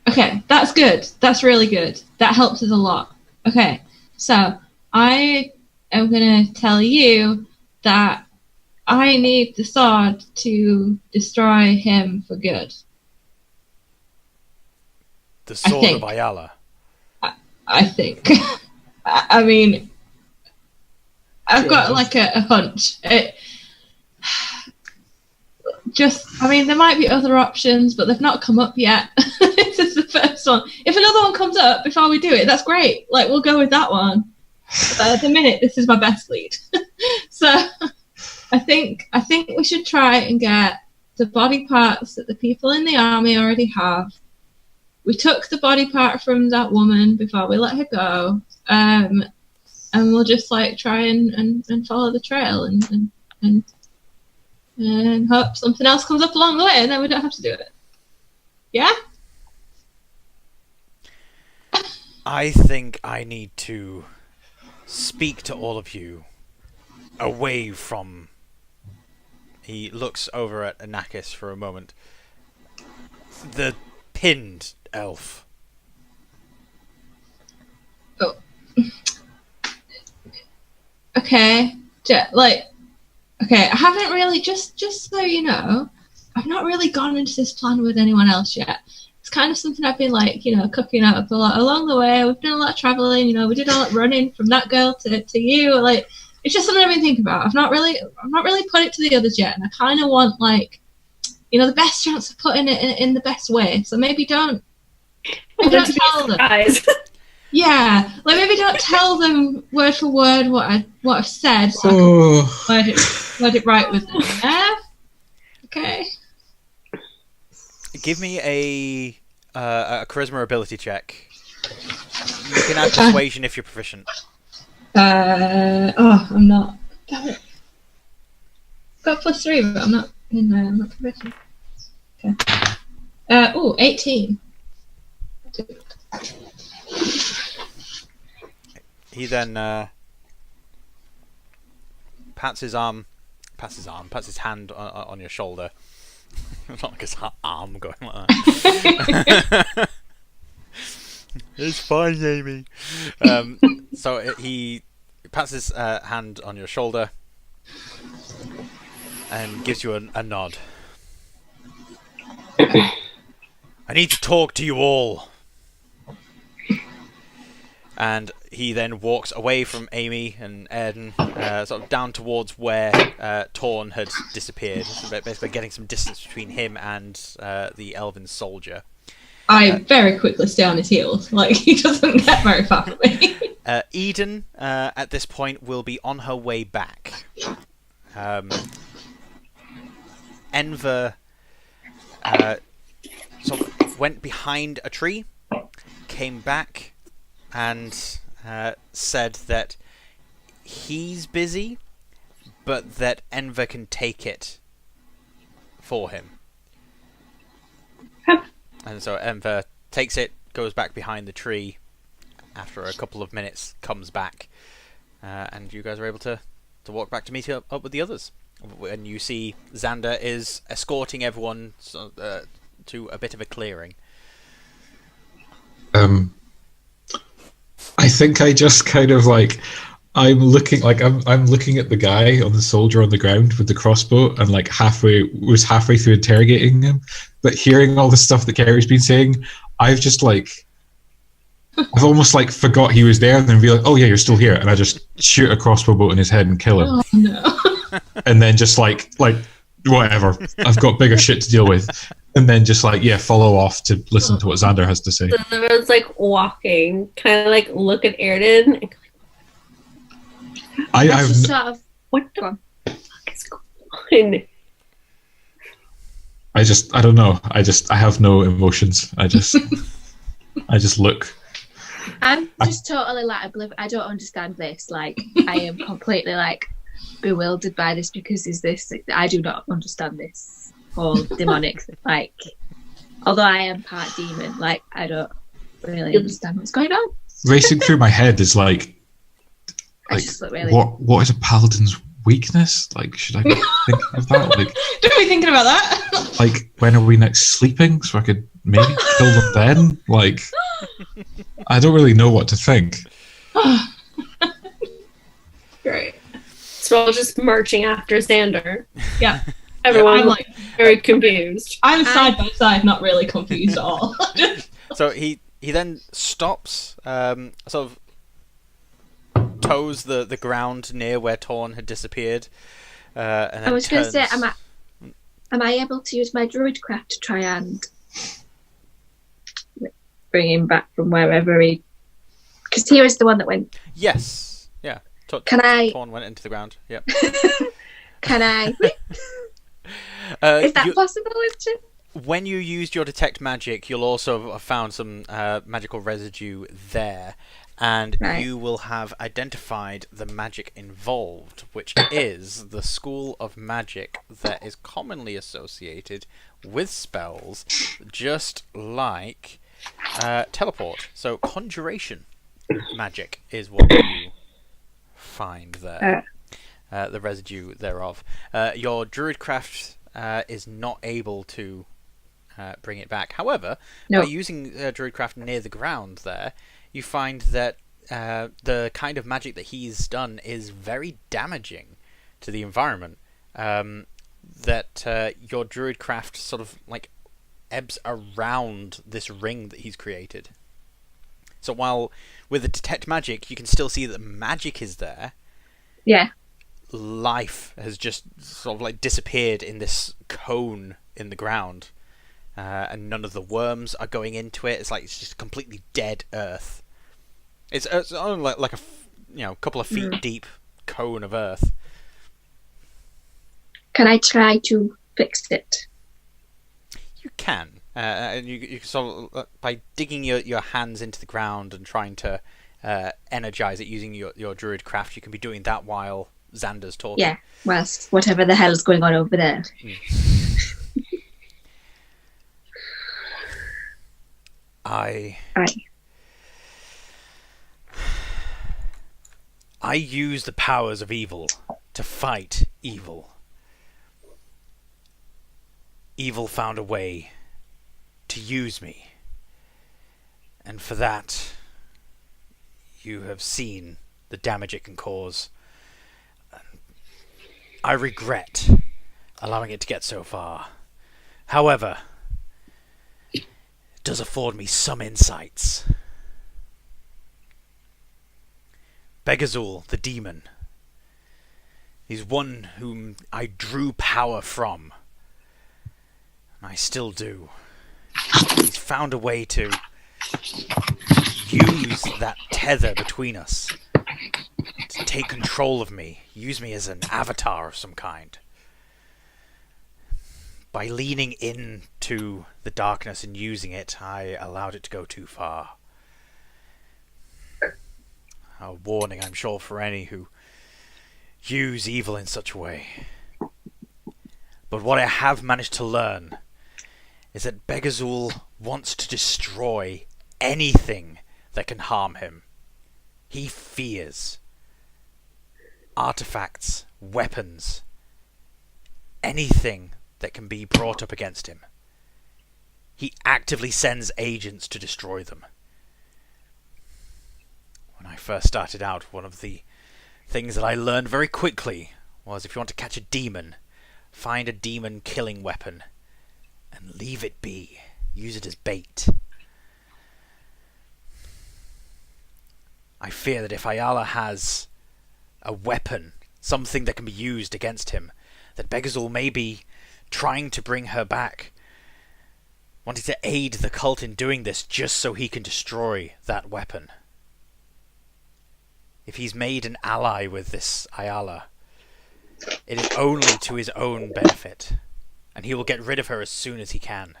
Okay, that's good. That's really good. That helps us a lot. Okay, so I am going to tell you that I need the sword to destroy him for good. The sword of Ayala. I think. I mean, I've got like a hunch. There might be other options, but they've not come up yet. This is the first one. If another one comes up before we do it, that's great. Like, we'll go with that one. But at the minute, this is my best lead. So I think we should try and get the body parts that the people in the army already have. We took the body part from that woman before we let her go, and we'll just like try and follow the trail and hope something else comes up along the way, and then we don't have to do it. Yeah? I think I need to speak to all of you away from... He looks over at Anakis for a moment. The pinned elf. Oh. Okay. Okay, I haven't really, just so you know, I've not really gone into this plan with anyone else yet. It's kind of something I've been cooking up a lot along the way. We've done a lot of traveling, we did a lot running from that girl to you. Like, it's just something I've been thinking about. I've not really put it to the others yet, and I kind of want the best chance of putting it in the best way. So maybe don't tell them. Yeah, like maybe don't tell them word for word what I've said, so I can word it right with them. Yeah? Okay. Give me a charisma ability check. You can add persuasion if you're proficient. I'm not. Damn it. Got +3, but I'm not proficient. Okay. 18. He then pats his hand on your shoulder. Not like his arm going like that. It's fine, Amy. So he pats his hand on your shoulder and gives you a nod. I need to talk to you all. And he then walks away from Amy and Airden, sort of down towards where Torn had disappeared. So basically getting some distance between him and the Elven soldier. I very quickly stay on his heels. Like, he doesn't get very far from me. Eden, at this point, will be on her way back. Enver sort of went behind a tree, came back, and said that he's busy, but that Enver can take it for him. And so Enver takes it, goes back behind the tree, after a couple of minutes, comes back, and you guys are able to walk back to meet up with the others. And you see Xander is escorting everyone to a bit of a clearing. I think I just kind of like I'm looking at the guy on the soldier on the ground with the crossbow, and like halfway through interrogating him, but hearing all the stuff that Kerry's been saying, I've almost like forgot he was there, and then be like, oh yeah, you're still here, and I just shoot a crossbow bolt in his head and kill him. Oh no. And then just like whatever, I've got bigger shit to deal with, and then just like follow off to listen to what Xander has to say. So everyone's like walking, kind of like look at Airden. And I've sort of, what the fuck is going on? I don't know. I have no emotions. I just look. I'm just totally like I don't understand this. Like I am completely like bewildered by this, because I do not understand this whole demonic like, although I am part demon, like I don't really understand what's going on. Racing through my head is like I just look really... what is a paladin's weakness? Like, should I be thinking of that? Like, Don't be thinking about that. like, when are we next sleeping so I could maybe kill them then? Like, I don't really know what to think. Great. So we're just marching after Xander. Yeah. Everyone's I'm like very confused. I'm side by side, not really confused at all. So he then stops, sort of toes the ground near where Torn had disappeared, and then I was going to say, turns- am I able to use my druidcraft to try and bring him back from wherever he... Because he was the one that went... Yes. Yeah. Can I... Torn went into the ground. Yep. Can I... Is that possible, Richard? When you used your detect magic, you'll also have found some magical residue there, and Right. you will have identified the magic involved, which is the school of magic that is commonly associated with spells, just like teleport. So conjuration magic is what you find there. The residue thereof. Your druidcraft is not able to bring it back. However, No. by using druidcraft near the ground there, you find that the kind of magic that he's done is very damaging to the environment. That your druidcraft sort of like ebbs around this ring that he's created. So while with the detect magic, you can still see that magic is there. Yeah. Life has just sort of like disappeared in this cone in the ground, and none of the worms are going into it. It's like it's just completely dead earth. It's only like a couple of feet deep cone of earth. Can I try to fix it? You can, and you can sort of by digging your hands into the ground and trying to energize it using your druid craft. You can be doing that while Xander's talking. Yeah, whilst whatever the hell is going on over there. I use the powers of evil to fight evil. Evil found a way to use me. And for that, you have seen the damage it can cause. I regret allowing it to get so far. However, it does afford me some insights. Begazul, the demon. He's one whom I drew power from. And I still do. He's found a way to use that tether between us to take control of me, use me as an avatar of some kind. By leaning into the darkness and using it, I allowed it to go too far. A warning, I'm sure, for any who use evil in such a way. But what I have managed to learn is that Begazul wants to destroy anything that can harm him. He fears artifacts, weapons, anything that can be brought up against him. He actively sends agents to destroy them. When I first started out, one of the things that I learned very quickly was if you want to catch a demon, find a demon killing weapon and leave it be. Use it as bait. I fear that if Ayala has a weapon, something that can be used against him, that Begazul may be trying to bring her back, wanting to aid the cult in doing this just so he can destroy that weapon. If he's made an ally with this Ayala, it is only to his own benefit, and he will get rid of her as soon as he can.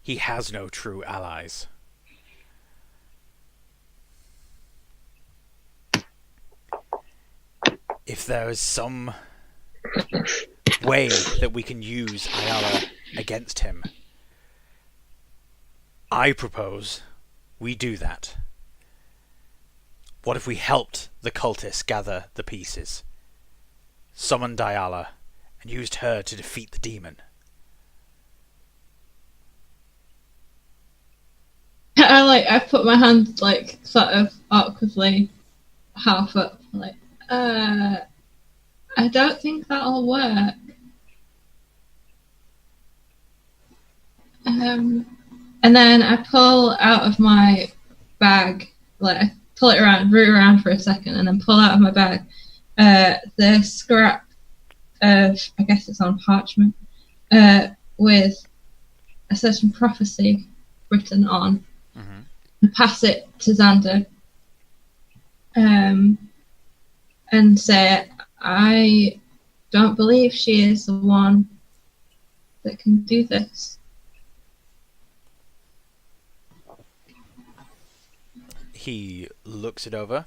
He has no true allies. If there is some way that we can use Ayala against him, I propose we do that. What if we helped the cultists gather the pieces, summoned Ayala, and used her to defeat the demon? I put my hand sort of awkwardly half up, I don't think that'll work. And then I pull out of my bag, I pull it around, root around for a second, and then pull out of my bag the scrap of, I guess it's on parchment, with a certain prophecy written on, and pass it to Xander, and say, I don't believe she is the one that can do this. He looks it over.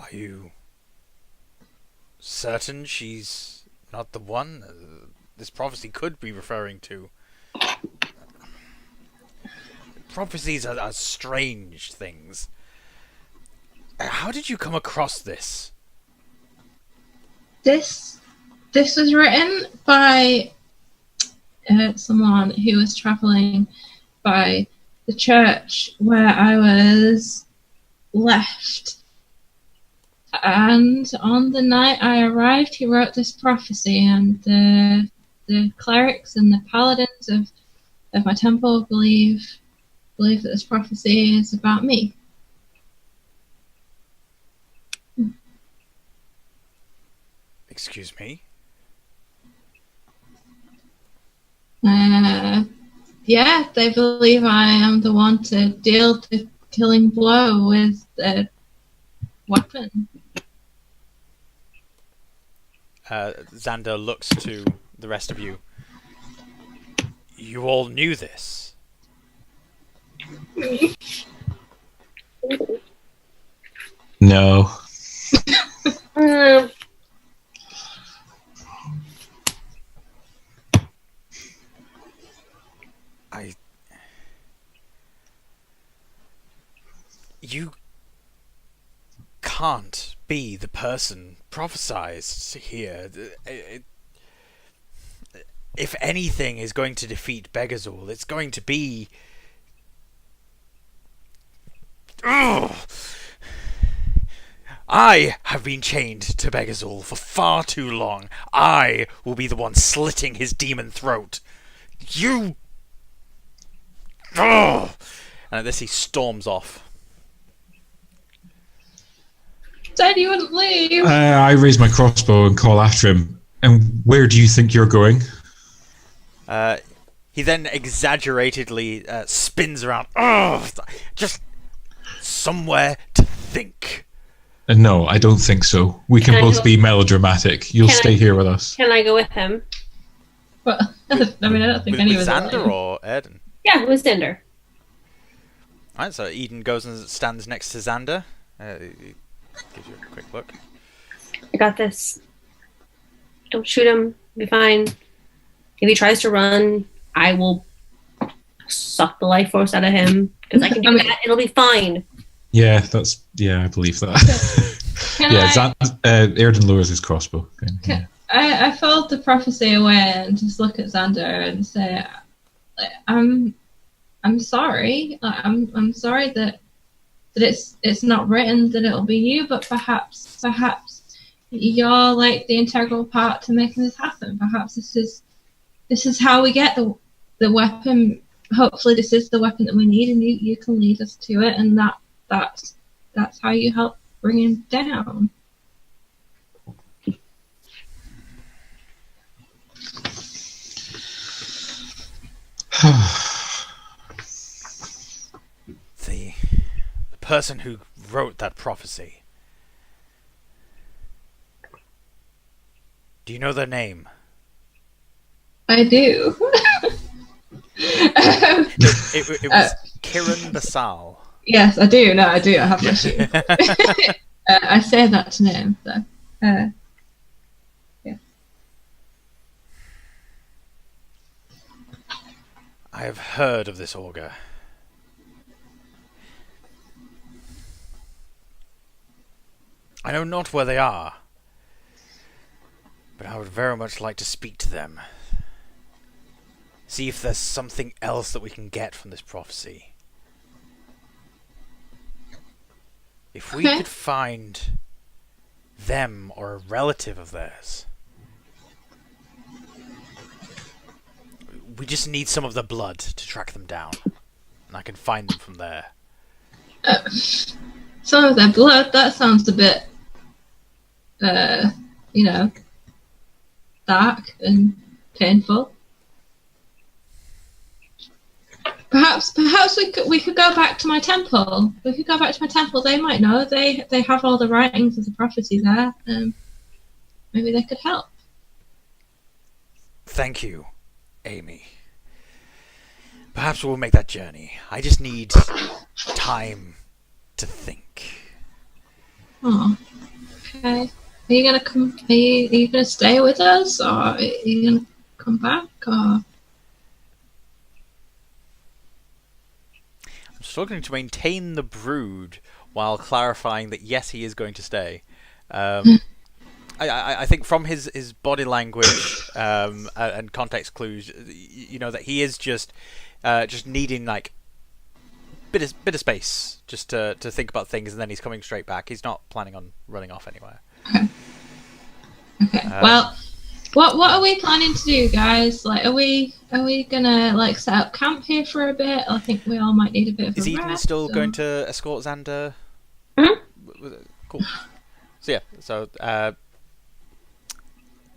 Are you certain she's not the one this prophecy could be referring to? Prophecies are strange things. How did you come across this? This was written by someone who was travelling by the church where I was left. And on the night I arrived, he wrote this prophecy, and the clerics and the paladins of my temple believe that this prophecy is about me. Excuse me? Yeah, they believe I am the one to deal the killing blow with the weapon. Xander looks to the rest of you. You all knew this? No. You can't be the person prophesized here. If anything is going to defeat Begazul, it's going to be... Ugh! I have been chained to Begazul for far too long. I will be the one slitting his demon throat. You... Ugh! And at this he storms off. Said you wouldn't leave. I raise my crossbow and call after him. And where do you think you're going? He then exaggeratedly spins around. Oh, just somewhere to think. No, I don't think so. We can both be melodramatic. You'll stay here with us. Can I go with him? Well, I don't think any of us. Xander or Eden? Yeah, with Xander. Alright, so Eden goes and stands next to Xander. He gives you a quick look. I got this. Don't shoot him. Be fine. If he tries to run, I will suck the life force out of him because I can do that. It'll be fine. Yeah, I believe that. Airden lowers his crossbow. Okay, I fold the prophecy away and just look at Xander and say, I'm sorry. I'm sorry that it's not written that it'll be you, but perhaps you're like the integral part to making this happen. Perhaps this is how we get the weapon. Hopefully this is the weapon that we need, and you can lead us to it, and that's how you help bring him down. The person who wrote that prophecy. Do you know their name? I do. It was Kiran Basal. Yes, I do. No, I do. I have my shoe. I say that to name, so. Yeah. I have heard of this augur. I know not where they are, but I would very much like to speak to them. See if there's something else that we can get from this prophecy. If we could find them or a relative of theirs. We just need some of the blood to track them down. And I can find them from there. Some of their blood, that sounds a bit, dark and painful. Perhaps we could go back to my temple. We could go back to my temple. They might know. They have all the writings of the prophecy there. Maybe they could help. Thank you, Amy. Perhaps we'll make that journey. I just need time to think. Oh, okay. Are you gonna come? Are you gonna stay with us, or are you gonna come back, or? I'm struggling to maintain the brood while clarifying that yes, he is going to stay. I think from his body language and context clues, that he is just needing like bit of space just to think about things, and then he's coming straight back. He's not planning on running off anywhere. Okay. Well, what are we planning to do, guys? Like, are we gonna like set up camp here for a bit? I think we all might need a bit of. Is a Eden rest, still going to escort Xander? Mm-hmm. Cool. So yeah. So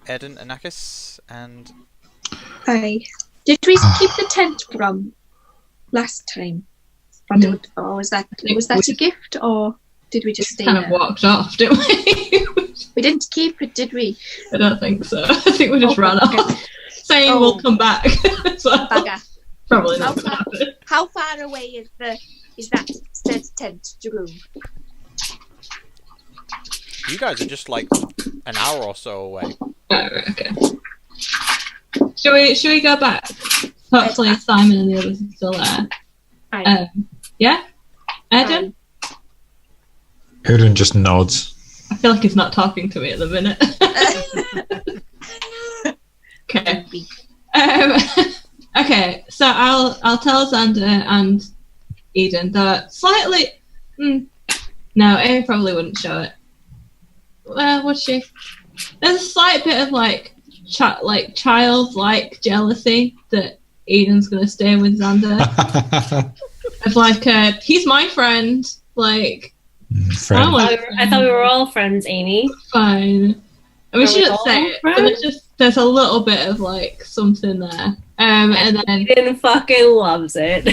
Eden, Anakis, and Hi. Did we keep the tent from last time? Or was that a gift, or did we just stay kind there? of walked off, didn't we? We didn't keep it, did we? I don't think so. I think we just ran off, saying we'll come back. So Bugger. probably not gonna happen. How far away is that said tent to room? you guys are just like an hour or so away. Oh, right, okay. Should we go back? Hopefully Simon and the others are still there. Yeah? Eden? Airden just nods. I feel like he's not talking to me at the minute. Okay. Okay, so I'll tell Xander and Eden that slightly... no, Amy probably wouldn't show it. Well, would she? There's a slight bit of childlike jealousy that Eden's gonna stay with Xander. Of he's my friend. Like, Friend. I thought we were all friends, Amy. Fine. I mean, she didn't say it, but friends? there's a little bit of something there. And then Eden fucking loves it.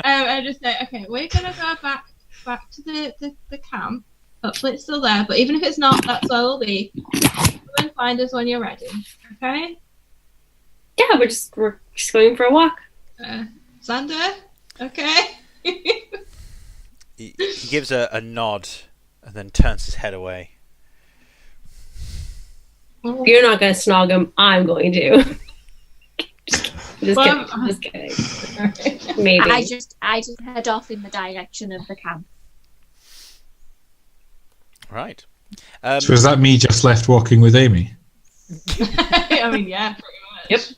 I just say, okay, we're gonna go back to the camp. Hopefully it's still there, but even if it's not, that's where we'll be. Come and find us when you're ready. Okay? Yeah, we're just going for a walk. Xander? Okay? He gives a nod and then turns his head away. If you're not going to snog him, I'm going to. Just kidding. Maybe. I just head off in the direction of the camp. Right. So is that me just left walking with Amy? I mean, yeah, pretty much.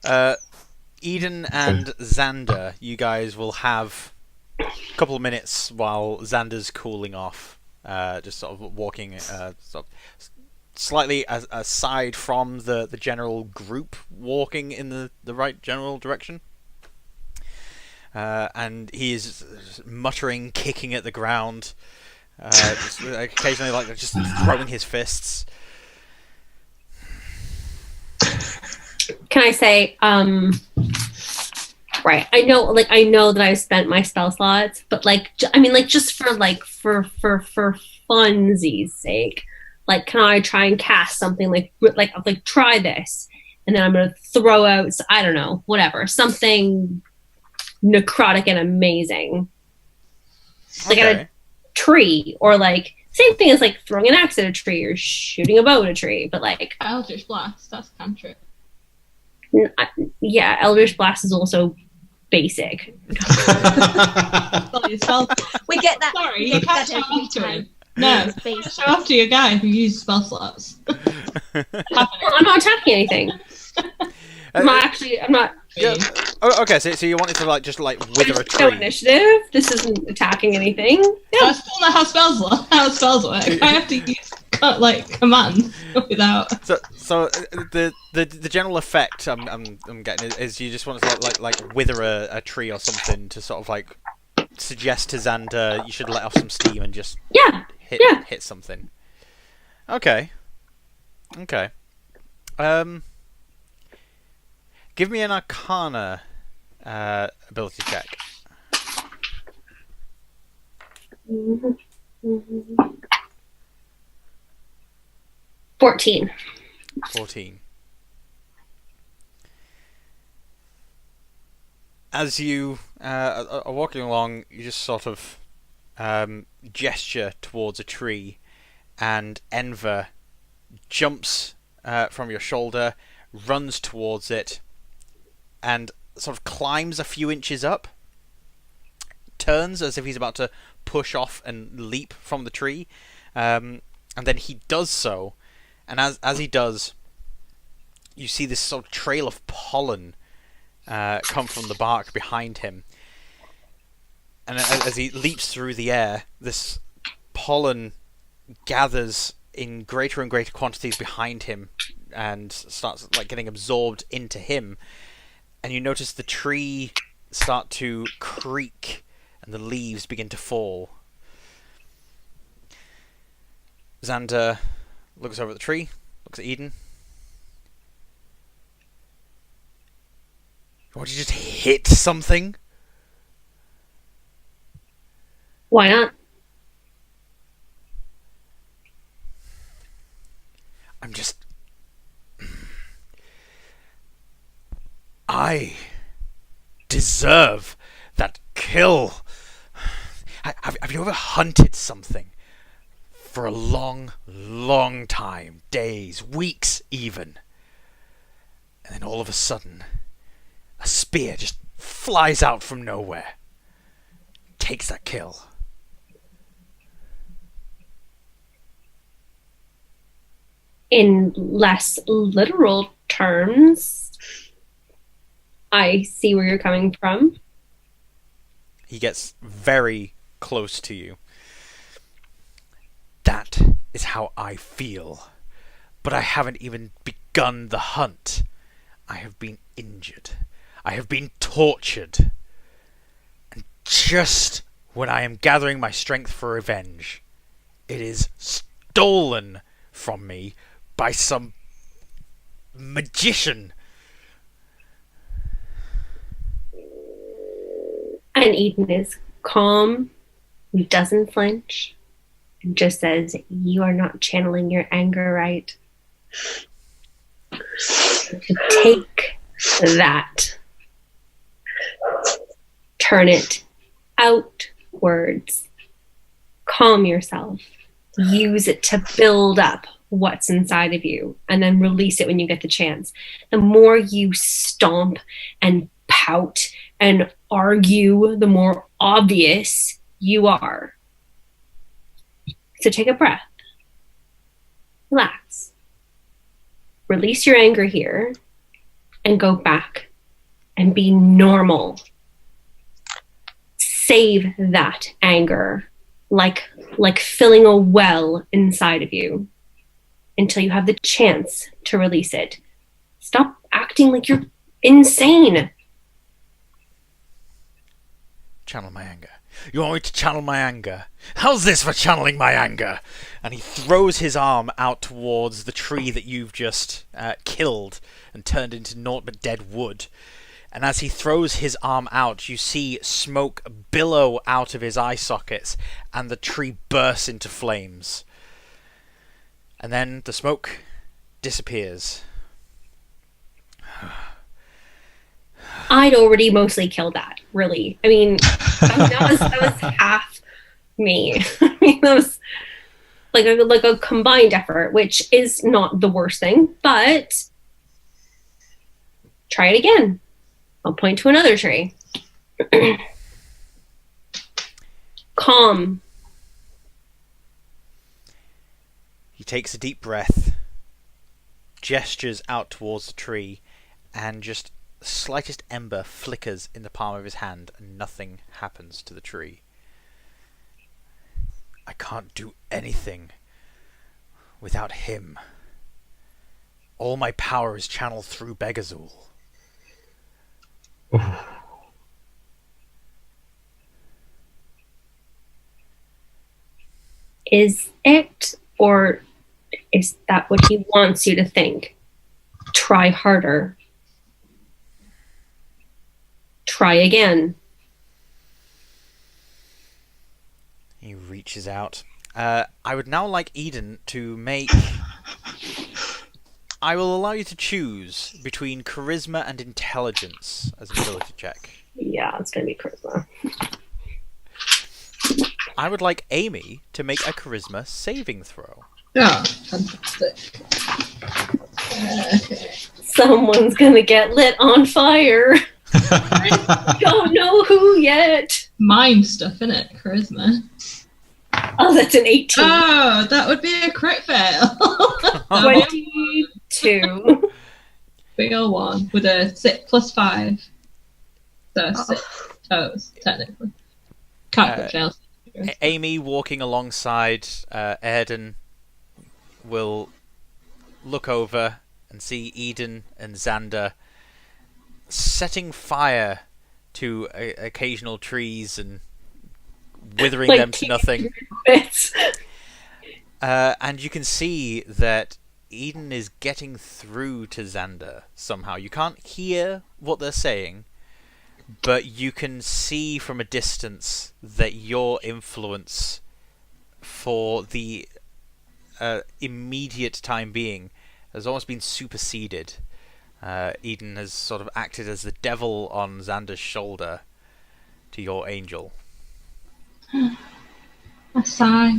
Yep. Eden and Xander, you guys will have a couple of minutes while Xander's cooling off, just sort of walking sort of slightly aside from the general group, walking in the right general direction. And he is muttering, kicking at the ground, just occasionally like just throwing his fists. Can I say, right? I know that I've spent my spell slots, but just for funsies' sake, like, can I try and cast something like try this, and then I'm gonna throw out, I don't know, whatever, something necrotic and amazing, like at a tree, or like same thing as like throwing an axe at a tree or shooting a bow at a tree, but like Eldritch Blast, that's cantrip. Yeah, Eldritch Blast is also basic. We get that. Sorry, we you get can't that show every off to time. him. No, It's basic. show off to your guy who uses spell slots. Well, I'm not attacking anything. I'm not. Yeah. Oh, okay, so you wanted to just wither a No tree. initiative. This isn't attacking anything. That's still not how spells work. I have to use command without. So the general effect I'm getting is you just want to wither a tree or something to sort of suggest to Xander you should let off some steam and just hit something. Okay. Give me an Arcana ability check. 14. 14. As you are walking along, you just sort of gesture towards a tree, and Enver jumps from your shoulder, runs towards it, and sort of climbs a few inches up, turns as if he's about to push off and leap from the tree, and then he does so, and as he does, you see this sort of trail of pollen come from the bark behind him, and as he leaps through the air, this pollen gathers in greater and greater quantities behind him and starts getting absorbed into him, and you notice the tree start to creak and the leaves begin to fall. Xander looks over at the tree, looks at Eden. What, did you just hit something? Why not? I deserve that kill. Have you ever hunted something for a long, long time? Days, weeks even. And then all of a sudden, a spear just flies out from nowhere. Takes that kill. In less literal terms, I see where you're coming from. He gets very close to you. That is how I feel. But I haven't even begun the hunt. I have been injured. I have been tortured. And just when I am gathering my strength for revenge, it is stolen from me by some magician. And Eden is calm, doesn't flinch, and just says, "You are not channeling your anger right. Take that. Turn it outwards. Calm yourself. Use it to build up what's inside of you and then release it when you get the chance. The more you stomp and pout and argue, the more obvious you are. So take a breath. Relax. Release your anger here and go back and be normal. Save that anger like filling a well inside of you until you have the chance to release it. Stop acting like you're insane. Channel my anger. You want me to channel my anger? How's this for channeling my anger? And he throws his arm out towards the tree that you've just killed and turned into naught but dead wood. And as he throws his arm out, you see smoke billow out of his eye sockets, and the tree bursts into flames. And then the smoke disappears. I'd already mostly killed that, really. I mean, that was half me. I mean, that was like a combined effort, which is not the worst thing, but try it again. I'll point to another tree. Calm. He takes a deep breath, gestures out towards the tree, and just the slightest ember flickers in the palm of his hand, and nothing happens to the tree. I can't do anything without him. All my power is channeled through Begazul. Is it, or is that what he wants you to think? Try harder. Try again. He reaches out. I would now like Eden to make... I will allow you to choose between charisma and intelligence as an ability check. Yeah, it's going to be charisma. I would like Amy to make a charisma saving throw. Oh, fantastic. Okay. Someone's going to get lit on fire. Don't know who yet. Mind stuff, innit? Charisma. Oh, that's an 18. Oh, that would be a crit fail. 22. Big ol' one with a 6 plus 5. So 6 toes, technically. Can't crit fail. Amy, walking alongside Erden, will look over and see Eden and Xander setting fire to occasional trees and withering them to nothing. And you can see that Eden is getting through to Xander somehow. You can't hear what they're saying, but you can see from a distance that your influence for the immediate time being has almost been superseded. Eden has sort of acted as the devil on Xander's shoulder to your angel. A sigh.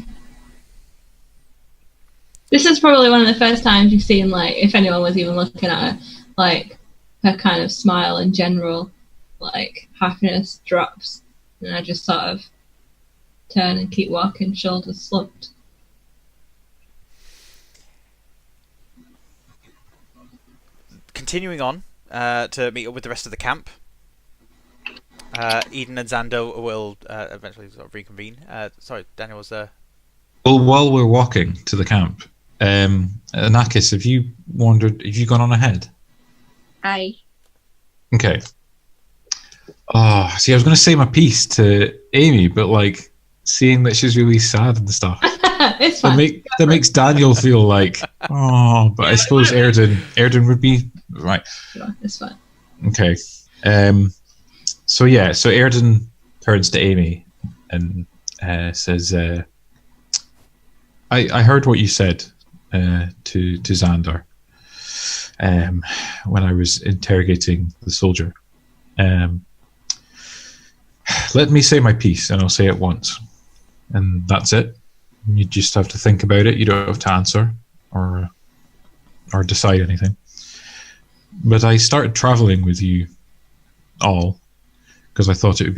This is probably one of the first times you've seen, like, if anyone was even looking at her, like, her kind of smile in general, like, happiness drops. And I just sort of turn and keep walking, shoulders slumped. Continuing on to meet up with the rest of the camp. Eden and Xander will eventually sort of reconvene. Sorry, Daniel was there. Well, while we're walking to the camp, Anakis, have you gone on ahead? Aye. Okay. Oh, see, I was going to say my piece to Amy, but like seeing that she's really sad and stuff, It's fine. that makes Daniel feel like, oh, but I suppose Erden would be right. It's fine. Okay. So Erden turns to Amy and says, I heard what you said to Xander when I was interrogating the soldier. Let me say my piece, and I'll say it once, and that's it. You just have to think about it. You don't have to answer. or decide anything. But I started traveling with you all because I thought it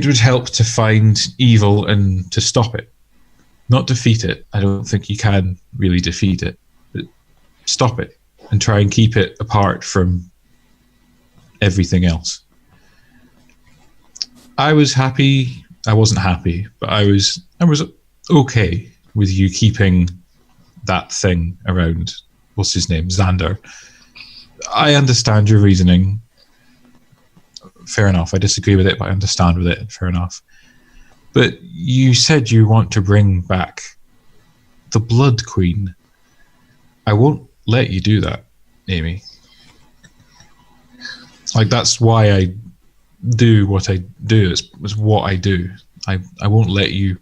would help to find evil and to stop it. Not defeat it. I don't think you can really defeat it, but stop it and try and keep it apart from everything else. I was happy. I wasn't happy, but I was okay with you keeping that thing around. What's his name? Xander. I understand your reasoning. Fair enough. I disagree with it, but I understand with it. Fair enough. But you said you want to bring back the Blood Queen. I won't let you do that, Amy. Like, that's why I do what I do. It's what I do. I won't let you...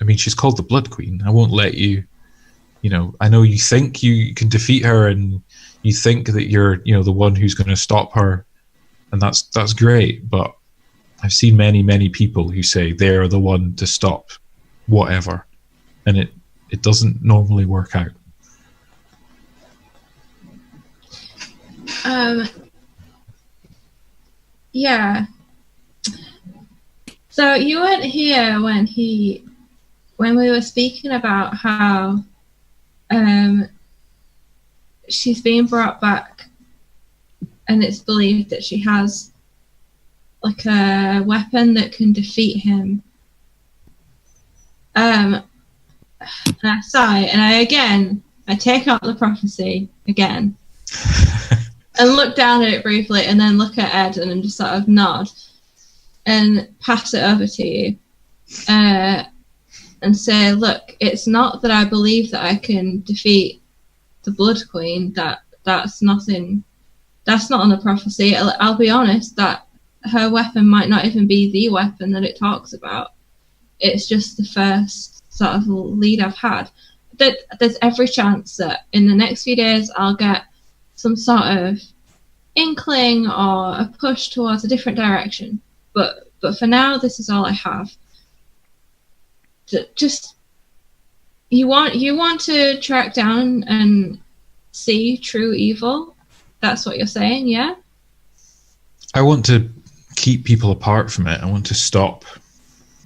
I mean, she's called the Blood Queen. I won't let you... You know, I know you think you can defeat her and you think that you're, the one who's going to stop her. And that's great, but I've seen many, many people who say they're the one to stop whatever. And it doesn't normally work out. Yeah. So you weren't here when we were speaking about how she's being brought back, and it's believed that she has like a weapon that can defeat him. And I sigh, and I take out the prophecy again and look down at it briefly, and then look at Ed and then just sort of nod and pass it over to you and say, look, it's not that I believe that I can defeat the Blood Queen. That's nothing. That's not on the prophecy. I'll be honest, that her weapon might not even be the weapon that it talks about. It's just the first sort of lead I've had. There's every chance that in the next few days I'll get some sort of inkling or a push towards a different direction. But for now, this is all I have. Just you want to track down and see true evil. That's what you're saying, yeah? I want to keep people apart from it. I want to stop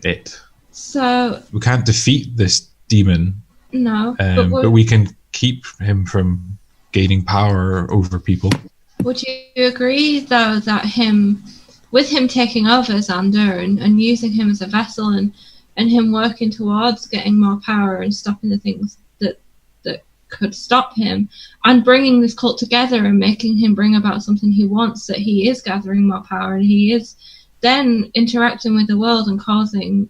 it. So we can't defeat this demon. No, but we can keep him from gaining power over people. Would you agree, though, that with him taking over Xander and using him as a vessel and him working towards getting more power and stopping the things that could stop him, and bringing this cult together and making him bring about something he wants, that he is gathering more power and he is then interacting with the world and causing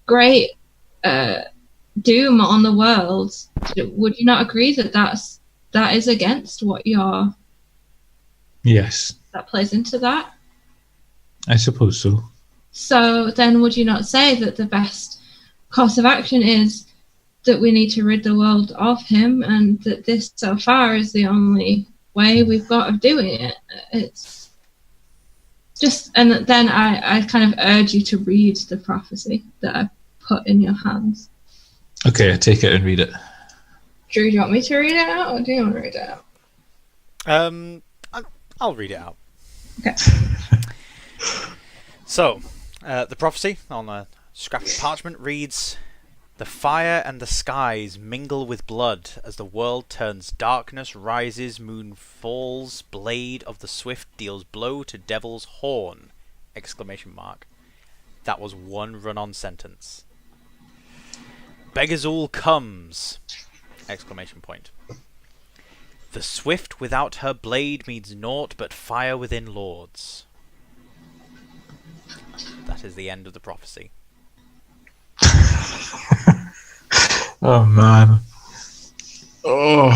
great doom on the world? Would you not agree that is against what you're... Yes. That plays into that? I suppose so. So then would you not say that the best course of action is that we need to rid the world of him, and that this so far is the only way we've got of doing it? It's just... And then I kind of urge you to read the prophecy that I put in your hands. Okay, I take it and read it. Drew, do you want me to read it out, or do you want to read it out? I'll read it out. Okay. So, the prophecy on a scrap of parchment reads, "The fire and the skies mingle with blood as the world turns darkness, rises, moon falls, blade of the swift deals blow to devil's horn!" ! That was one run-on sentence. "Begazul comes!" ! "The swift without her blade means naught but fire within lords." That is the end of the prophecy. Oh man. Oh.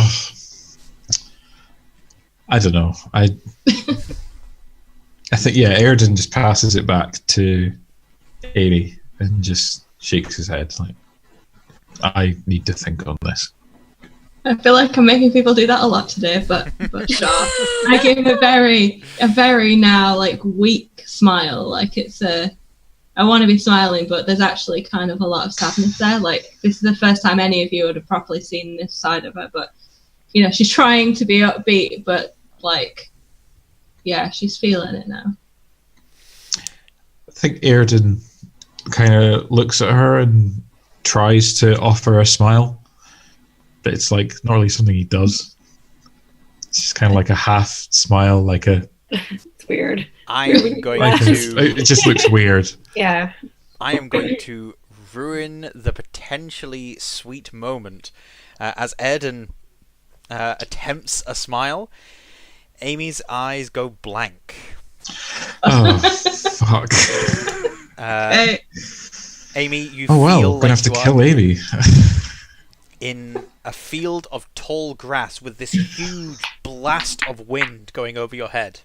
I don't know. I think, yeah, Airden just passes it back to Amy and just shakes his head like, I need to think on this. I feel like I'm making people do that a lot today, but sure. I give a very now like weak smile, like it's a I want to be smiling, but there's actually kind of a lot of sadness there. Like, this is the first time any of you would have properly seen this side of her, but, you know, she's trying to be upbeat, but, like, yeah, she's feeling it now. I think Airden kind of looks at her and tries to offer a smile, but it's like not really something he does. It's just kind of like a half smile, like a... It's weird. I'm going Like to... it just looks weird. Yeah. I am going to ruin the potentially sweet moment as Airden attempts a smile. Amy's eyes go blank. Oh, fuck. Amy, you Oh, well, feel we're going to have to you kill are Amy. in a field of tall grass with this huge blast of wind going over your head.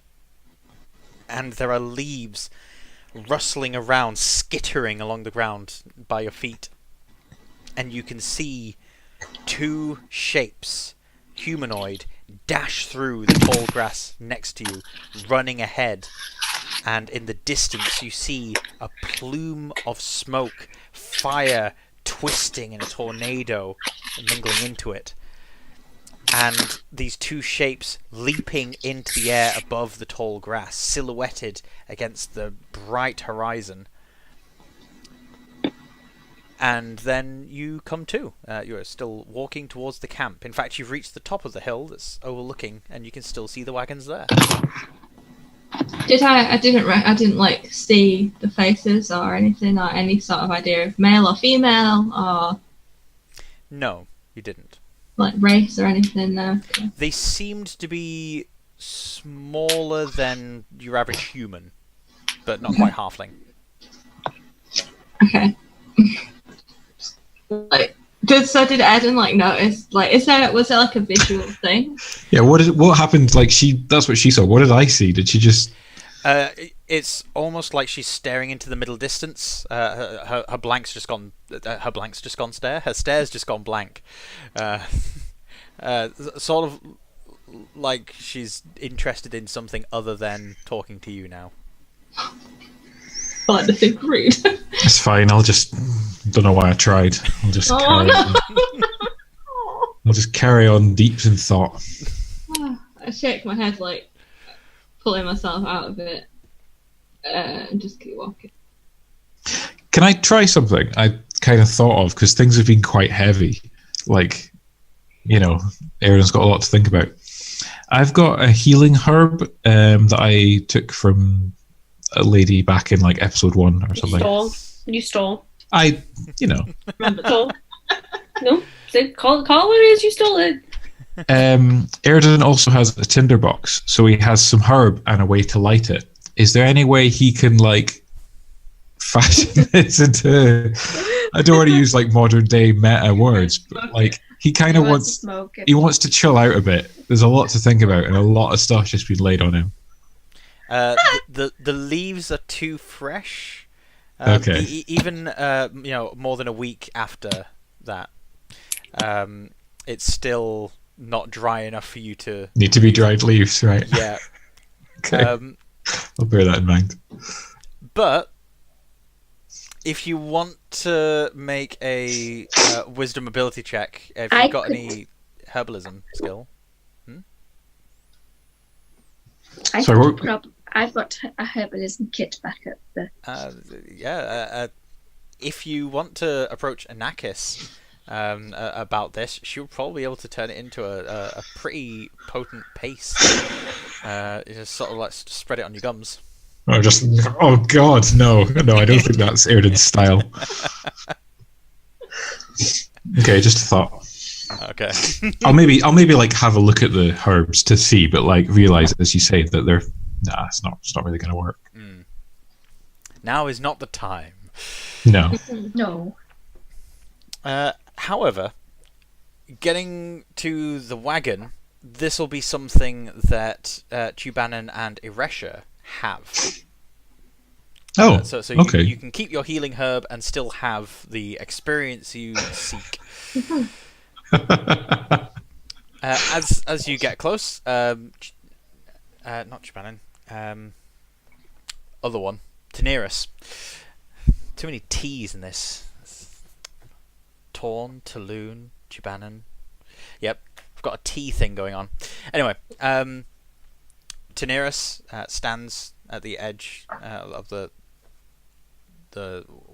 And there are leaves rustling around, skittering along the ground by your feet. And you can see two shapes, humanoid, dash through the tall grass next to you, running ahead. And in the distance you see a plume of smoke, fire twisting in a tornado, mingling into it. And these two shapes leaping into the air above the tall grass, silhouetted against the bright horizon. And then you come to. You're still walking towards the camp. In fact, you've reached the top of the hill that's overlooking, and you can still see the wagons there. I didn't like see the faces or anything, or any sort of idea of male or female, or No, you didn't. like race or anything. No. Okay. They seemed to be smaller than your average human, but not quite halfling. Okay. Like, did Eden like notice? Like, was there like a visual thing? Yeah, what happened? Like, that's what she saw. What did I see? Did she just... It's almost like she's staring into the middle distance. Her blank's just gone. Her blank's just gone stare. Her stare's just gone blank. Sort of like she's interested in something other than talking to you now. Like the thing rude. It's fine. I'll just... Don't know why I tried. I'll just carry on. I'll just carry on deep in thought. I shake my head, like pulling myself out of it, and just keep walking. Can I try something I kind of thought of, because things have been quite heavy. Like, you know, Aaron's got a lot to think about. I've got a healing herb that I took from a lady back in like episode 1 or something. You stole. I, you know. Remember that? Stole. No, call it what it is. You stole it. Airden also has a tinderbox, so he has some herb and a way to light it. Is there any way he can like fashion this into... I don't want to use like modern day meta words, but like he kind of wants to chill out a bit. There's a lot to think about and a lot of stuff just been laid on him. The leaves are too fresh. Okay. Even more than a week after that, it's still not dry enough for you to need to be dried leaves, right? Yeah. Okay. I'll bear that in mind. But if you want to make a wisdom ability check, if you've got any herbalism skill. I've got a herbalism kit back at the... if you want to approach Anakis about this, she'll probably be able to turn it into a pretty potent paste. Just sort of like spread it on your gums. Oh god, no, I don't think that's Airden's style. Okay, just a thought. Okay. I'll maybe like have a look at the herbs to see, but like realize, as you say, that they're... Nah, it's not really going to work. Now is not the time. No. No. However, getting to the wagon, this will be something that Tubanan and Iresha have. Oh, so okay. You can keep your healing herb and still have the experience you seek. As you get close, not Tubanan, other one, Daenerys. Too many T's in this. Torn, Taloon, Jubanan. Yep, I've got a T thing going on. Anyway, Taneris stands at the edge of the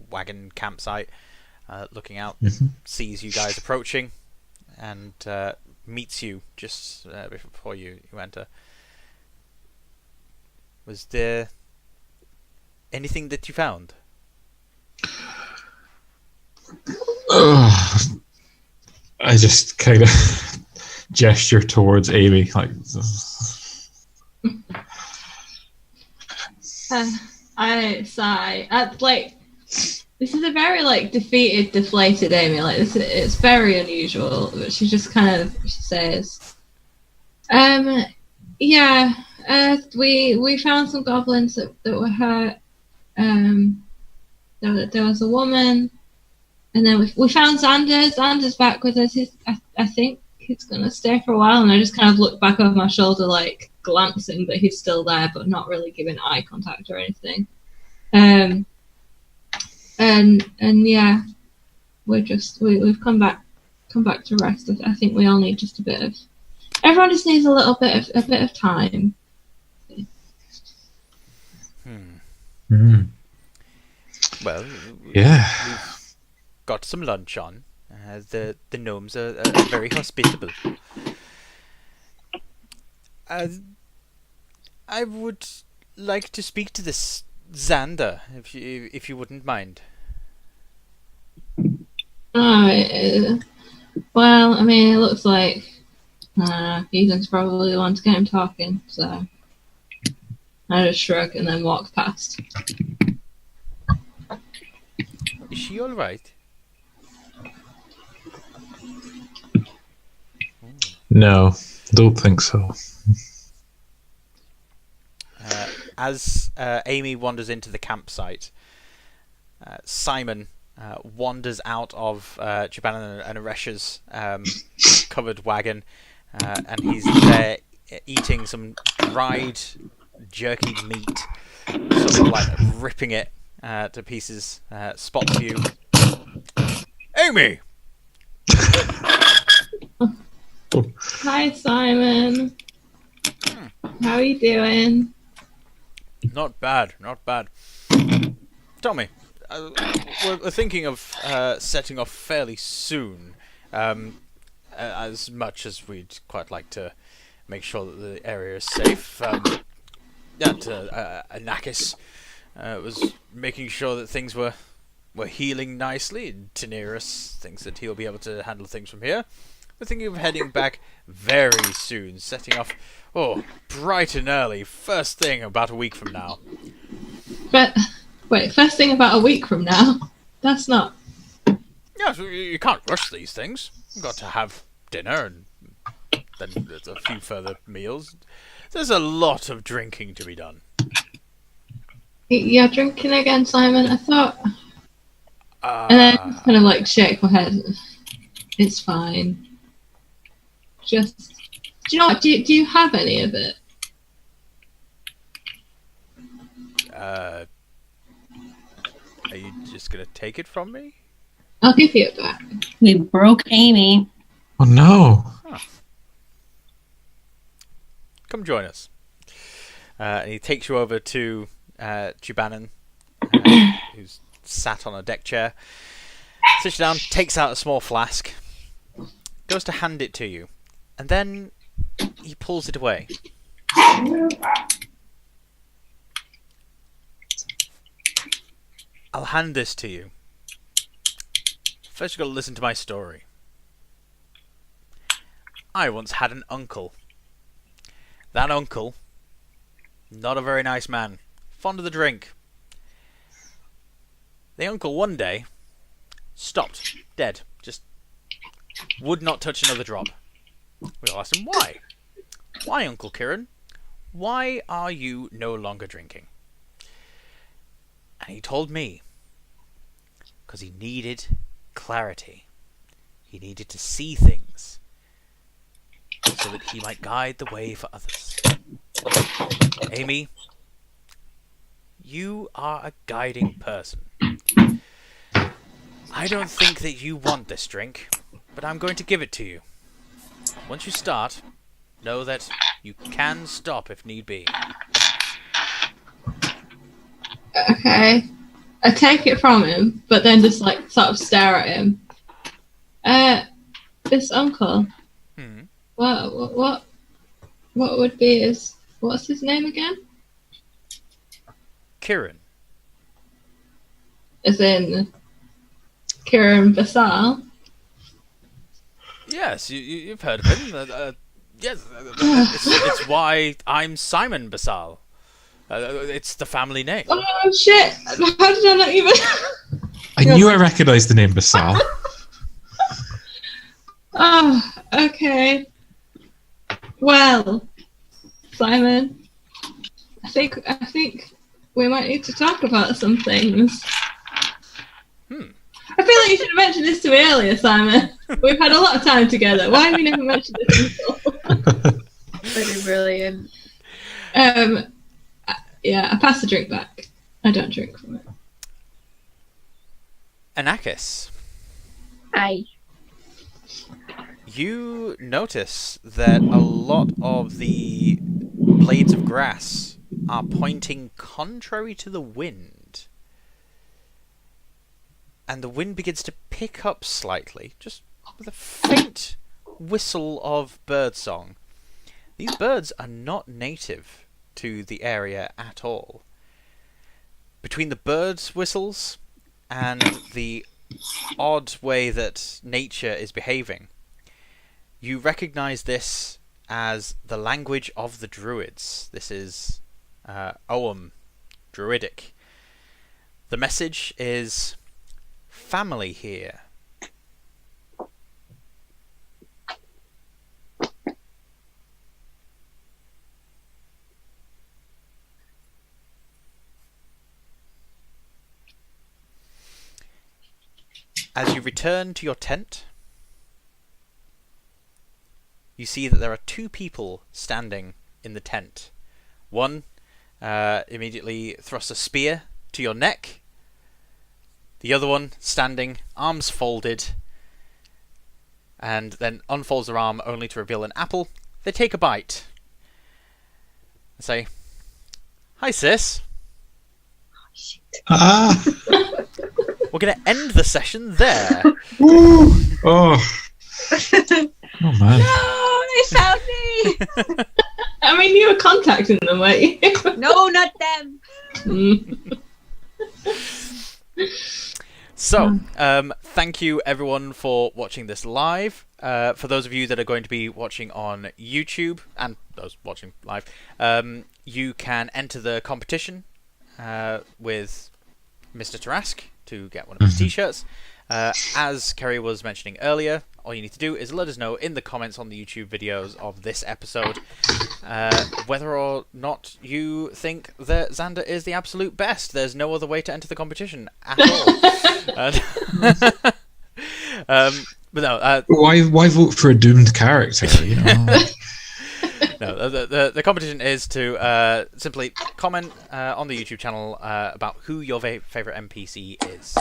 wagon campsite, looking out, sees you guys approaching, and meets you just before you enter. Was there anything that you found? I just kind of gesture towards Amy, like. I sigh. This is a very defeated, deflated Amy. It's very unusual. But she just kind of says, "Yeah, we found some goblins that were hurt. There was a woman, and then we found Xander. Xander's back with us. I think he's gonna stay for a while." And I just kind of look back over my shoulder, glancing, but he's still there, but not really giving eye contact or anything. And yeah, we've come back to rest. I think we all need just a bit of. Everyone just needs a little bit of time. Well, yeah, we've got some lunch on. The gnomes are very hospitable. I would like to speak to this Xander, if you wouldn't mind. Well, I mean, it looks like Ethan's probably the one to get him talking, so I just shrug and then walk past. Is she all right? No, don't think so. As Amy wanders into the campsite, Simon wanders out of Jubanan and Aresh's covered wagon, and he's there eating some dried, jerky meat, sort of ripping it to pieces. Spots you. Amy! Hi, Simon. How are you doing? Not bad. Tell me, we're thinking of setting off fairly soon. As much as we'd quite like to make sure that the area is safe. Anakis was making sure that things were healing nicely, and Taneris thinks that he'll be able to handle things from here. We're thinking of heading back very soon, setting off, bright and early, first thing about a week from now. But, wait, first thing about a week from now? That's not... Yeah, so you can't rush these things. You've got to have dinner, and then there's a few further meals. There's a lot of drinking to be done. You're drinking again, Simon? I thought... and then I just kind of shake my head. It's fine. Just... Do you know what? Do you have any of it? Are you just gonna take it from me? I'll give you it back. We broke Amy. Oh no! Huh. Come join us. And he takes you over to Jubanan, who's sat on a deck chair. Sits down, takes out a small flask, goes to hand it to you, and then he pulls it away. I'll hand this to you. First, you've got to listen to my story. I once had an uncle. That uncle, not a very nice man, fond of the drink. The uncle one day stopped, dead, just would not touch another drop. We all asked him why. Why, Uncle Kieran? Why are you no longer drinking? And he told me, because he needed clarity. He needed to see things so that he might guide the way for others. Amy, you are a guiding person. I don't think that you want this drink, but I'm going to give it to you. Once you start, know that you can stop if need be. Okay. I take it from him, but then just like sort of stare at him. This uncle. What would be his? What's his name again? Kieran. As in Kieran Basal. Yes, you've heard of him. Yes, it's why I'm Simon Basal. It's the family name. Oh shit! How did I not even? I knew I recognised the name Basal. Oh, okay. Well, Simon, I think we might need to talk about some things. I feel like you should have mentioned this to me earlier, Simon. We've had a lot of time together. Why have you never mentioned this before? Very brilliant. Yeah, I pass the drink back. I don't drink from it. Anakis, Aye. you notice that a lot of the blades of grass are pointing contrary to the wind. And the wind begins to pick up slightly, just with a faint whistle of birdsong. These birds are not native to the area at all. Between the birds' whistles and the odd way that nature is behaving, you recognize this as the language of the druids. This is Ogham, druidic. The message is family here. As you return to your tent, you see that there are two people standing in the tent. One immediately thrusts a spear to your neck. The other one standing, arms folded, and then unfolds their arm only to reveal an apple. They take a bite and say, "Hi, sis." Ah! We're going to end the session there. Woo! Oh. Oh, man. No, they found me! I mean, you were contacting them, weren't you? No, not them! So, thank you everyone for watching this live. For those of you that are going to be watching on YouTube, and those watching live, you can enter the competition with Mr Tarrasque to get one of his t-shirts. As Kerry was mentioning earlier, all you need to do is let us know in the comments on the YouTube videos of this episode whether or not you think that Xander is the absolute best. There's no other way to enter the competition at all. But no, why vote for a doomed character? You know? No, the competition is to simply comment on the YouTube channel about who your favourite NPC is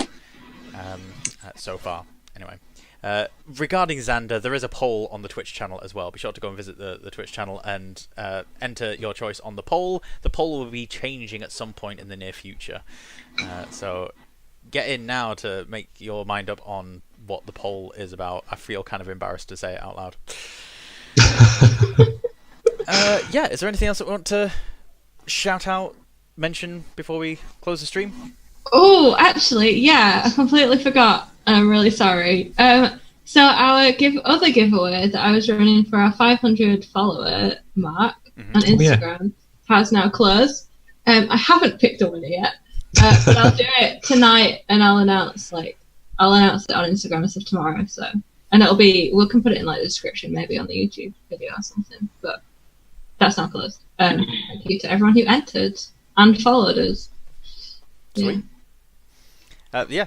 so far. Anyway, regarding Xander, there is a poll on the Twitch channel as well. Be sure to go and visit the Twitch channel and enter your choice on the poll. The poll will be changing at some point in the near future. So get in now to make your mind up on what the poll is about. I feel kind of embarrassed to say it out loud. Yeah, is there anything else that we want to shout out, mention before we close the stream? Oh, actually, yeah, I completely forgot. I'm really sorry. So our other giveaway that I was running for our 500 follower mark on Instagram has now closed. I haven't picked a winner yet, but I'll do it tonight, and I'll announce it on Instagram and stuff tomorrow. So, and we can put it in like the description, maybe on the YouTube video or something. But that's not closed. Thank you to everyone who entered and followed us. Sweet. Thank you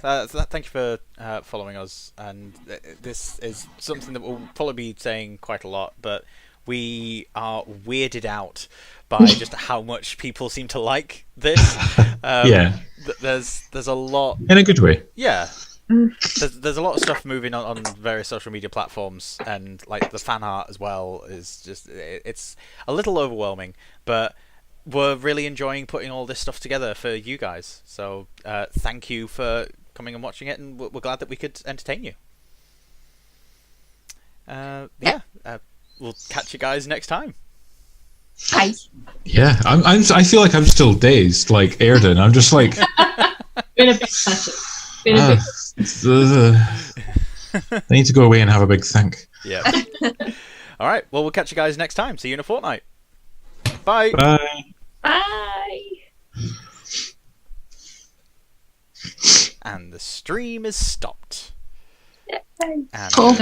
for following us, and this is something that we'll probably be saying quite a lot, but we are weirded out by just how much people seem to like this. Yeah. There's a lot... In a good way. Yeah. There's a lot of stuff moving on various social media platforms, and like the fan art as well is just it's a little overwhelming, but we're really enjoying putting all this stuff together for you guys. So thank you for coming and watching it, and we're glad that we could entertain you. We'll catch you guys next time. Bye. Yeah, I feel like I'm still dazed, like Airden. I'm just like. Been a big session. Been a big. I need to go away and have a big think. Yeah. All right. Well, we'll catch you guys next time. See you in a fortnight. Bye. Bye. Bye. And the stream is stopped. Yeah, bye. And Cool.